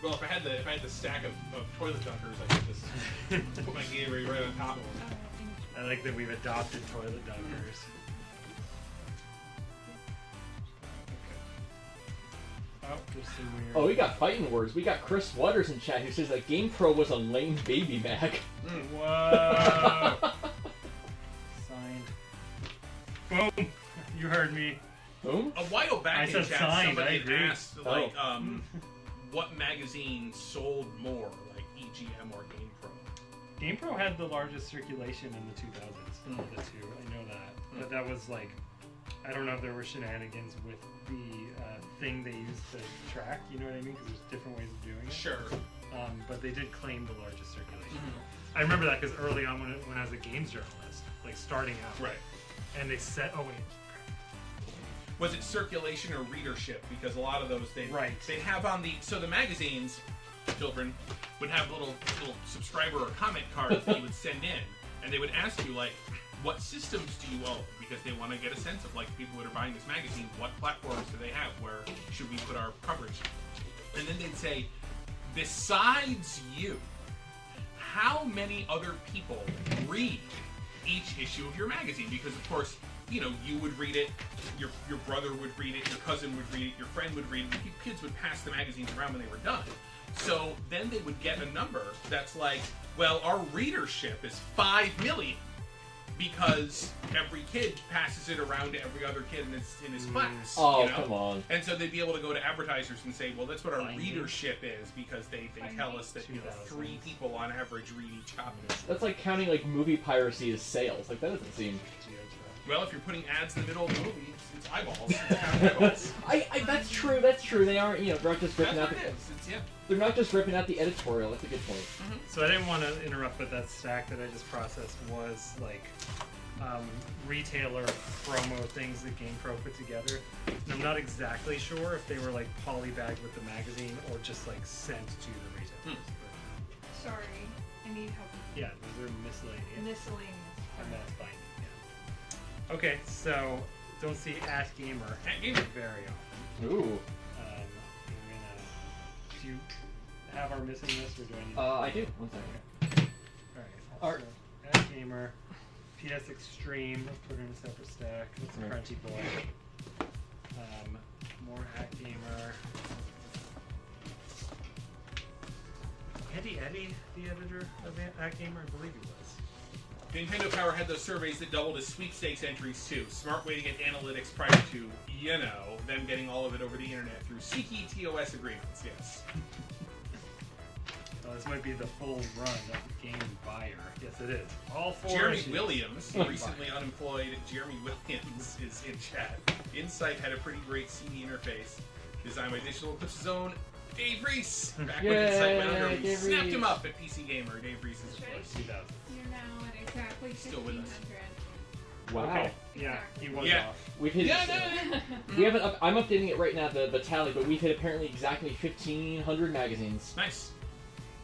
Well, if I had the stack of toilet dunkers, I could just put my Gatorade right on top of them. I like that we've adopted toilet dunkers. Oh, there's some weird. Oh, we got fighting words. We got Chris Waters in chat who says that GamePro was a lame baby mag. Whoa! Signed. Boom! You heard me. Boom. A while back I in said chat, signed, I somebody had agree. asked what magazine sold more, like EGM or GamePro. GamePro had the largest circulation in the 2000s of the two. I know that. But that was like, I don't know if there were shenanigans with the thing they used to track, you know what I mean? Because there's different ways of doing it. Sure. But they did claim the largest circulation. I remember that because early on when I was a games journalist, like starting out. Right. And they said, oh wait. Was it circulation or readership? Because a lot of those they'd have on the magazines, children would have little subscriber or comment cards that you would send in, and they would ask you like, what systems do you own? Because they want to get a sense of like people that are buying this magazine, what platforms do they have? Where should we put our coverage? And then they'd say, besides you, how many other people read each issue of your magazine? Because of course, you would read it, your brother would read it, your cousin would read it, your friend would read it, and kids would pass the magazines around when they were done. So then they would get a number that's like, well, our readership is 5 million because every kid passes it around to every other kid in his class. Oh, come on. And so they'd be able to go to advertisers and say, well, that's what our readership is because they tell us that 3 people on average read each copy. That's like counting like movie piracy as sales. Like that doesn't seem. Well, if you're putting ads in the middle of the movie, it's eyeballs. It's counting eyeballs. That's true. That's true. They aren't. They're not just ripping That's out what the. it is. It's, yeah. They're not just ripping out the editorial. That's a good point. So I didn't want to interrupt, but that stack that I just processed was like retailer promo things that GamePro put together. And I'm not exactly sure if they were like polybagged with the magazine or just like sent to the retailers. Sorry, I need help. Yeah, those are miscellaneous. Miscellaneous. And that's fine. Yeah. Okay, so don't see @gamer very often. Ooh. Do you have our missing list, or do I need? I do. 1 second. All right. So, @gamer, PS Extreme. Let's put it in a separate stack. That's Crunchy Boy. More @gamer. Eddie, the editor of @gamer, I believe he was. Nintendo Power had those surveys that doubled as sweepstakes entries too. Smart way to get analytics prior to, them getting all of it over the internet through Siki TOS agreements, yes. This might be the full run of Game Buyer. Yes, it is. All 4 Jeremy issues. Williams, recently unemployed Jeremy Williams, is in chat. Insight had a pretty great CD interface, designed by Digital Eclipse's own Dave Reese. Back when Insight went under, we snapped him up at PC Gamer. Dave Reese is, of course, 2000. You're now at exactly Still with us. 1,500. Wow. Okay. Yeah, he was Yeah. off. We've hit. Yeah, We haven't. I'm updating it right now, the tally, but we've hit apparently exactly 1,500 magazines. Nice.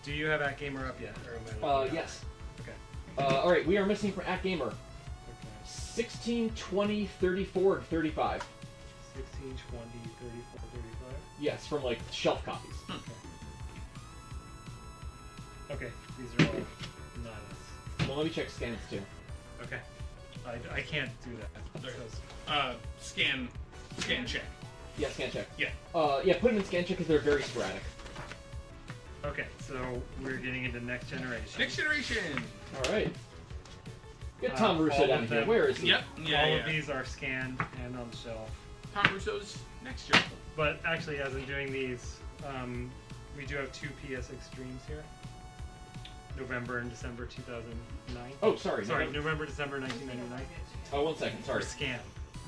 Do you have @gamer up yet? Or am I looking it up? Yes. Okay. All right, we are missing from @gamer Okay. 16, 20, 34, 35. 16, 20, 34, 35. Yes, from like shelf copies. Okay, these are all not us. Well, let me check scans too. Okay. I can't do that. Okay. So- Scan check. Yeah, scan check. Yeah. Yeah, put them in scan check because they're very sporadic. Okay, so we're getting into next generation. Next generation. All right. Get Tom all Russo of down here. them. Where is he? Yep. Yeah. all yeah. of these are scanned and on the shelf. Tom Russo's next gen. But actually, as I'm doing these, we do have 2 PS Extremes here. November and December 2009. Oh, sorry. Sorry, No. November, December 1999. Oh, 1 second. Sorry. Or scan.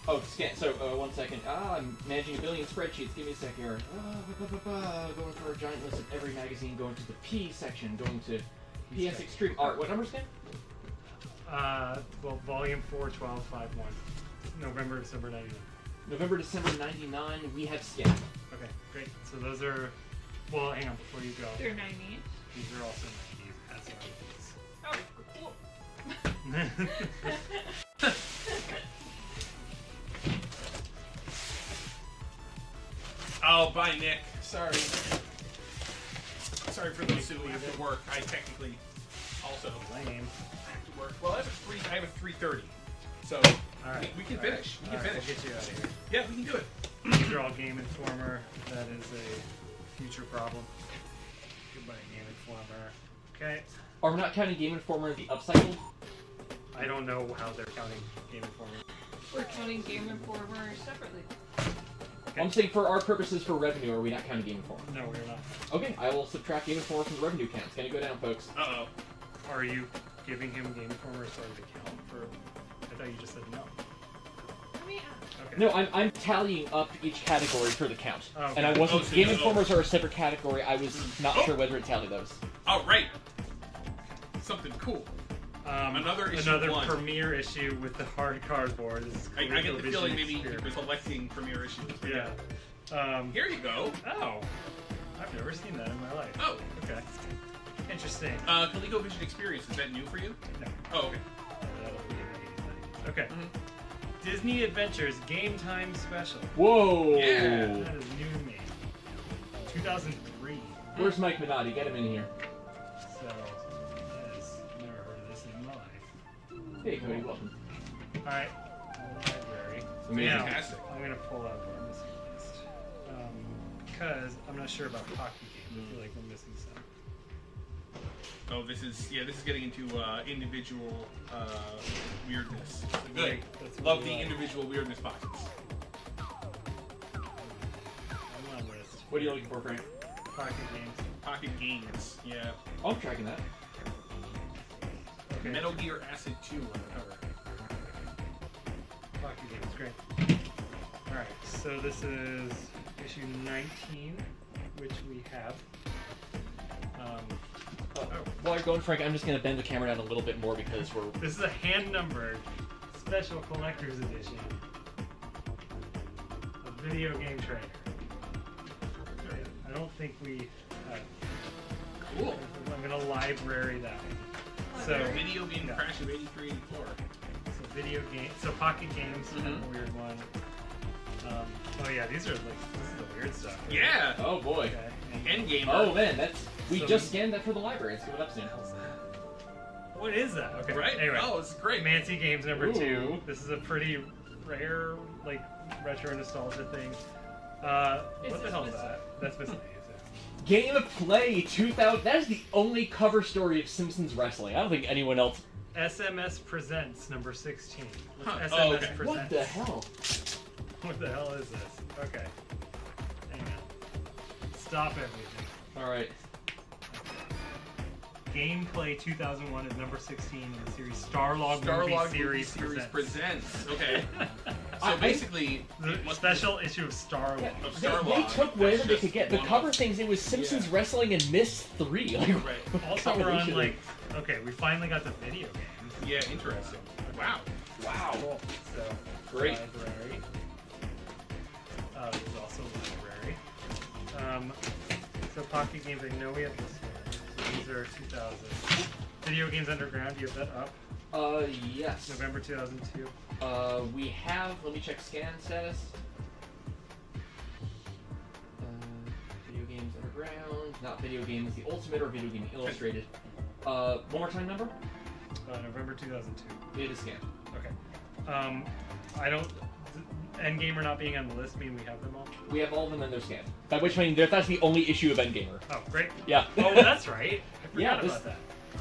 Oh, scan. So, 1 second. I'm managing a billion spreadsheets. Give me a sec here. Going for a giant list of every magazine. Going to the P section. Going to PS Extreme. Art. What number scan? Well, volume 4, 12, 5, 1. November, December 99. November, December 99. We have scan. Okay, great. So those are. Well, hang on before you go. They're 90. These are also 90s, as are Oh, cool. these. Oh, bye, Nick. Sorry. Sorry for those who have to work. I technically also Lame. have to work. Well, I have a 3:30, so All right. we can finish. We can All right, finish. We'll get you out of here. Yeah, we can do it. These are all Game Informer. That is a future problem. Goodbye, Game Informer. Okay. Are we not counting Game Informer in the upcycle? I don't know how they're counting Game Informer. We're counting Game Informer separately. Okay. I'm saying for our purposes for revenue, are we not counting Game Informer? No, we're not. Okay, I will subtract Game Informer from the revenue count. It's gonna go down, folks. Uh-oh. Are you giving him Game Informer as sort of a count for? I thought you just said no. Let me Okay. No, I'm tallying up each category for the count. Oh, okay. And I wasn't. Oh, so Game you- Informers are a separate category. I was not Oh. sure whether to tally those. Oh, right. Something cool. Another issue one. premiere issue with the hard cardboard. This is I get the ColecoVision feeling maybe he Experiment. was electing premiere issues. Yeah. Here you go. Oh, I've never seen that in my life. Oh. Okay. Interesting. ColecoVision Experience, is that new for you? No. Oh, okay. That'll be in the 80s. Okay. Mhm. Disney Adventures Game Time Special. Whoa! Yeah. That is new to me. 2003. Where's Mike Minotti? Get him in here. So, yes, never heard of this in my life. Hey, Cody, welcome. Alright, library. Amazing. Now, Fantastic. I'm gonna pull up our missing list. Because I'm not sure about hockey games. I feel like we're missing some. Oh, this is getting into individual weirdness. Good. That's Love what the we like. individual weirdness boxes. I'm on list. What are you looking for, Frank? Hockey games. Pocket games. Yeah. Oh, I'm tracking that. Okay. Metal Gear Acid 2 on the cover. Hockey games, great. Alright, so this is issue 19, which we have. While you're going, Frank, I'm just gonna bend the camera down a little bit more because we're. This is a hand-numbered special collector's edition of video game trailer. I don't think we have. Cool. I'm gonna library that one. So, Video Game yeah. Crash of 83-84. so video game, so pocket games, kind of a weird one. Oh yeah, these are like, this is the weird stuff. Right? Yeah. Oh boy. Okay. Endgamer. Oh man, that's. We So- just scanned that for the library. It's coming up soon. What is that? Okay. Right? Anyway. Oh, this is great. Mancy Games number Ooh. 2. This is a pretty rare, like, retro nostalgia thing. What the hell is that? That's miscellaneous. Game of Play 2000. That is the only cover story of Simpsons wrestling. I don't think anyone else. SMS Presents number 16. What's Huh. SMS Oh, okay. Presents? What the hell? What the hell is this? Okay. Hang on. Stop everything. All right. Gameplay 2001 is number 16 in the series Starlog Starlog Movie Series presents. Okay. I- So basically, The it must special issue of Starlog. Yeah, Of they Starlog. took whatever That's they just could get. The one cover off. things, it was Simpsons Yeah. wrestling and Miss 3. Like, Right. Also, we're on, combination. like, okay, we finally got the video games. Yeah, interesting. Wow. Wow. Cool. So, Great. Library. There's also library. So pocket games, I know we have this one. So these are 2000. Video Games Underground, do you have that up? Yes. November 2002. We have. Let me check scan status. Video Games Underground, not Video Games The Ultimate or Video Game Illustrated. One more time number? November 2002. It is scanned. Okay. I don't. Endgamer not being on the list mean we have them all? We have all of them and they're scanned. By which I mean that's the only issue of Endgamer. Oh, great. Yeah. Oh, well, that's right. I forgot Yeah, about that.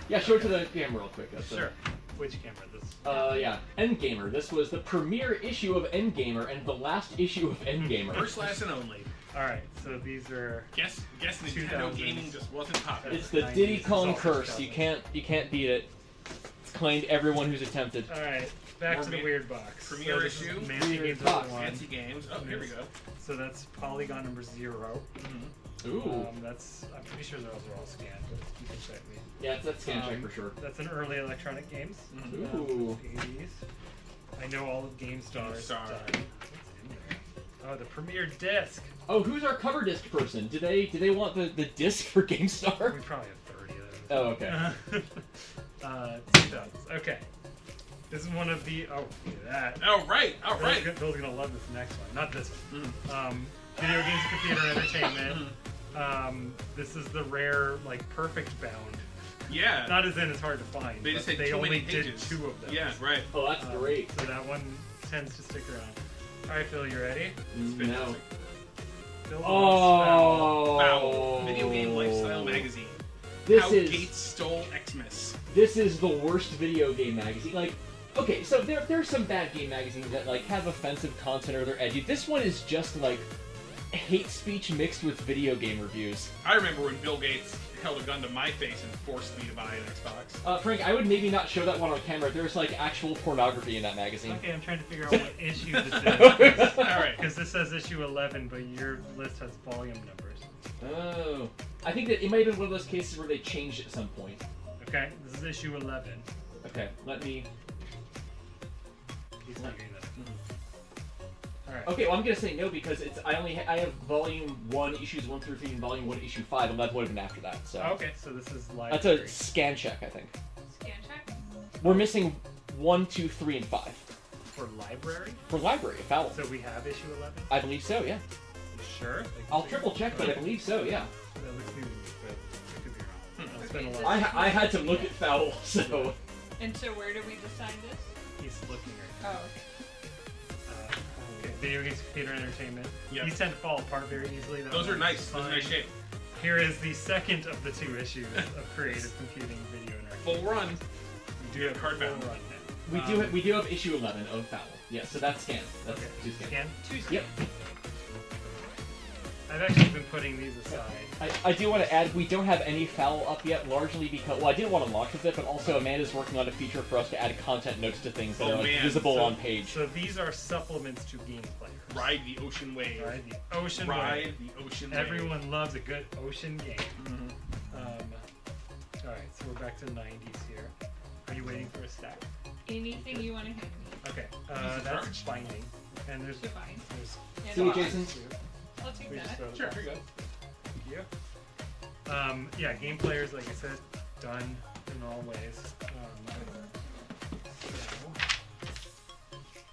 Yeah, show it to the camera real quick. That's Sure. Which camera? This. Yeah, Endgamer. This was the premiere issue of Endgamer and the last issue of Endgamer. First, last, and only. All right. So these are. Guess Nintendo 2000s. gaming just wasn't popular. It's the 90s, Diddy it's Kong all curse. 2000s. You can't beat it. It's claimed everyone who's attempted. All right. Back More to the ma- weird box. premiere So this is issue? Fancy Weird Games box. 1. Fancy games. Oh, here we go. So that's Polygon number 0. Ooh. That's. I'm pretty sure those are all scanned, but you can check me. Yeah, that's scan check for sure. That's an early Electronic Games. Ooh. 80s. I know all of GameStar's Star. done. What's in there? Oh, the premiere disc. Oh, who's our cover disc person? Do they want the disc for GameStar? We probably have 30 of those. Oh, okay. 2000s. Okay. This is one of the. Oh, look at that. All right. Bill's gonna love this next one. Not this one. Video games, computer entertainment. This is the rare, like, perfect bound. Yeah. Not as in it's hard to find. They just but had they too only many did pages. 2 of them. Yeah, right. Oh, that's great. So that one tends to stick around. All right, Phil, you ready? No. Phil Oh. Wow. Video Game Lifestyle Magazine. This How is Gates Stole Xmas. this is the worst video game magazine. Like, okay, so there's some bad game magazines that like have offensive content or they're edgy. This one is just like hate speech mixed with video game reviews. I remember when Bill Gates held a gun to my face and forced me to buy an Xbox. Frank, I would maybe not show that one on camera. There's like actual pornography in that magazine. Okay, I'm trying to figure out what issue this is. All right. Because this says issue 11, but your list has volume numbers. Oh. I think that it might have been one of those cases where they changed at some point. Okay, this is issue 11. Okay, let me... He's figuring that. Alright. Okay, well I'm gonna say no because I have volume 1, issues 1 through 3, and volume 1, issue 5, and that would have been after that, so... Okay, so this is live. That's a scan check, I think. Scan check? We're missing 1, 2, 3, and 5. For library? For library, foul. So we have issue 11? I believe so, yeah. You sure? I'll triple check, but I believe so, yeah. That looks new to me, but I could be wrong. It's been a Okay, while. I had to look at foul, so... And so where do we decide this? He's looking right now. Oh, okay. Okay, video games, computer entertainment. Yep. These tend to fall apart very easily. That Those are one's nice. Those are fine. nice shape. Here is the second of the 2 issues of creative computing, video, and art. Full run. We do have Hardbound. full run now. We do have issue 11 of foul. Yeah, so that's scan. That's Okay. 2 scan. Scan? 2 scan. Yep. I've actually been putting these aside. I do want to add, we don't have any foul up yet, largely because, well, I didn't want to launch with it, but also Amanda's working on a feature for us to add content notes to things that Oh, are like, man. visible So- on page. So these are supplements to game players. Ride the ocean wave. Ride the ocean Ride wave. the ocean wave. Everyone loves a good ocean game. Mhm. Alright, so we're back to 90s here. Are you waiting for a stack? Anything you want to hand me. Okay, Easy that's charge. binding. And there's Fine. And See you, box. Jason. I'll take We just that. throw the Sure, box. here you go. Thank you. Yeah, game players, like I said, done in all ways.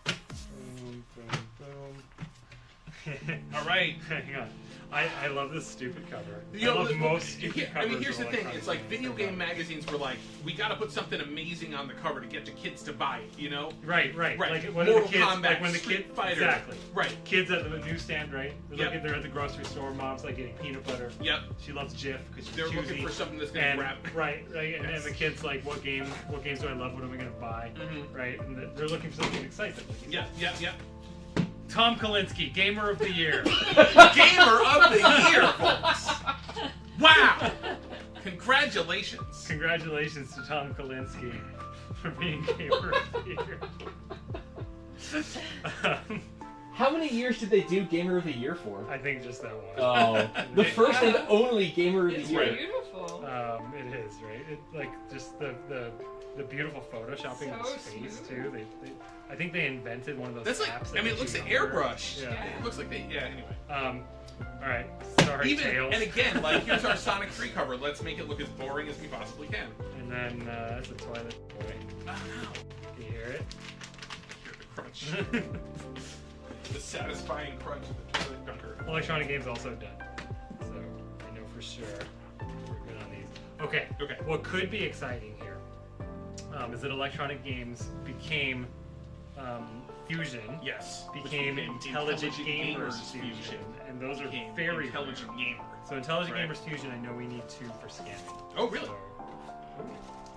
Boom, boom, boom. All right. Hang on. I love this stupid cover. You I know, love most stupid I mean, covers here's of the thing. electronic It's like games. video game magazines were like, we got to put something amazing on the cover to get the kids to buy it. You know? Right. Right. Like when Mortal the kids, Kombat, like when the Street kid, Fighter. exactly. Right. Kids at the newsstand, right? They're Yep. looking. They're at the grocery store. Mom's like getting peanut butter. Yep. She loves Jif because she's They're choosy. looking for something that's gonna And grab. right, and Yes. the kid's like, what games do I love? What am I gonna buy? Mhm. Right, and they're looking for something to excite them. Yep. Tom Kalinske, Gamer of the Year. Gamer of the year, folks. Wow. Congratulations. Congratulations to Tom Kalinske for being Gamer of the Year. How many years did they do Gamer of the Year for? I think just that one. Oh, the first and only Gamer of the It's Year. beautiful. beautiful. It is, right? It like just the beautiful photoshopping of So his face smooth. too. I think they invented one of those That's like, apps. I mean, it looks like airbrush. Yeah. It looks like they, yeah, anyway. All right. Sorry, Even, Tails. and again, like, here's our Sonic 3 cover. Let's make it look as boring as we possibly can. And then that's a Twilight Boy. Oh, Can you hear it? hear the crunch. The satisfying crunch of the toilet dunker. Electronic Games also done. So I know for sure we're good on these. Okay. Okay. What could be exciting here is that Electronic Games became Fusion. Yes. Became Intelligent Gamers Fusion, and those are Became very Intelligent rare. Gamer. So Intelligent Right. Gamers Fusion, I know we need 2 for scanning. Oh, really? So,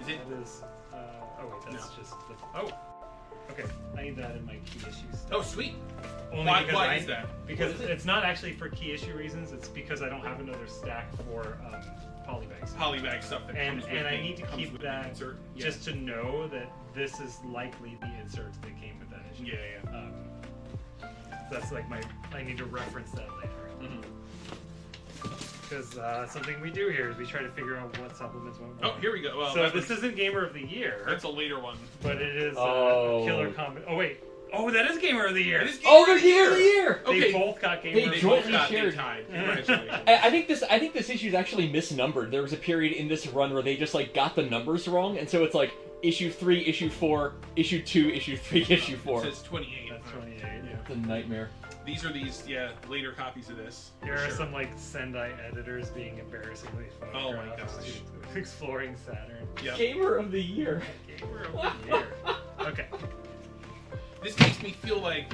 Is it? that is. Oh wait, that's No. just the. Oh. Okay, I need that in my key issue stuff. Oh, sweet. Only Why, because why I- is that? Because What is it? it's not actually for key issue reasons. It's because I don't have another stack for polybags. Polybag stuff that And comes with I the- need to comes keep with the that insert. Yeah. just to know that this is likely the inserts that came with that issue. Yeah. That's like I need to reference that later. Mhm. Because something we do here is we try to figure out what supplements won't Oh, work. here we go. Well, So that this was- isn't Gamer of the Year, that's a later one. but it is Oh. a killer comment. Oh wait, that is Gamer of the Year. It is Oh, Gamer they're Gamer of the Year! They Okay. both got Gamer They of the They Year. both jointly got shared. tied. Congratulations. I think this issue is actually misnumbered. There was a period in this run where they just like got the numbers wrong, and so it's like issue 3, issue 4, issue 2, issue 3, issue 4. It says 28. That's 28. Yeah. It's a nightmare. These are later copies of this. Here for are sure. some like Sendai editors being embarrassingly Oh my photographed. gosh. Exploring Saturn. Yep. Gamer of the Year. Gamer of the Year. Okay. This makes me feel like,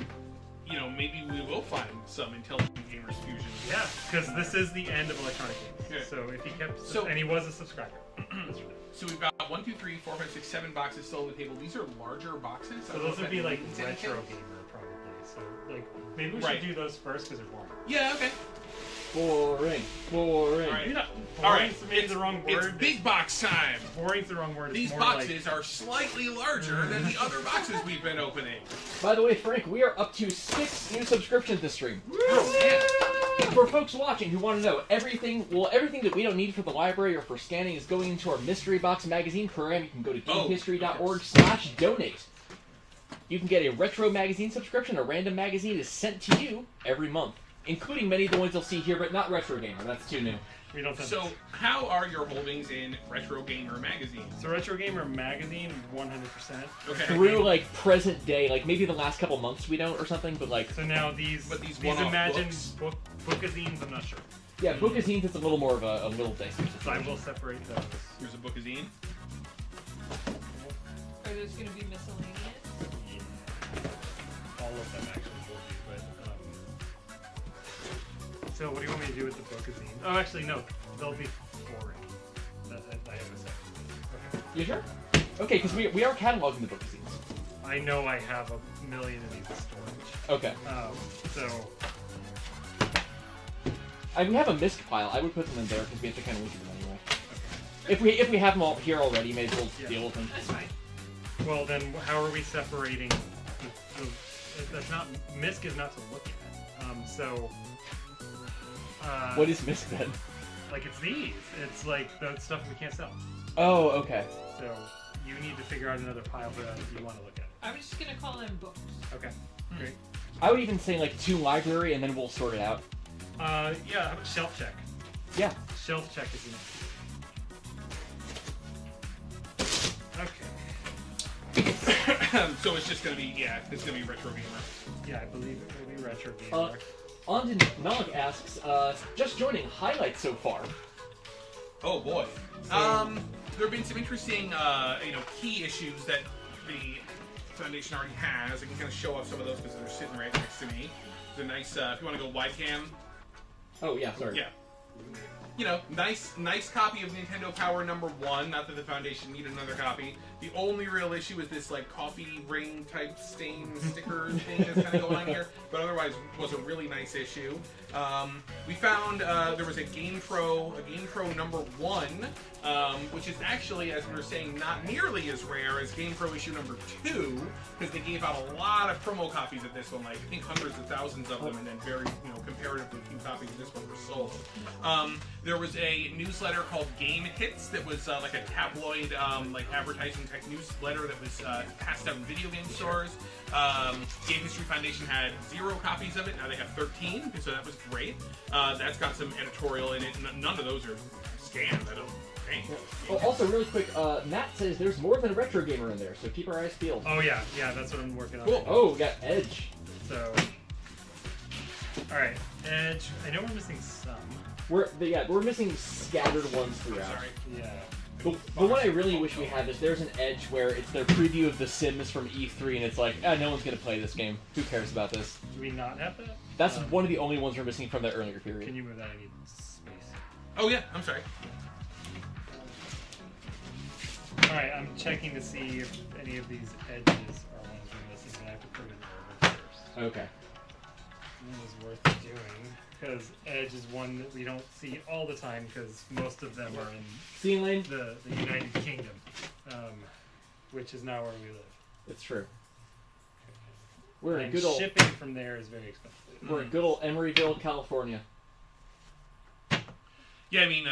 maybe we will find some Intelligent Gamers Fusion. Yeah, because this is the end of Electronic Games. Yeah. So if he kept, So- and he was a subscriber. That's right. So we've got 1, 2, 3, 4, 5, 6, 7 boxes still on the table. These are larger boxes. I So don't know those if would be that like means retro anything. gamer probably. So like maybe we Right. should do those first because they're boring. Yeah, okay. Boring. All right. You're not All boring. right. Maybe the wrong It's word. big box time. Boring's the wrong word. It's These more boxes are slightly larger than the other boxes we've been opening. By the way, Frank, we are up to 6 new subscriptions this stream. Yeah. For folks watching who want to know everything that we don't need for the library or for scanning is going into our Mystery Box magazine program. You can go to gamehistory.org/donate. You can get a retro magazine subscription. A random magazine is sent to you every month, including many of the ones you'll see here, but not Retro Gamer. That's too new. We don't send So, this. how are your holdings in Retro Gamer magazine? So Retro Gamer magazine, 100%. Okay. Through like present day, like maybe the last couple months we don't or something, but like So now these one-off Imagine books? bookazines, I'm not sure. yeah, bookazines is a little more of a little dicey. So I will separate those. Here's a bookazine. Are those going to be miscellaneous? All of them actually will be, but so what do you want me to do with the bookazine? Oh, actually no, they'll be boring. I have a second. Okay. You sure? Okay, because we are cataloging the bookazines. I know I have a million of these in storage. Okay. So We have a misc pile. I would put them in there because we have to kind of look at them anyway. If we have them all here already, may as well Yeah. deal with them. That's fine. well then, how are we separating? That's not misc is not to look at. So What is misc then? like it's these? It's like the stuff we can't sell. Oh, okay. So you need to figure out another pile for that if you want to look at I'm just going to call them books. it. Okay, great. I would even say like 2 library, and then we'll sort it out. Yeah, how about shelf check? Yeah. Shelf check is enough. Okay. So it's just gonna be it's gonna be Retro Gamer. Yeah, I believe it will be retro gamer. On to Malik asks, just joining, highlights so far. Oh boy. So- There have been some interesting key issues that the Foundation already has. I can kind of show off some of those because they're sitting right next to me. It's a nice if you want to go wide cam. Oh yeah, sorry. Yeah. Nice copy of Nintendo Power #1. Not that the Foundation needed another copy. The only real issue is this like coffee ring type stain sticker thing that's kind of going on here. But otherwise, it was a really nice issue. We found there was a GamePro #1 which is actually, as we were saying, not nearly as rare as GamePro issue number 2, because they gave out a lot of promo copies of this one, like I think hundreds of thousands of them, and then very, comparatively few copies of this one were sold. There was a newsletter called Game Hits that was like a tabloid, like advertising type newsletter that was passed out in video game stores. Game History Foundation had 0 copies of it. Now they have 13, so that was great. That's got some editorial in it. None of those are scanned, I don't think. Oh, also, really quick, Matt says there's more than a retro gamer in there, so keep our eyes peeled. Oh yeah, that's what I'm working on. Cool. Oh, we got Edge. So, all right, Edge. I know we're missing some. We're missing scattered ones throughout. Sorry. Yeah. The one I really wish we had is there's an Edge where it's their preview of The Sims from E3, and it's like, no one's gonna play this game. Who cares about this? Do we not have that? That's one of the only ones we're missing from that earlier period. Can you move that? I need space. Oh yeah, I'm sorry. All right, I'm checking to see if any of these edges are ones we're missing, and I have to put it in order first. Okay. That was worth doing, because Edge is one that we don't see all the time, because most of them are in Scene Lane? the United Kingdom, which is not where we live. It's true. We're in And good old shipping from there is very expensive. we're in good old Emeryville, California. Yeah, I mean,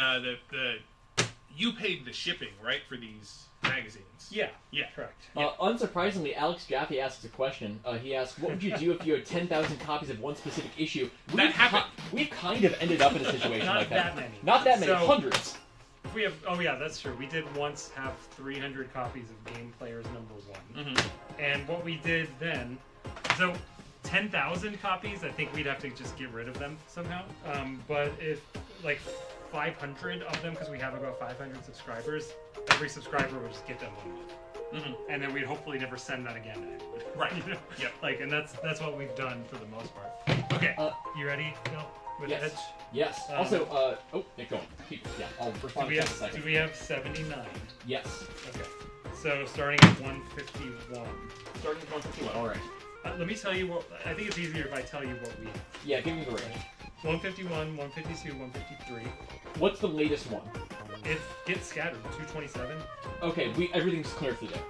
you paid the shipping, right, for these magazines? Yeah, Yeah. correct. Unsurprisingly, Alex Jaffe asks a question. He asks, what would you do if you had 10,000 copies of one specific issue? That happened. We've kind of ended up in a situation Not like that many. Not that many, So- hundreds. We have. Oh yeah, that's true. We did once have 300 copies of Game Players #1, and what we did then, so 10,000 copies, I think we'd have to just get rid of them somehow. But if like 500 of them, because we have about 500 subscribers, every subscriber would just get them 1 month, and then we'd hopefully never send that again to anyone. Right. You know? Yep. Like, and that's what we've done for the most part. Okay, you ready, Phil? With Yes. Edge? Yes. Um, Yeah, go on. Yeah, I'll respond Do in just a second. we have 79? Yes. Okay. So starting at 151. Starting with 151. All right. Let me tell you what. I think it's easier if I tell you what we. Yeah, give me the range. 151, 152, 153. What's the latest one? It gets scattered. 227. Okay, everything's clear through there.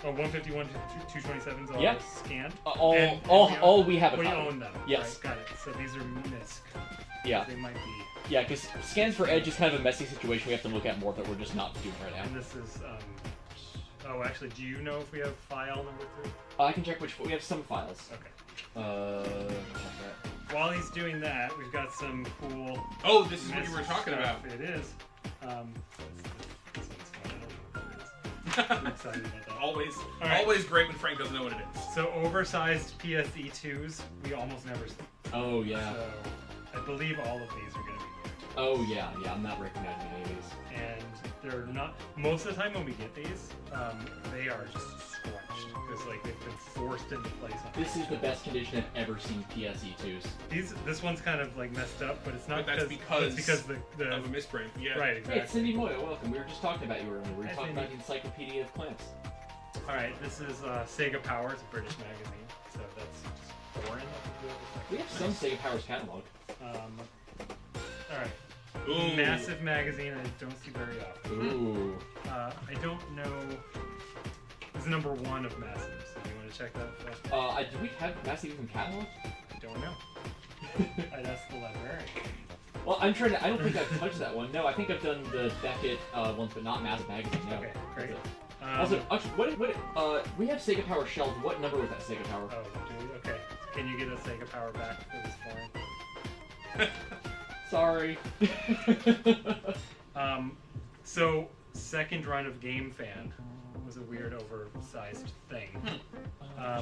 Oh, 151 to 227 is all Yep. scanned. All we have a We copy. own them. Yes. Right, got it. So these are MISC. Yeah. They might be. Yeah, because scans for Edge is kind of a messy situation we have to look at more that we're just not doing right now. And this is. Oh, actually, do you know if we have file number 3? I can check which. We have some files. Okay. Check that. While he's doing that, we've got some cool. Oh, this is what you were MISC talking stuff. about. It is. This one's fun. I don't know what it is. I'm excited about that. Always, All right. always great when Frank doesn't know what it is. So oversized PSE2s, we almost never see. Oh yeah. So I believe all of these are going to be new. Oh yeah. Yeah, I'm not recognizing any of these. And they're not. Most of the time when we get these, they are just scrunched because like they've been forced into place. This is the best condition I've ever seen PSE2s. This one's kind of like messed up, but it's not But that's because the Of a misprint, yeah. right Hey, exactly. it's Cindy Moya, welcome. We were just talking about you earlier. We were Hi, talking Cindy. about the Encyclopedia of Plants. All right, this is Sega Power. It's a British magazine, so that's just foreign. We have some Sega Powers catalog. All right. Ooh. Massive magazine I don't see very often. Ooh. I don't know. It's number 1 of Massive, so do you want to check that? Do we have Massive even catalog? I don't know. I'd ask the librarian. Well, I'm trying to. I don't think I've touched that one. No, I think I've done the Beckett ones, but not Massive Magazine. No. Okay, great. That's it. Also, actually, we have Sega Power shelved. What number was that Sega Power? Oh, do we? Okay. Can you get a Sega Power back for this foreign? Sorry. So second run of GameFan was a weird oversized thing. I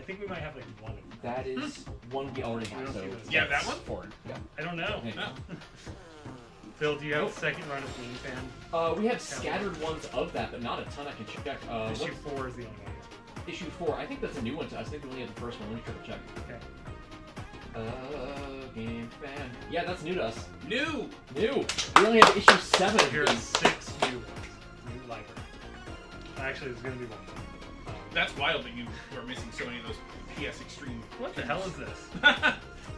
think we might have like one of them. That is one we already have. So Yeah, that one? Forward. Yeah. I don't know. Okay. No. Phil, do you have a second run of GameFan? We have scattered ones of that, but not a ton. I can check. Issue What's 4 is the only one. issue 4? I think that's a new one to us. I think we only have the first one. Let me triple check. Okay. Game Fan. Yeah, that's new to us. New! New! We only have issue 7 of Here are these. 6 new ones. New library. Actually, there's going to be one more. That's wild that you are missing so many of those PS Extreme. What the hell is this?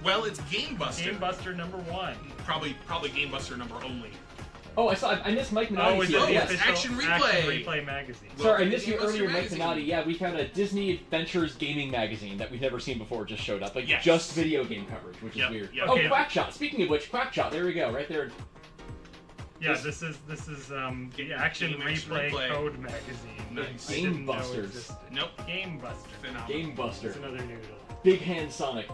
Well, it's Game Buster. Game Buster number 1. Probably Game Buster number only. Oh, I missed Mike Minotti's Oh, is here. it the Yes. official Action Replay. magazine? Sorry, I Well, missed you Game Buster earlier, Mike magazine. Minotti. Yeah, we found a Disney Adventures gaming magazine that we've never seen before just showed up. Like, Yes. just video game coverage, which is Yep, weird. yep. Oh, Okay. Quackshot. Speaking of which, Quackshot. There we go, right there. Yeah, this is the Action Game Action Replay Replay. Code magazine. Nice. I Game didn't know Busters. existed. Nope. Game Buster. Phenomenal. Game Buster. That's another noodle. Big Hand Sonic.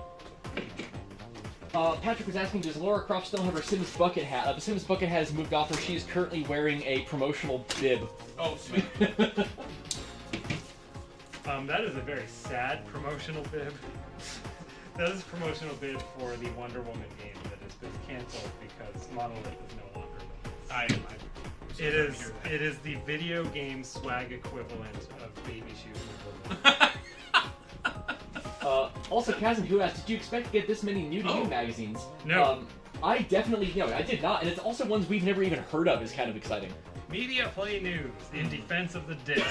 Patrick was asking, does Laura Croft still have her Sims bucket hat? The Sims bucket hat has moved off her. She is currently wearing a promotional bib. Oh, sweet. That is a very sad promotional bib. That is a promotional bib for the Wonder Woman game that has been canceled because Monolith is no longer with us. It is the video game swag equivalent of baby shoes. Also, Kazan, who asked, did you expect to get this many new to you Oh. magazines? No. I definitely, I did not, and it's also ones we've never even heard of is kind of exciting. Media Play News in defense of the disc.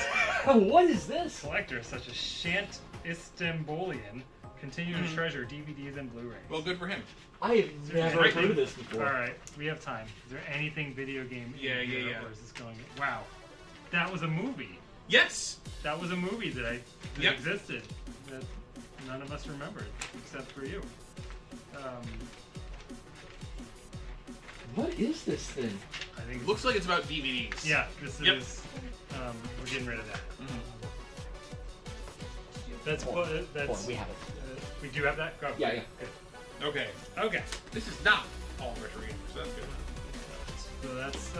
What is this? Collectors such as Shant Istanbulian continue to treasure DVDs and Blu-rays. Well, good for him. I have never Right. heard of this before. All right, we have time. Is there anything video game? Yeah, in here, yeah. Or is this going? Wow, that was a movie. Yes. That was a movie that Yep. existed that none of us remembered except for you. What is this thing? I think. It's, Looks like it's about DVDs. yeah, this Yep. is. We're getting rid of that. Mhm. That's Hold what. on, That's. we have it. We do have that. Go. Yeah, yeah. Good. Okay. Okay. This is not all retro gamers, so that's good. So that's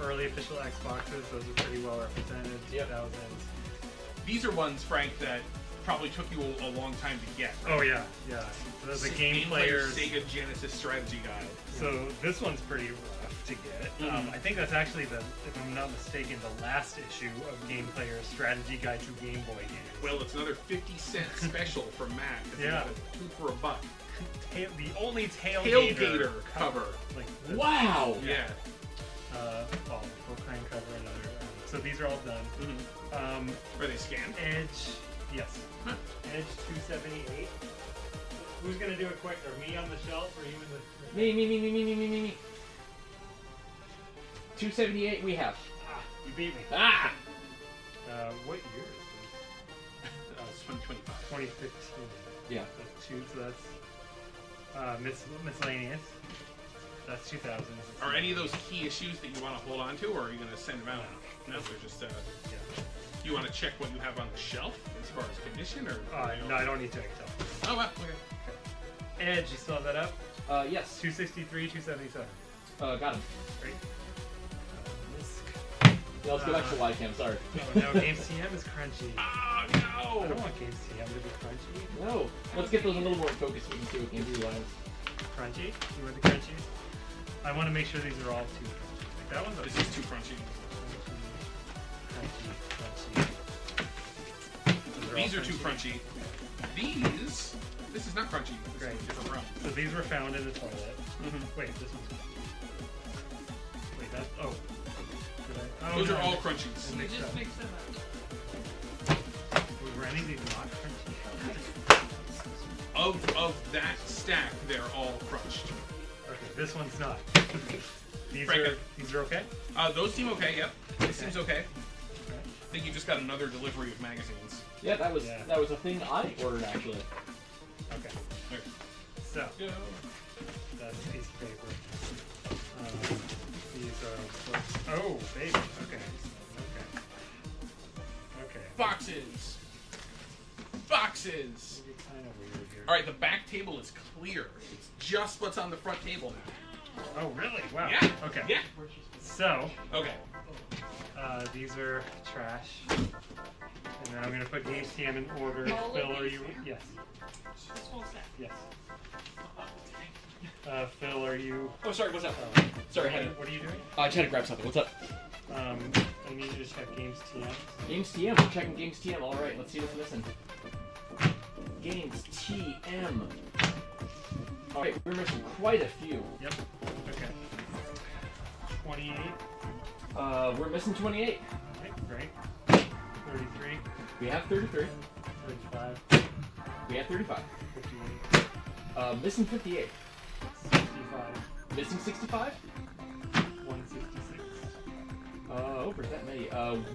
early official Xboxes. Those are pretty well represented. Yep. 2000s. These are ones, Frank, that probably took you a long time to get. Right? Oh yeah, yeah. So there's a Game Players. Sega Genesis strategy guide. So this one's pretty rough to get. Mhm. I think that's actually if I'm not mistaken, the last issue of Game Player's Strategy Guide to Game Boy games. Well, it's another 50-cent special from Matt. It's Yeah. a 2 for $1. The only tailgater, Tailgater cover. Like this. Wow! Yeah. Full crane cover and other. So these are all done. Mm-hmm. Are they scanned? Edge, yes. Huh. Edge 278. Who's gonna do it quicker? Me on the shelf or you in the? Me. 278 we have. Ah, you beat me. Ah! What year is this? It's 2025. 2015. Yeah. That's two, so that's miscellaneous. That's 2000. Are any of those key issues that you want to hold on to, or are you going to send them out? No, they're just. Yeah. You want to check what you have on the shelf as far as condition, or? No, I don't need to tell. Oh, well, okay. Edge, you still have that up? Yes. 263, 277. Got him. Great. Misc. Yeah, let's go back to Ycam, sorry. Oh no, Games TM is crunchy. Oh I no! don't want Games TM to be crunchy. No. Let's get those a little more in focus so we can see what Game View is. Crunchy? You want the crunchies? I want to make sure these are all too crunchy. Like that one's This is too crunchy. Crunchy. These are too crunchy. This is not crunchy. This Great. is a different realm. So these were found in the toilet. Mm-hmm. Wait, this one's. Wait, that. Oh. Did I? Oh, Those no, are all I crunchies. You mixed just up. mix them up. Were any of these not crunchy? Of that stack, they're all crunched. Okay, this one's not. These Frank, are okay. Those seem okay. Yep. This seems okay. Okay. I think you just got another delivery of magazines. Yeah, that was Yeah. that was a thing I ordered actually. Okay. There. So Go. that's a piece of paper. These are. Oh, baby. Okay. Okay. Boxes. Boxes. Maybe kind of weird here. All right, the back table is clear. It's just what's on the front table now. Oh, really? Wow. Yeah. Okay. Yeah. So Okay. these are trash. And then I'm gonna put Games TM in order. All of Phil, are these? you? Yes. This whole set. Yes. Phil, are you? Oh, sorry. What's up? Sorry, I had What are you doing? I just had to grab something. What's up? I need you to check Games TM. Games TM. We're checking Games TM. All right. Let's see what's missing. Games TM. All right, we're missing quite a few. Yep. Okay. 28. We're missing 28. Okay, great. 33. We have 33. 35. We have 35. 58. Missing 58. 65. Missing 65. 166. Oh, there's that many.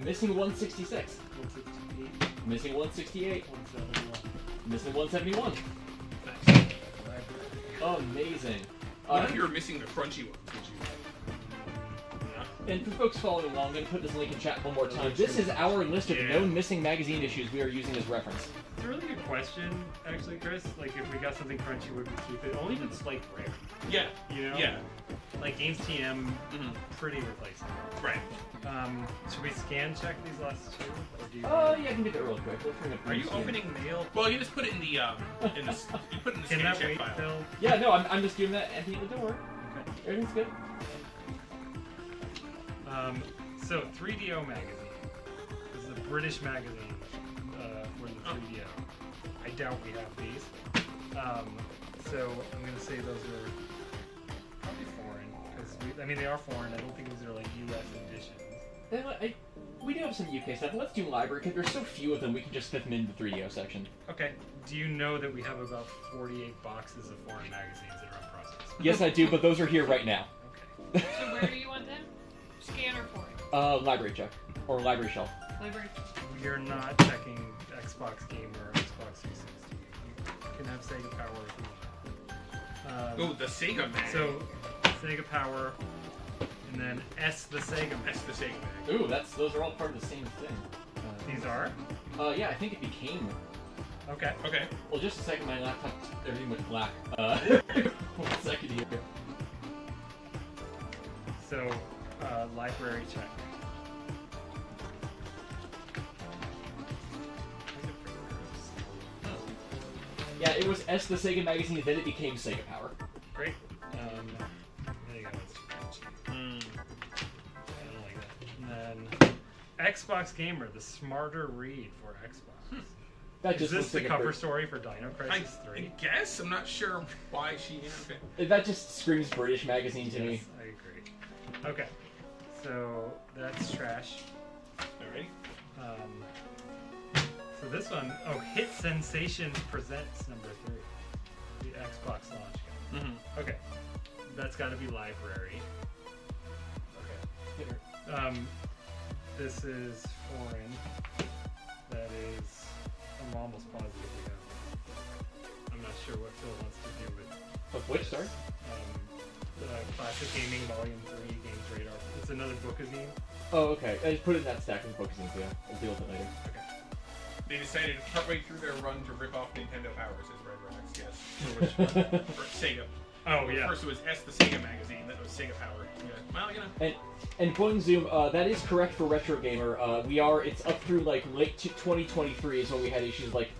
Missing 166. 168, Missing 168. 171. Missing 171. Nice. Amazing. What if you were missing the crunchy ones? Did you? And for folks following along, I'm going to put this link in chat one more time. This is our list of known missing magazine issues we are using as reference. It's a really good question, actually, Chris. Like, if we got something crunchy, would we keep it? Only if it's, like, rare. Yeah. You know? Yeah. Like, Games TM, pretty replaceable. Right. Should we scan check these last two? Or do you Yeah, I can do that real quick. Let's bring up Are you scan. opening mail? Well, you just put it in the you put it in the Can scan that check wait, file. Phil? Yeah, no, I'm just doing that, Anthony. Don't worry. Okay. Everything's good. So 3DO magazine. This is a British magazine for the 3DO. I doubt we have these. So I'm gonna say those are probably foreign because they are foreign. I don't think these are like U.S. editions. We do have some UK stuff. Let's do library because there's so few of them. We can just fit them in the 3DO section. Okay. Do you know that we have about 48 boxes of foreign magazines that are in process? Yes, I do, but those are here right now. Okay. So where do you want them? Scanner for it. Library check or library shelf. Library. We are not checking Xbox Gamer or Xbox 360. You can have Sega Power if you want. Oh, the Sega mag. So, Sega Power, and then the Sega mag. That's the Sega mag. Ooh, those are all part of the same thing. These are? Yeah, I think it became. Okay. Okay. Well, just a second, my laptop, everything went black. 1 second here. So, library check. Yeah, it was the Sega magazine, then it became Sega Power. Great. There you go. It's cheap. I don't like that. And then Xbox Gamer, the smarter read for Xbox. That Is just this looks the like cover story for Dino Crisis 3? I guess I'm not sure why she. That just screams British magazine to me. Yes, I agree. Okay, so that's trash. Alright. So this one, Hit Sensation Presents number 3, the Xbox launch guide. Mm-hmm. Okay, that's got to be library. Okay. This is foreign. That is, I'm almost positive we have. I'm not sure what Phil wants to do with. Of which, sorry? The Classic Gaming Volume 3 Games Radar. It's another bookazine. Oh, okay. I just put it in that stack of books, yeah. We'll deal with it later. Okay. They decided partway through their run to rip off Nintendo Powers as Red Rocks, yes. For which one? For Sega. Oh, yeah. First it was the Sega magazine, then it was Sega Power. Yeah. Well, you know. And Point Zoom, that is correct for Retro Gamer. It's up through like late 2023 is when we had issues like.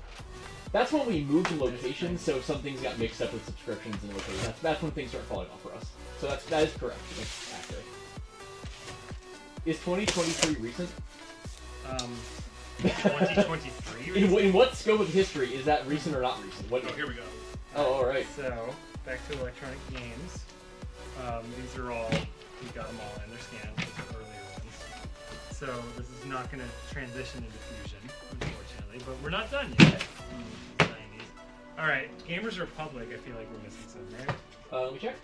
That's when we moved to locations, so some things got mixed up with subscriptions and locations. That's when things started falling off for us. So that is correct. That's accurate. Is 2023 recent? 2023? In what scope of history is that recent or not recent? What? Oh, here we go. Oh, all right. So, back to electronic games. These are all, we got them all in their scan, those are earlier ones. So, this is not going to transition into Fusion, unfortunately, but we're not done yet. 90s. Alright, Gamers Republic, I feel like we're missing some, right? Let me check.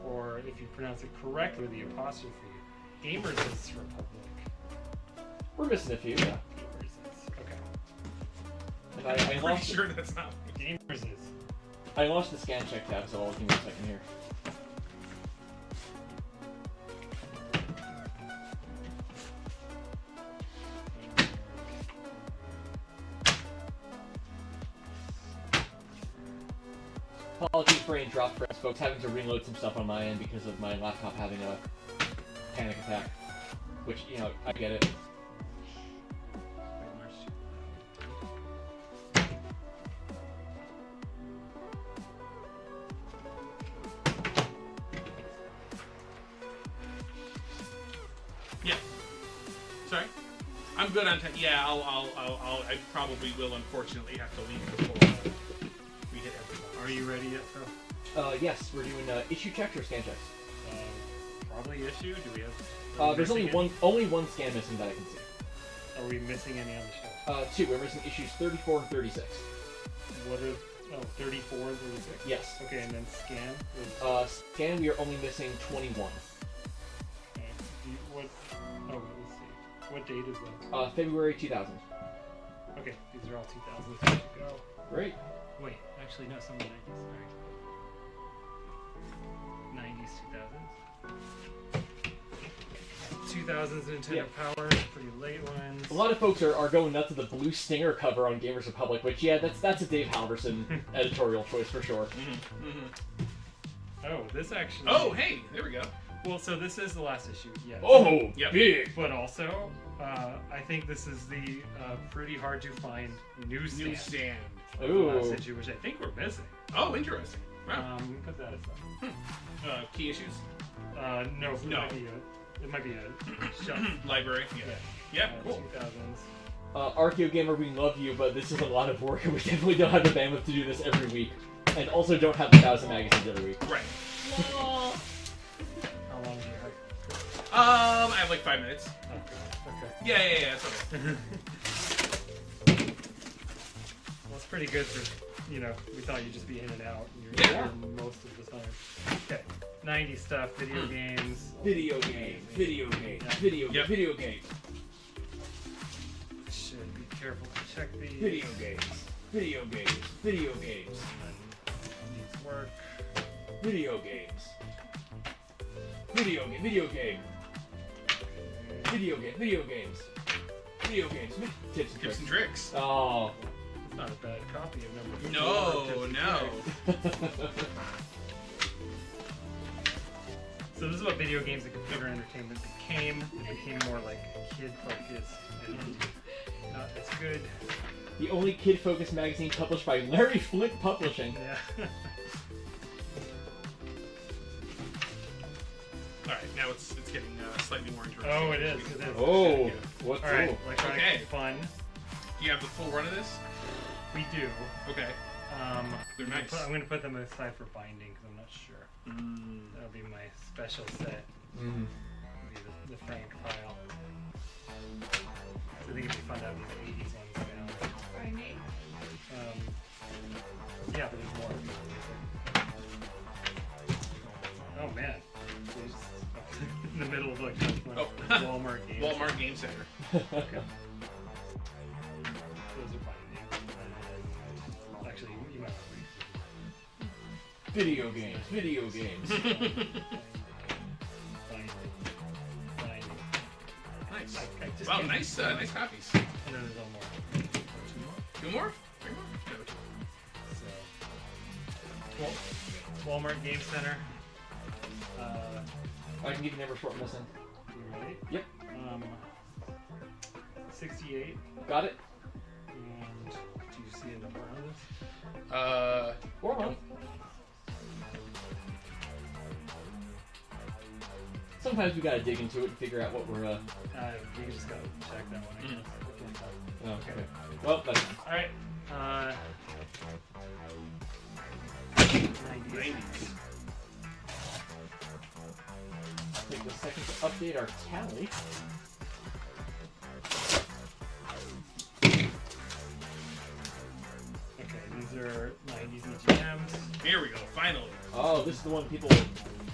Or, if you pronounce it correctly, the apostrophe, Gamers is Republic. We're missing a few, yeah. Gamers is, okay. And I'm I pretty lost. sure that's not. Gamers is. I lost the scan check tab, so I'll give me a second here. Apologies for any drop frames, folks. Having to reload some stuff on my end because of my laptop having a panic attack. Which, you know, I get it. Yeah. Sorry. I'm good on time. Yeah, I probably will. Unfortunately, have to leave before we hit everyone. Are you ready yet, Phil? Yes, we're doing issue checks or scan checks. Probably issue. Do we have? There's missing only one scan missing that I can see. Are we missing any on the show? 2. We're missing issues 34 and 36. What are Oh, 34, 36? Yes. Okay, and then scan is... Scan, we are only missing 21. Okay. What... Oh, let's see. What date is that? February 2000. Okay, these are all 2000s. There you go. Great. Wait, actually, no, some of the 90s, sorry. 90s, 2000s Nintendo Yeah. Power, pretty late ones. A lot of folks are going nuts at the Blue Stinger cover on Gamers Republic, which, yeah, that's a Dave Halverson editorial choice for sure. Oh, this actually... Oh, hey, there we go. Well, so this is the last issue, yes. Oh, Yep. big! But also, I think this is the pretty hard to find newsstand. Newsstand. of the last Ooh. issue, which I think we're missing. Oh, interesting. Wow. Put that aside. Key issues? No, No. It might be a shelf. Library? Yeah. Yeah, cool. 2000s. Archeo Gamer, we love you, but this is a lot of work, and we definitely don't have the bandwidth to do this every week. And also don't have 1,000 magazines every week. Right. Lol. How long do you have? I have like 5 minutes. Okay. Yeah, it's okay. Well, it's pretty good for, we thought you'd just be in and out. And you're Yeah. here most of the time. Okay. 90s stuff, video games. Video game, video game, Yeah. video game, Should be careful to check these. video games, video games, video games, Needs work. video games, video game, video game, video game, video games, video games, tips and Tips tricks. and tricks. Oh. It's not a bad copy of number 4. No, Tips and no. tricks. So this is what video games and computer entertainment became. It became more like kid-focused and not as good. The only kid-focused magazine published by Larry Flint Publishing. Yeah. All right, now it's getting slightly more interesting. Oh, it is. It is. Oh, what's All right. cool? Electronic Okay. fun. Do you have the full run of this? We do. Okay. They're nice. I'm going to put them aside for binding because I'm not sure. That'll be my special set. Mm. Be the Frank pile. So I think it'd be fun to have these 80s ones now. By me. Yeah, but there's more. Oh man. There's in the middle of like Oh. Walmart games. Walmart Game Center. Okay. Those are binding. Actually, you might want Video games, video games. to binding. Nice. I just Wow, can't- nice, nice copies. And then there's one more. 2 more. 2 more? 3 more? No. So, Walmart Game Center. I can give you numbers for what I'm missing. You ready? Yep. 68. Got it? And do you see a number on this? Or one. Sometimes we gotta dig into it and figure out what we're, We just gotta check that one, I guess. Oh, okay. Well, that's fine. Alright. 90s. Take a second to update our tally. Okay, these are 90s EGMs. Here we go, finally. Oh, this is the one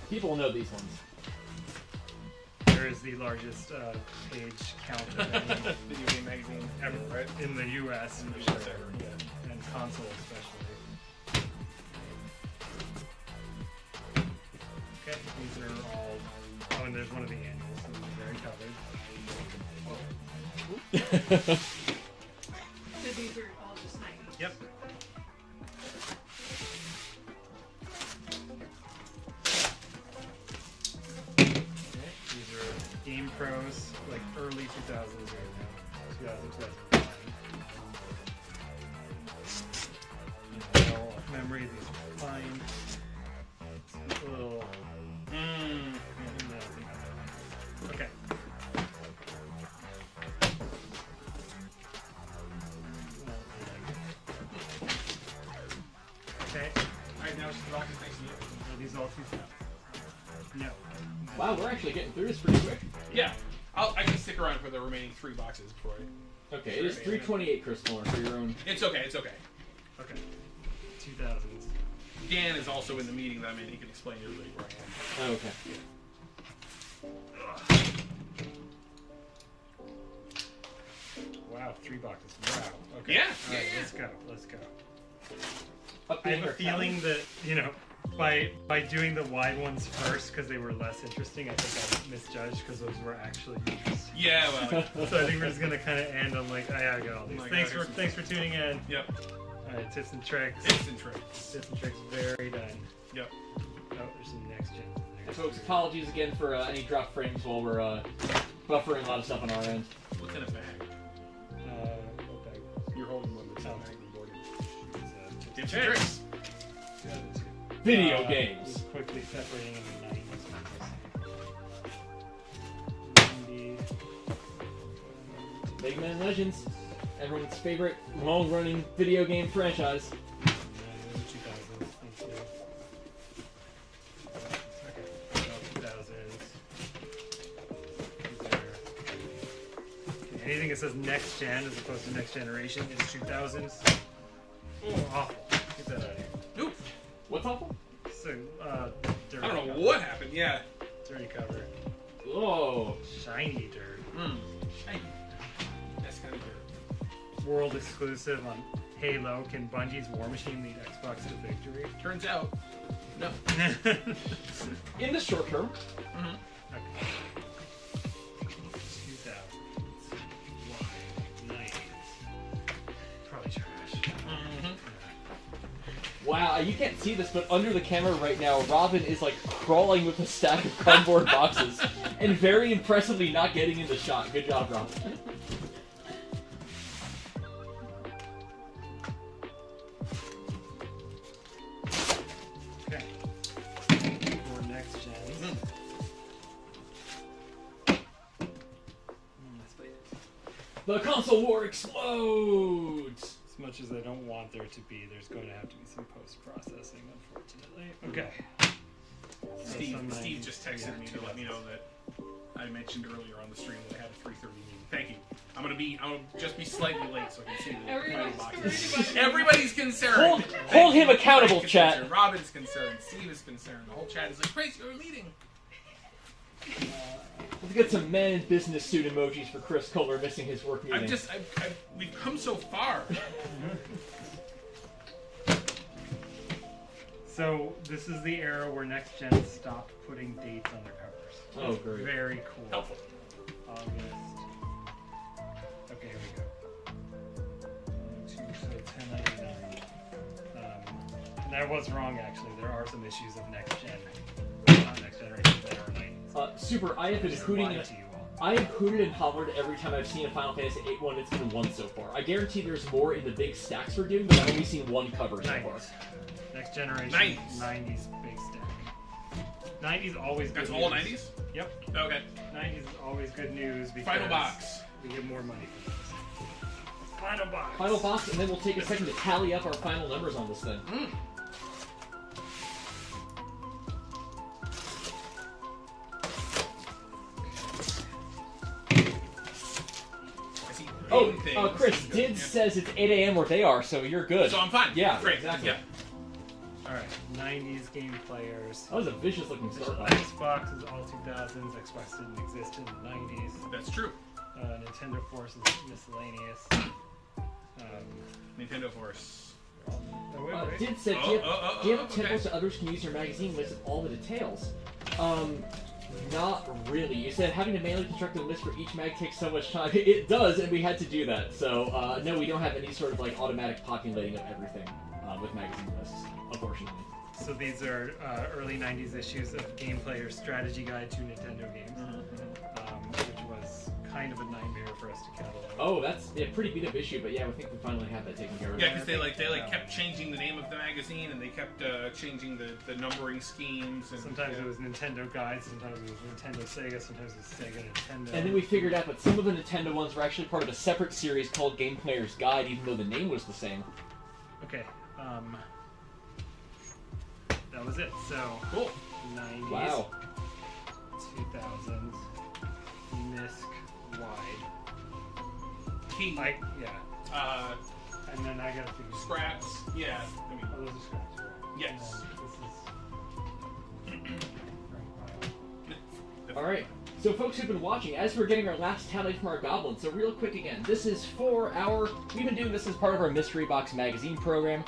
people know these ones. There is the largest page count of any Video game magazine ever, right? in the US, In the for US sure. ever. Yeah. And console especially. Okay, these are all. Oh, and there's one of the annuals, so these are very covered. So these are all just 90. Yep. Okay, these are GamePros, like early 2000s right now. 2000, 2001. No memory, these are fine. It's a little. Okay. Okay. Alright, now it's all thanks to you. Are these all 2000? No. Wow, we're actually getting through this pretty quick. Yeah. I can stick around for the remaining 3 boxes before I... Okay, it is 328, Chris Fuller, for your own. It's okay, it's okay. Okay. 2000s. Dan is also in the meeting that I'm in. He can explain to everybody where I am. Oh, okay. Wow, 3 boxes. Wow. Okay. Yeah, All right, yeah. Let's go. Updating I have a our feeling that, you know, by doing the wide ones first because they were less interesting, I think I misjudged because those were actually interesting. Yeah, well. So I think we're just gonna kind of end on like, I got all these. Like, Thanks for tuning in. Yep. All right, tips and tricks. Tips and tricks. Tips and tricks, very done. Yep. Oh, there's some next gen. in there. Folks, apologies again for any drop frames while we're buffering a lot of stuff on our end. What's in a bag? What bag? You're holding one that's Oh. not hanging board. It's, Tips and tricks. Video games. Just quickly separating in the 90s. 90s. Mega Man Legends, everyone's favorite long-running video game franchise. 2000s. Thank you. Okay. 2000s. Anything that says next gen as opposed to next generation is 2000s. Oh, awful. Get that out of here. Nope. What's awful? So, dirty I don't know cover. what happened. Yeah. Dirty cover. Oh. Shiny dirt. Shiny. That's kind of weird. World exclusive on Halo. Can Bungie's War Machine lead Xbox to victory? Turns out, no. In the short term. Okay. 2000s. Why? 90s. Probably trash. Wow, you can't see this, but under the camera right now, Robin is like crawling with a stack of cardboard boxes and very impressively not getting in the shot. Good job, Robin. Okay. For next gen. The console war explodes! As much as I don't want there to be, there's going to have to be some post-processing, unfortunately. Okay. Steve, Some Steve 90s. just texted Yeah, me to let me 2000s. know that I mentioned earlier on the stream that I had a 3:30 meeting. Thank you. I'll just be slightly late so I can see the final Everyone's boxes. worried about Everybody's concerned. Hold- Thank hold you. him accountable, Frank's chat. concerned. Robin's concerned. Steve is concerned. The whole chat is like, Chris, you're a meeting. Let's get some man in business suit emojis for Chris Kohler missing his work meeting. We've come so far. So, this is the era where next gen stopped putting dates on their covers. Oh, great. Very cool. Helpful. August. Okay, here we go. 1099. And I was wrong, actually. There are some issues of next gen. Not next generation, that are 90s. Super, I have been Just hooting lying and, to you all. I have hooted and hollered every time I've seen a Final Fantasy VIII one. It's been one so far. I guarantee there's more in the big stacks we're doing, but I've only seen one cover so far. 90s. Next generation. 90s. 90s big stack. 90s always good That's news. all 90s? Yep. Okay. 90s is always good news because Final box. we get more money for this. Final box. Final box, and then we'll take a second to tally up our final numbers on this thing. I see Oh, green things. Chris, Good. Did Yeah. says it's 8 a.m. where they are, so you're good. So I'm fine. Yeah, Great. exactly. Yeah. Alright, 90s game players. That was a vicious looking start. Xbox is all 2000s. Xbox didn't exist in the 90s. That's true. Nintendo Force is miscellaneous. Nintendo Force. Wait. Did said, Oh, do you oh, have okay. tempos so others can use your magazine list of all the details? Not really. You said having to manually construct a list for each mag takes so much time. It does, and we had to do that. So, no, we don't have any sort of like automatic populating of everything with magazine lists, unfortunately. So these are early 90s issues of Game Player's Strategy Guide to Nintendo Games, which was kind of a nightmare for us to catalog. Oh, that's a pretty beat up issue, but yeah, I think we finally have that taken care of. Yeah, because they kept changing the name of the magazine and they kept changing the numbering schemes. And Sometimes it was Nintendo Guide, sometimes it was Nintendo Sega, sometimes it was Sega Nintendo. And then we figured out that some of the Nintendo ones were actually part of a separate series called Game Player's Guide, even though the name was the same. Okay, that was it. So, Cool. 90s, Wow. 2000s, MISC wide. Key. Yeah. And then I gotta figure Scraps. Yeah. I mean, Oh, those are scraps, right? yes. All right. So, folks who've been watching, as we're getting our last tally from our goblins, so real quick again, this is for our. We've been doing this as part of our Mystery Box magazine program.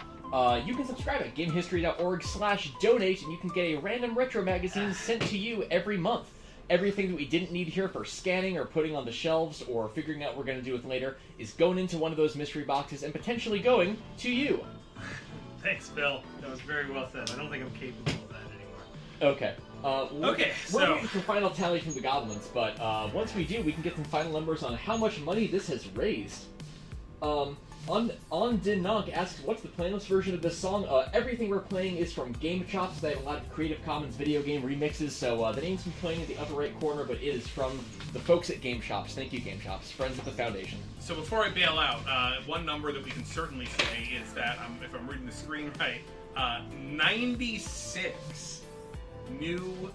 You can subscribe at gamehistory.org/donate, and you can get a random retro magazine sent to you every month. Everything that we didn't need here for scanning or putting on the shelves or figuring out what we're going to do with later is going into one of those mystery boxes and potentially going to you. Thanks, Bill. That was very well said. I don't think I'm capable of that anymore. Okay. We're So- waiting for final tally from the goblins, but once we do, we can get some final numbers on how much money this has raised. On Dinunk asks, what's the playlist version of this song? Everything we're playing is from Game Chops. They have a lot of Creative Commons video game remixes, so the name's been playing in the upper right corner, but it is from the folks at Game Chops. Thank you, Game Chops. Friends of the Foundation. So before I bail out, one number that we can certainly say is that, if I'm reading the screen right, 96 new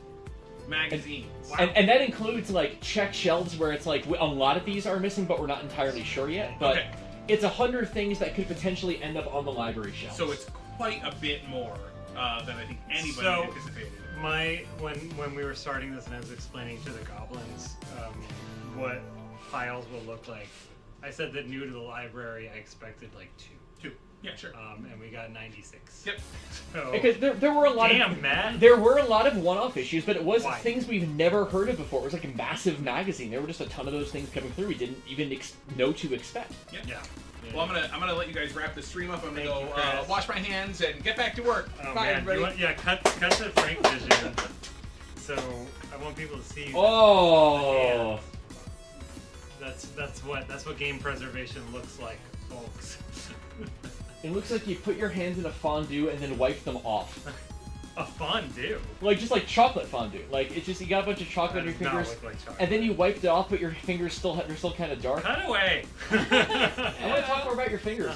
magazines. And that includes, like, check shelves where it's like, a lot of these are missing, but we're not entirely sure yet. But Okay. it's 100 things that could potentially end up on the library shelves. So it's quite a bit more than I think anybody So- anticipated. When we were starting this and I was explaining to the goblins what files will look like, I said that new to the library I expected like 2. Yeah, sure. And we got 96. Yep. So, Because there were a lot damn, of man. there were a lot of one-off issues, but it was Why? things we've never heard of before. It was like a massive magazine. There were just a ton of those things coming through we didn't even know to expect. Yeah. Well, I'm gonna let you guys wrap the stream up. I'm gonna Thank go you, Chris. wash my hands and get back to work. Oh Bye, man, everybody. cut to Frank Vision. So I want people to see. Oh, That's what game preservation looks like, folks. it looks like you put your hands in a fondue and then wipe them off, A fondue. like just like chocolate fondue. Like it's just you got a bunch of chocolate on your That does not fingers, look like chocolate. and then you wiped it off, but your fingers they're still kind of dark. Cut away. I want to talk more about your fingers.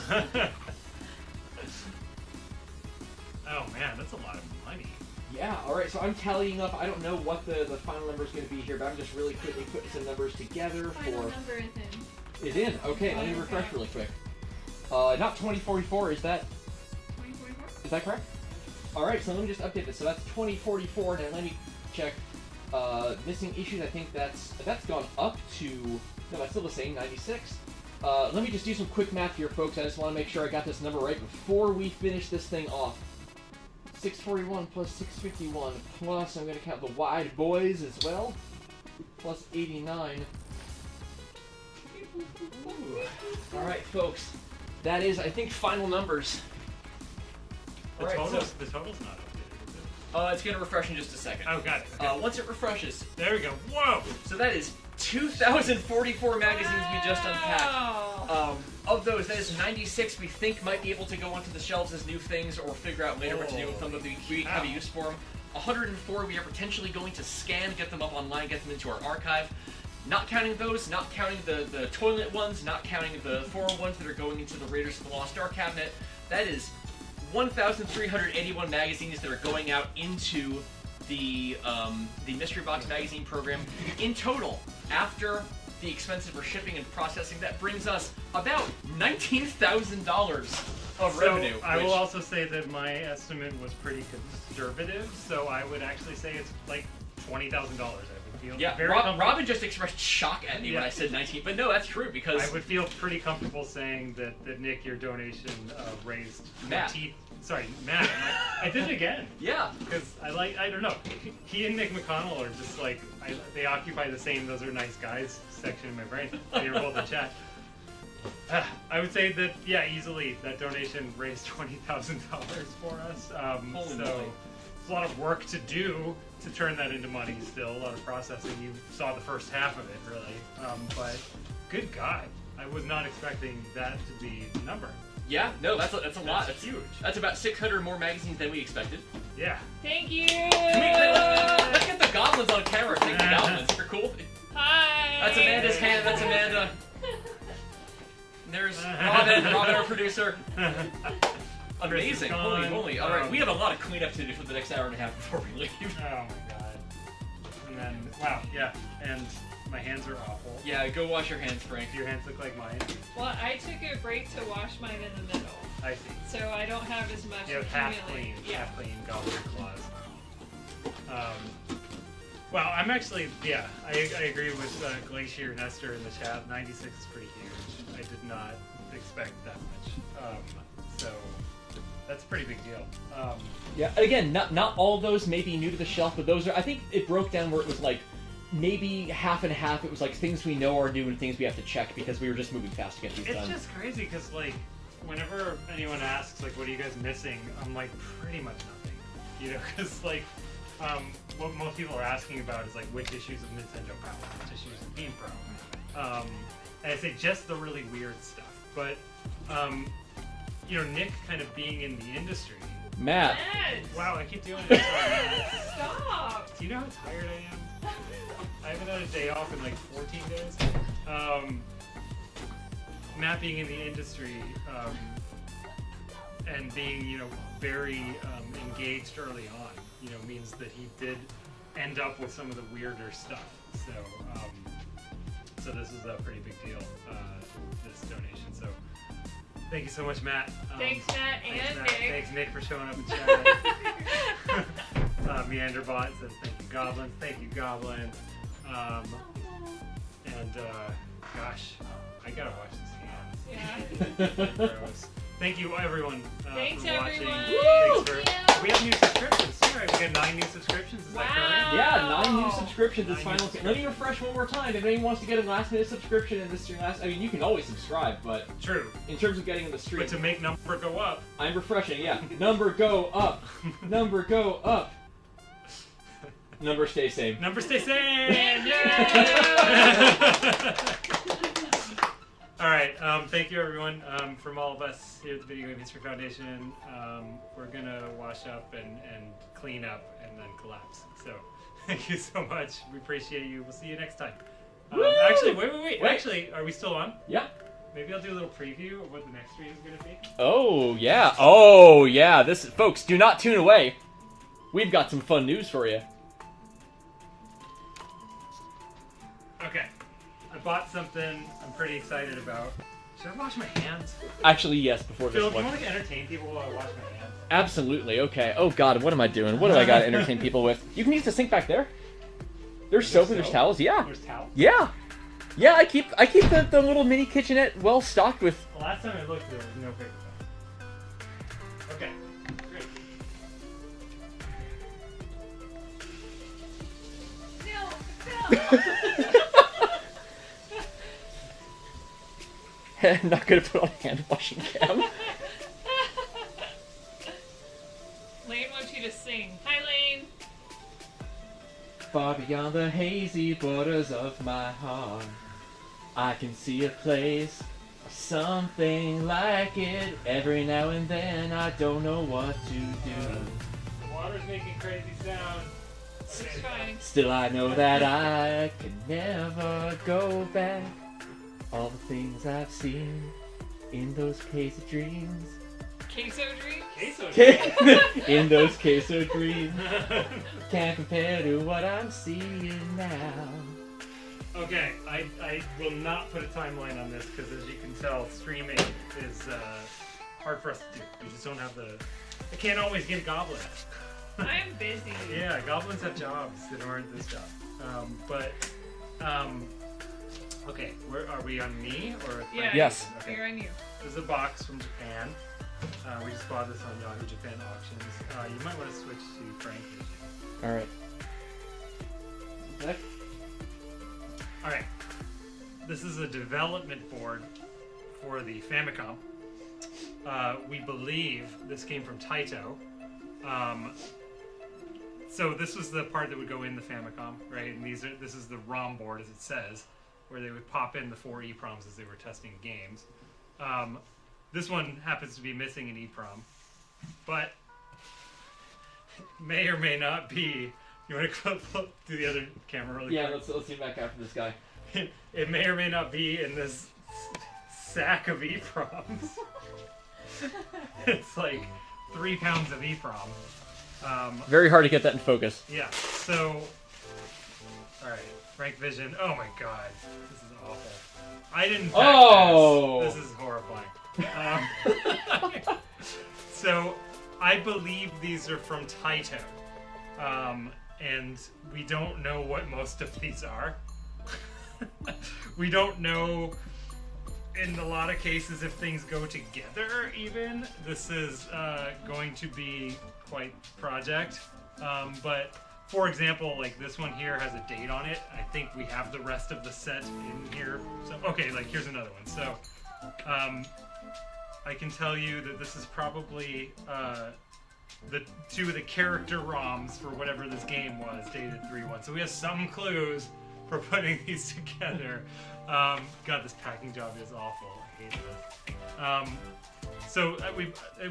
Oh man, that's a lot of money. Yeah, alright, so I'm tallying up. I don't know what the final number is going to be here, but I'm just really quickly putting some numbers together Final for... number is in. Is in. Okay, let me refresh really quick. Not 2044, is that 2044? correct? Alright, so let me just update this. So that's 2044, now let me check. Missing issues, I think that's gone up to... No, that's still the same, 96. Let me just do some quick math here, folks. I just want to make sure I got this number right before we finish this thing off. 641 plus 651 plus, I'm going to count the wide boys as well, plus 89. Alright, folks. That is, I think, final numbers. The Alright, total's not updated, is it? It's gonna refresh in just a second. Oh, got it. Okay. Once it refreshes, There we go. Whoa! so that is 2,044 magazines we just unpacked. Wow. Of those, that is 96 we think might be able to go onto the shelves as new things or figure out later what to do with them, but we have a use for them. 104 we are potentially going to scan, get them up online, get them into our archive. Not counting those, not counting the toilet ones, not counting the 401s that are going into the Raiders of the Lost Ark cabinet. That is 1,381 magazines that are going out into the Mystery Box magazine program. In total, after the expenses for shipping and processing, that brings us about $19,000 of revenue. I will which- also say that my estimate was pretty conservative, so I would actually say it's like $20,000. I would feel Yeah, very comfortable. Robin just expressed shock at me when Yeah. I said 19, but no, that's true because I would feel pretty comfortable saying that Nick, your donation raised Matt. Matt. I did it again yeah, because I don't know. He and Nick McConnell are just like they occupy the same "those are nice guys" section in my brain. They were both in chat. I would say that easily that donation raised $20,000 for us. Holy so moly. it's a lot of work to do to turn that into money. Still a lot of processing. You saw the first half of it, really. But good God, I was not expecting that to be the number. yeah, no, that's a lot. That's huge. That's about 600 more magazines than we expected. Yeah. Thank you. Let's get the goblins on camera. Take the goblins. They're cool. Hi. That's Amanda's hand. That's Amanda. There's Robin, our producer. Amazing. Chris is Holy gone. moly. All right, we have a lot of cleanup to do for the next hour and a half before we leave. Oh my God. And then wow, yeah, and My hands are awful. Yeah, go wash your hands, Frank. Do your hands look like mine? Well, I took a break to wash mine in the middle, I see. so I don't have as much You have half clean, accumulated. Yeah. half clean gobbler claws. Well, I'm actually, yeah, I agree with Glacier Nestor in the chat. 96 is pretty huge. I did not expect that much. So that's a pretty big deal. Yeah, again, not all of those may be new to the shelf, but those are. I think it broke down where it was like maybe half and half. It was like things we know are new and things we have to check because we were just moving fast to get these It's done. just crazy because, like, whenever anyone asks, like, what are you guys missing? I'm like, pretty much nothing. You know, because, like, what most people are asking about is, like, which issues of Nintendo Power, which issues of GamePro. And I say just the really weird stuff. But, you know, Nick kind of being in the industry. Matt. Wow, I keep doing this. Stop! Do you know how tired I am? I haven't had a day off in like 14 days. Matt being in the industry and being, you know, very engaged early on, you know, means that he did end up with some of the weirder stuff. So, so this is a pretty big deal, this donation. So, thank you so much, Matt. Thanks, Matt and Nick. Thanks, Nick, for showing up in chat. Meanderbot says, thank you, Goblin. Thank you, Goblin. Gosh, I gotta watch this again. Yeah. Gross. Thank you, everyone, Thanks, for watching. everyone. Thanks for, we have new subscriptions too, right? We got 9 new subscriptions. Is that correct? Yeah, 9 new subscriptions. It's 9 final. new Let me refresh one more time. If anyone wants to get a last-minute subscription in this last, I mean, you can always subscribe, but True. in terms of getting in the stream, But to make number go up. I'm refreshing. Yeah, number go up. Number go up. Number stay same. Number stay same! Yay! Alright, thank you everyone. From all of us here at the Video Game History Foundation, we're gonna wash up and clean up and then collapse. So, thank you so much. We appreciate you. We'll see you next time. Actually, wait. Actually, are we still on? Yeah. Maybe I'll do a little preview of what the next stream is gonna be. Oh yeah. This, folks, do not tune away. We've got some fun news for you. Okay. I bought something I'm pretty excited about. Should I wash my hands? Actually, yes. Before Phil, this do you one. want to entertain people while I wash my hands? Absolutely. Okay. Oh God, what am I doing? What do I got to entertain people with? You can use the sink back there. There's soap and there's towels. Yeah. There's towels? Yeah. Yeah. I keep the little mini kitchenette well stocked with. The last time I looked, there was no paper towel. Okay. Great. I'm not gonna put on a hand washing cam. Lane wants you to sing. Hi, Lane. Far beyond the hazy borders of my heart, I can see a place, something like it. Every now and then, I don't know what to do. The water's making crazy sound. It's fine. Still, I know that I can never go back. All the things I've seen in those queso dreams. Queso dreams? Queso. In those queso dreams. Can't compare to what I'm seeing now. Okay, I will not put a timeline on this because, as you can tell, streaming is hard for us to do. We just don't have the. I can't always get Goblin. I'm busy. Yeah, goblins have jobs that aren't this job. Okay, where are we on me or? Yeah. Yes. Okay. We're on you. This is a box from Japan. We just bought this on Yahoo Japan auctions. You might want to switch to Frank. All right. Okay. All right. This is a development board for the Famicom. We believe this came from Taito. So this was the part that would go in the Famicom, right? And this is the ROM board, as it says, where they would pop in the 4 EEPROMs as they were testing games. This one happens to be missing an EEPROM, but may or may not be. You want to do the other camera really Yeah, quick? let's see back after this guy. It may or may not be in this sack of EEPROMs. It's like 3 pounds of EEPROM. Very hard to get that in focus. Yeah, so... Alright. Frank Vision. Oh my god, this is awful. I didn't. Oh! This is horrifying. So, I believe these are from Taito, and we don't know what most of these are. We don't know. In a lot of cases, if things go together, even this is going to be quite project. But for example, like this one here has a date on it. I think we have the rest of the set in here. So okay, like here's another one. So I can tell you that this is probably the two of the character ROMs for whatever this game was, dated 3-1. So we have some clues for putting these together. God, this packing job is awful. I hate this. So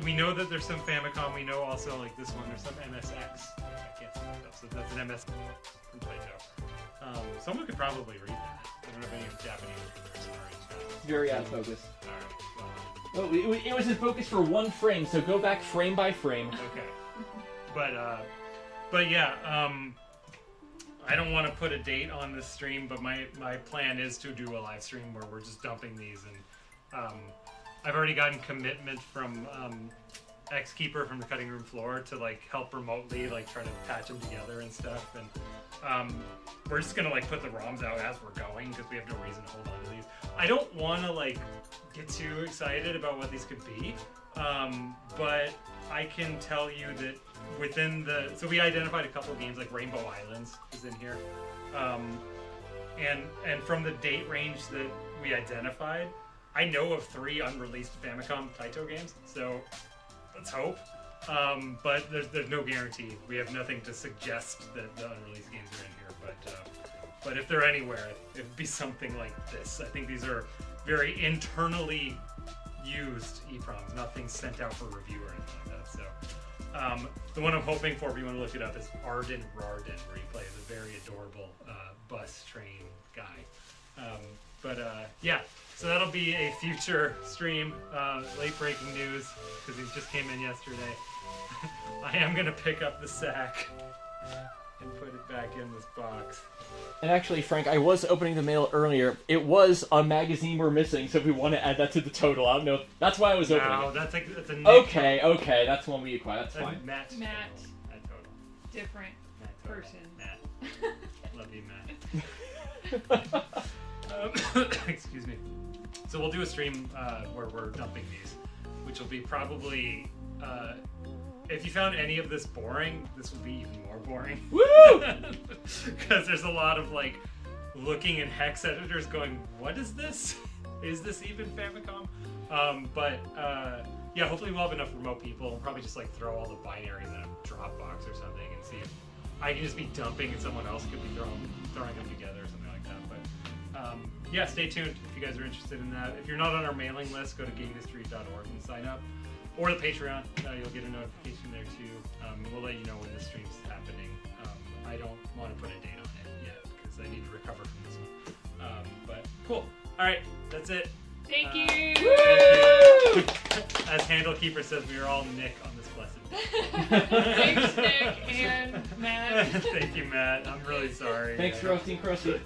we know that there's some Famicom. We know also like this one. There's some MSX. I can't see stuff. So that's an MS from Taito. Someone could probably read that. I don't know if any Japanese readers are in chat. Very out of focus. All right. Oh, it was in focus for one frame, so go back frame by frame. Okay. But yeah. I don't want to put a date on this stream, but my plan is to do a live stream where we're just dumping these, and I've already gotten commitment from Xkeeper from the cutting room floor to like help remotely, like try to patch them together and stuff, and we're just gonna like put the ROMs out as we're going because we have no reason to hold on to these. I don't want to like get too excited about what these could be, but I can tell you that within so we identified a couple of games like Rainbow Islands is in here, and from the date range that we identified, I know of 3 unreleased Famicom Taito games, so let's hope. But there's no guarantee. We have nothing to suggest that the unreleased games are in here, but if they're anywhere, it'd be something like this. I think these are very internally used EPROMs, nothing sent out for review or anything like that. So the one I'm hoping for, if you want to look it up, is Arden Rarden, where he plays a very adorable bus train guy. Yeah, so that'll be a future stream. Late breaking news, because he just came in yesterday. I am going to pick up the sack and put it back in this box. And actually, Frank, I was opening the mail earlier. It was a magazine we're missing, so if we want to add that to the total, I don't know. That's why I was opening No, it. that's a Nick Okay, that's one we acquire. That's fine. Matt total. Different Matt total. person. Matt. Love you, Matt. Excuse me. So we'll do a stream where we're dumping these, which will be probably... if you found any of this boring, this will be even more boring. Woo! Because there's a lot of like looking in hex editors going, what is this? Is this even Famicom? Yeah, hopefully we'll have enough remote people. We'll probably just like throw all the binaries in a Dropbox or something and see if I can just be dumping and someone else could be throwing them together or something like that. But yeah, stay tuned if you guys are interested in that. If you're not on our mailing list, go to gamehistory.org and sign up. Or the Patreon, you'll get a notification there too. We'll let you know when this stream's happening. I don't want to put a date on it yet because I need to recover from this one. But cool. All right, that's it. Thank you. Thank you. As Handlekeeper says, we are all Nick on this blessed day. Thanks, Nick and Matt. Thank you, Matt. I'm really sorry. Thanks, Roasting Krusty.